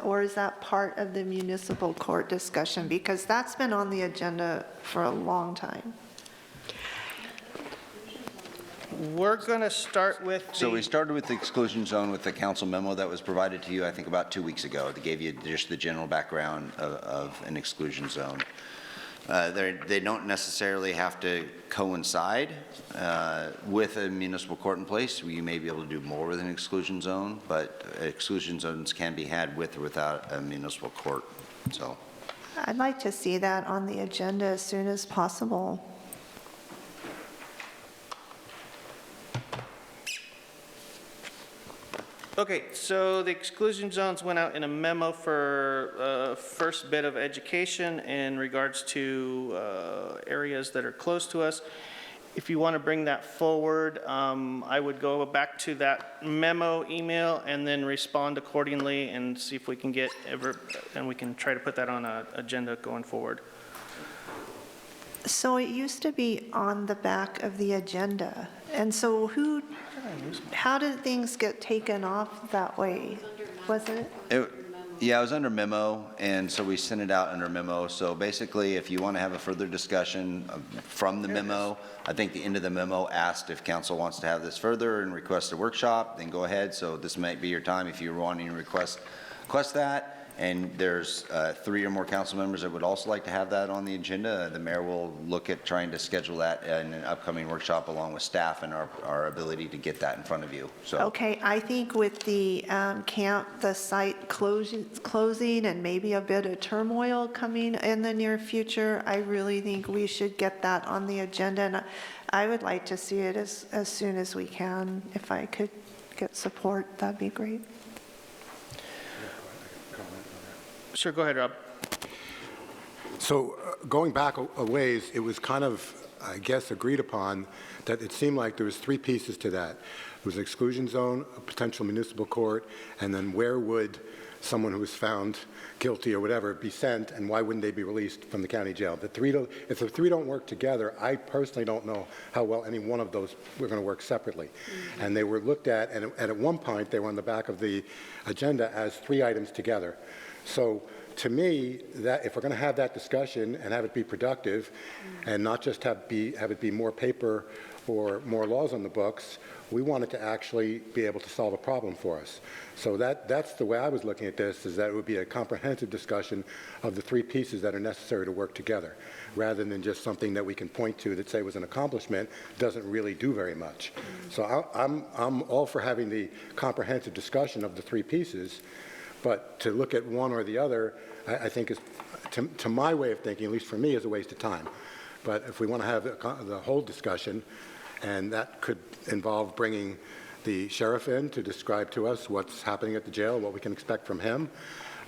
Or is that part of the municipal court discussion? Because that's been on the agenda for a long time. We're going to start with So we started with the exclusion zone with the council memo that was provided to you, I think, about 2 weeks ago. They gave you just the general background of an exclusion zone. They don't necessarily have to coincide with a municipal court in place. You may be able to do more with an exclusion zone, but exclusion zones can be had with or without a municipal court. So I'd like to see that on the agenda as soon as possible. Okay, so the exclusion zones went out in a memo for first bit of education in regards to areas that are close to us. If you want to bring that forward, I would go back to that memo email and then respond accordingly and see if we can get and we can try to put that on an agenda going forward. So it used to be on the back of the agenda. And so how did things get taken off that way? Was it? Yeah, it was under memo, and so we sent it out under memo. So basically, if you want to have a further discussion from the memo, I think the end of the memo asked if council wants to have this further and request a workshop, then go ahead. So this might be your time if you're wanting to request that. and there's 3 or more council members that would also like to have that on the agenda, the mayor will look at trying to schedule that in an upcoming workshop along with staff and our ability to get that in front of you. So Okay, I think with the the site closing and maybe a bit of turmoil coming in the near future, I really think we should get that on the agenda. And I would like to see it as soon as we can. If I could get support, that'd be great. Sure, go ahead, Rob. So going back a ways, it was kind of, I guess, agreed upon that it seemed like there was 3 pieces to that. It was an exclusion zone, a potential municipal court, and then where would someone who was found guilty or whatever be sent, and why wouldn't they be released from the county jail? If the 3 don't work together, I personally don't know how well any one of those were going to work separately. Mm-hmm. And they were looked at, and at one point, they were on the back of the agenda as 3 items together. So to me, that if we're going to have that discussion and have it be productive, and not just have it be more paper or more laws on the books, we want it to actually be able to solve a problem for us. So that's the way I was looking at this, is that it would be a comprehensive discussion of the 3 pieces that are necessary to work together, rather than just something that we can point to that say was an accomplishment, doesn't really do very much. So I'm all for having the comprehensive discussion of the 3 pieces, but to look at one or the other, I think is, to my way of thinking, at least for me, is a waste of time. But if we want to have the whole discussion, and that could involve bringing the sheriff in to describe to us what's happening at the jail, what we can expect from him.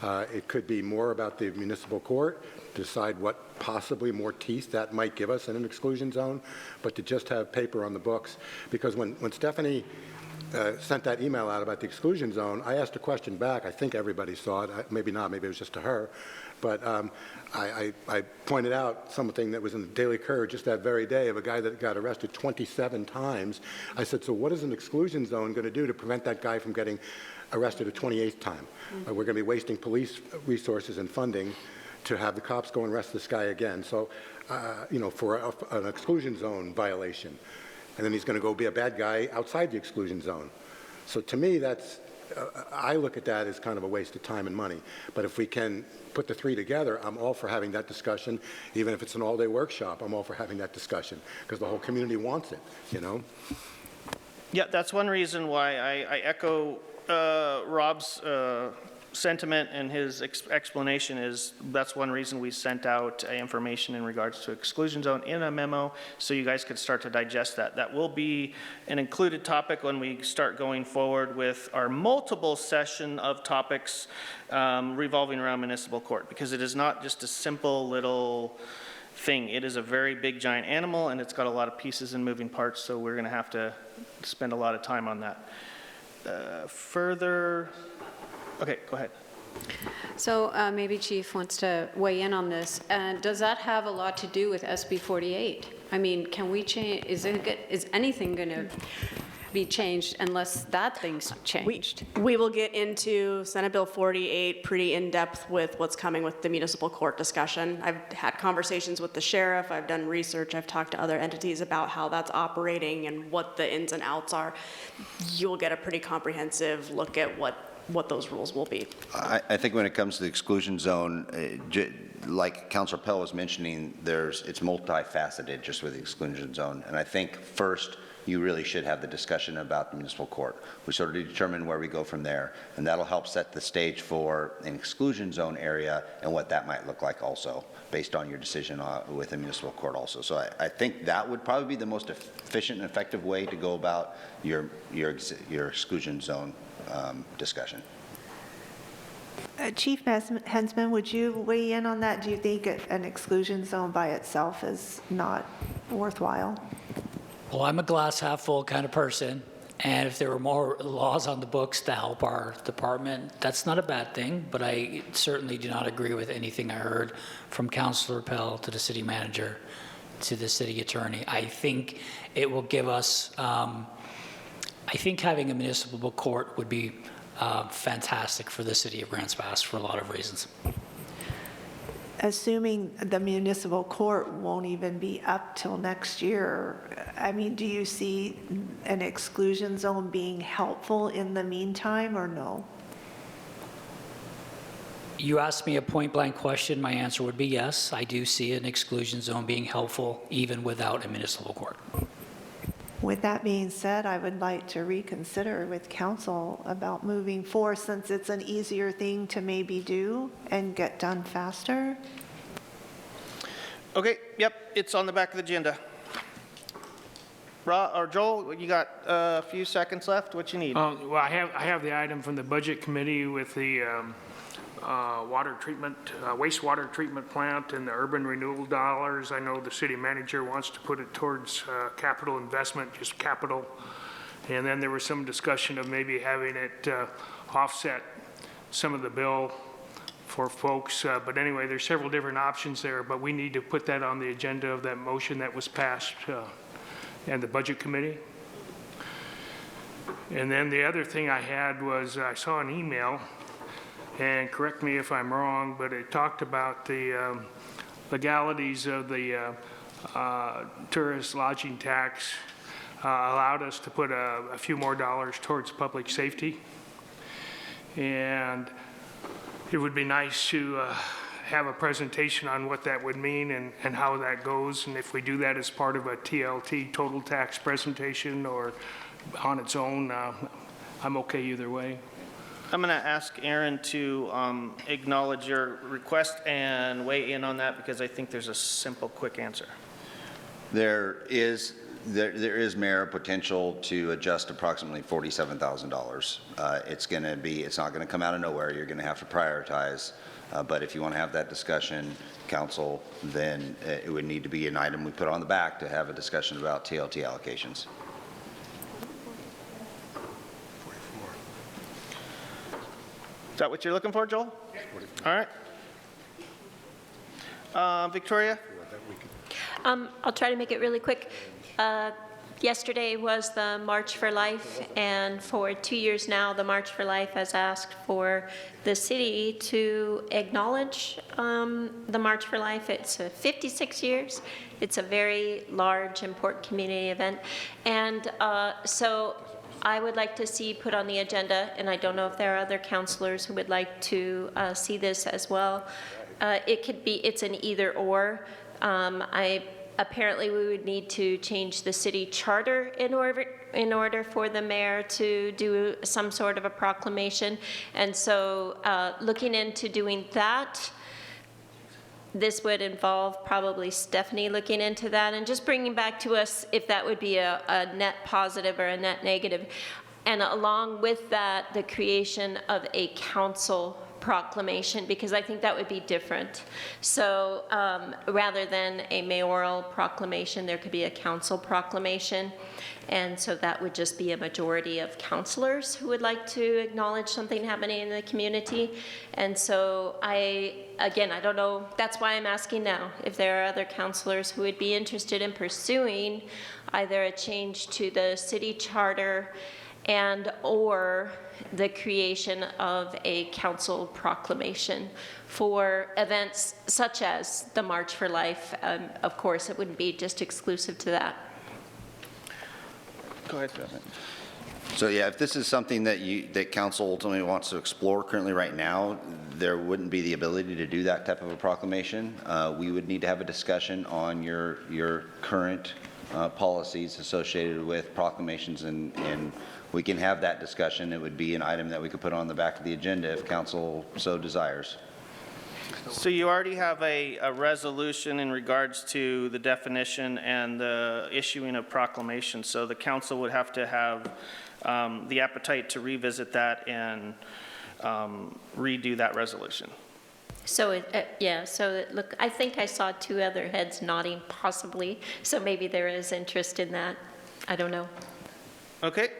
It could be more about the municipal court, decide what possibly more teeth that might give us in an exclusion zone, but to just have paper on the books. Because when Stephanie sent that email out about the exclusion zone, I asked a question back. I think everybody saw it. Maybe not. Maybe it was just to her. But I pointed out something that was in the Daily Courier just that very day of a guy that got arrested 27 times. I said, so what is an exclusion zone going to do to prevent that guy from getting arrested a 28th time? We're going to be wasting police resources and funding to have the cops go and arrest this guy again. So, for an exclusion zone violation. And then he's going to go be a bad guy outside the exclusion zone. So to me, that's, I look at that as kind of a waste of time and money. But if we can put the 3 together, I'm all for having that discussion. Even if it's an all-day workshop, I'm all for having that discussion, because the whole community wants it, Yeah, that's one reason why I echo Rob's sentiment, and his explanation is that's one reason we sent out information in regards to exclusion zone in a memo, so you guys could start to digest that. That will be an included topic when we start going forward with our multiple session of topics revolving around municipal court, because it is not just a simple little thing. It is a very big giant animal, and it's got a lot of pieces and moving parts, so we're going to have to spend a lot of time on that. Okay, go ahead. So maybe Chief wants to weigh in on this. Does that have a lot to do with SB 48? I mean, can we change, is anything going to be changed unless that thing's changed? We will get into Senate Bill 48 pretty in-depth with what's coming with the municipal court discussion. I've had conversations with the sheriff, I've done research, I've talked to other entities about how that's operating and what the ins and outs are. You'll get a pretty comprehensive look at what those rules will be. I think when it comes to the exclusion zone, like Councilor Pell was mentioning, it's multifaceted just with the exclusion zone. And I think first, you really should have the discussion about the municipal court. We sort of determine where we go from there, and that'll help set the stage for an exclusion zone area and what that might look like also, based on your decision with the municipal court also. So I think that would probably be the most efficient and effective way to go about your exclusion zone discussion. Chief Hensman, would you weigh in on that? Do you think an exclusion zone by itself is not worthwhile? Well, I'm a glass half full kind of person, and if there were more laws on the books to help our department, that's not a bad thing, but I certainly do not agree with anything I heard from Councilor Pell to the city manager to the city attorney. I think it will give us, I think having a municipal court would be fantastic for the city of Grants Pass for a lot of reasons. Assuming the municipal court won't even be up till next year, I mean, do you see an exclusion zone being helpful in the meantime, or no? You asked me a point-blank question, my answer would be yes. I do see an exclusion zone being helpful even without a municipal court. With that being said, I would like to reconsider with council about moving forward since it's an easier thing to maybe do and get done faster. Okay, yep, it's on the back of the agenda. Joel, you got a few seconds left. What you need? Well, I have the item from the Budget Committee with the water treatment, wastewater treatment plant and the urban renewal dollars. I know the city manager wants to put it towards capital investment, just capital. And then there was some discussion of maybe having it offset some of the bill for folks. But anyway, there's several different options there, but we need to put that on the agenda of that motion that was passed and the Budget Committee. And then the other thing I had was I saw an email, and correct me if I'm wrong, but it talked about the legalities of the tourist lodging tax allowed us to put a few more dollars towards public safety. And it would be nice to have a presentation on what that would mean and how that goes, and if we do that as part of a TLT, total tax presentation, or on its own, I'm okay either way. I'm going to ask Aaron to acknowledge your request and weigh in on that because I think there's a simple, quick answer. There is mayor potential to adjust approximately $47,000. It's not going to come out of nowhere. You're going to have to prioritize. But if you want to have that discussion, council, then it would need to be an item we put on the back to have a discussion about TLT allocations. Is that what you're looking for, Joel? All right. Victoria? I'll try to make it really quick. Yesterday was the March for Life, and for 2 years now, the March for Life has asked for the city to acknowledge the March for Life. It's 56 years. It's a very large, important community event. And so I would like to see put on the agenda, and I don't know if there are other councilors who would like to see this as well. It's an either or. Apparently, we would need to change the city charter in order for the mayor to do some sort of a proclamation. And so looking into doing that, this would involve probably Stephanie looking into that and just bringing back to us if that would be a net positive or a net negative. And along with that, the creation of a council proclamation, because I think that would be different. So rather than a mayoral proclamation, there could be a council proclamation. And so that would just be a majority of councilors who would like to acknowledge something happening in the community. And so I don't know, that's why I'm asking now, if there are other councilors who would be interested in pursuing either a change to the city charter and or the creation of a council proclamation for events such as the March for Life. Of course, it wouldn't be just exclusive to that. Go ahead. So yeah, if this is something that council ultimately wants to explore currently right now, there wouldn't be the ability to do that type of a proclamation. We would need to have a discussion on your current policies associated with proclamations, and we can have that discussion. It would be an item that we could put on the back of the agenda if council so desires. So you already have a resolution in regards to the definition and the issuing of proclamations. So the council would have to have the appetite to revisit that and redo that resolution. So, look, I think I saw two other heads nodding possibly, so maybe there is interest in that. I don't know. Okay,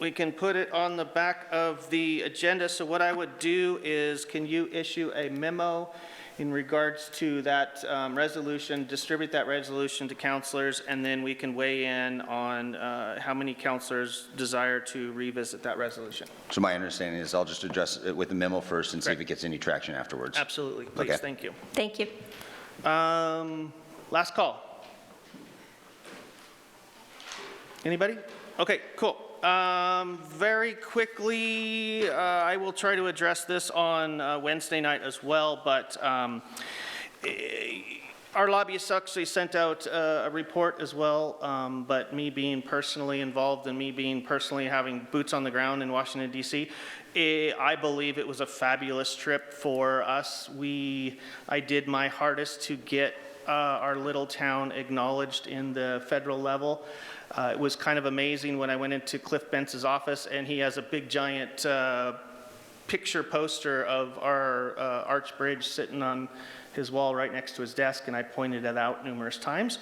we can put it on the back of the agenda. So what I would do is, can you issue a memo in regards to that resolution, distribute that resolution to councilors, and then we can weigh in on how many councilors desire to revisit that resolution. So my understanding is I'll just address it with the memo first and see if it gets any traction afterwards. Absolutely, please, Okay. Thank you. Thank you. Last call. Anybody? Okay, cool. very quickly, I will try to address this on Wednesday night as well, but our lobbyists actually sent out a report as well, but me being personally involved and me being personally having boots on the ground in Washington, D.C., I believe it was a fabulous trip for us. I did my hardest to get our little town acknowledged in the federal level. It was kind of amazing when I went into Cliff Bentz's office and he has a big giant picture poster of our Arch Bridge sitting on his wall right next to his desk, and I pointed it out numerous times.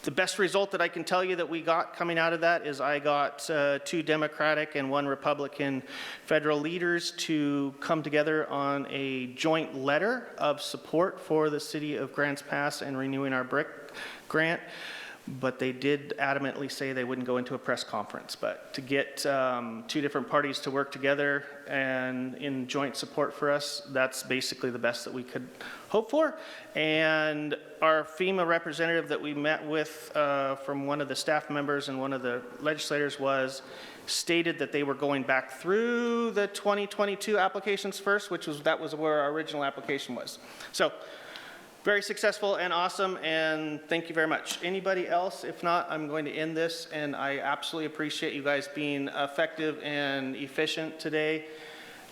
The best result that I can tell you that we got coming out of that is I got 2 Democratic and 1 Republican federal leaders to come together on a joint letter of support for the city of Grants Pass and renewing our BRIC grant. But they did adamantly say they wouldn't go into a press conference. But to get 2 different parties to work together and in joint support for us, that's basically the best that we could hope for. And our FEMA representative that we met with from one of the staff members and one of the legislators stated that they were going back through the 2022 applications first, that was where our original application was. So, very successful and awesome, and thank you very much. Anybody else? If not, I'm going to end this, and I absolutely appreciate you guys being effective and efficient today.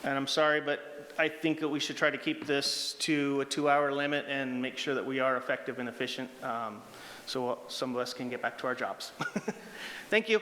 And I'm sorry, but I think that we should try to keep this to a 2-hour limit and make sure that we are effective and efficient so some of us can get back to our jobs. Thank you.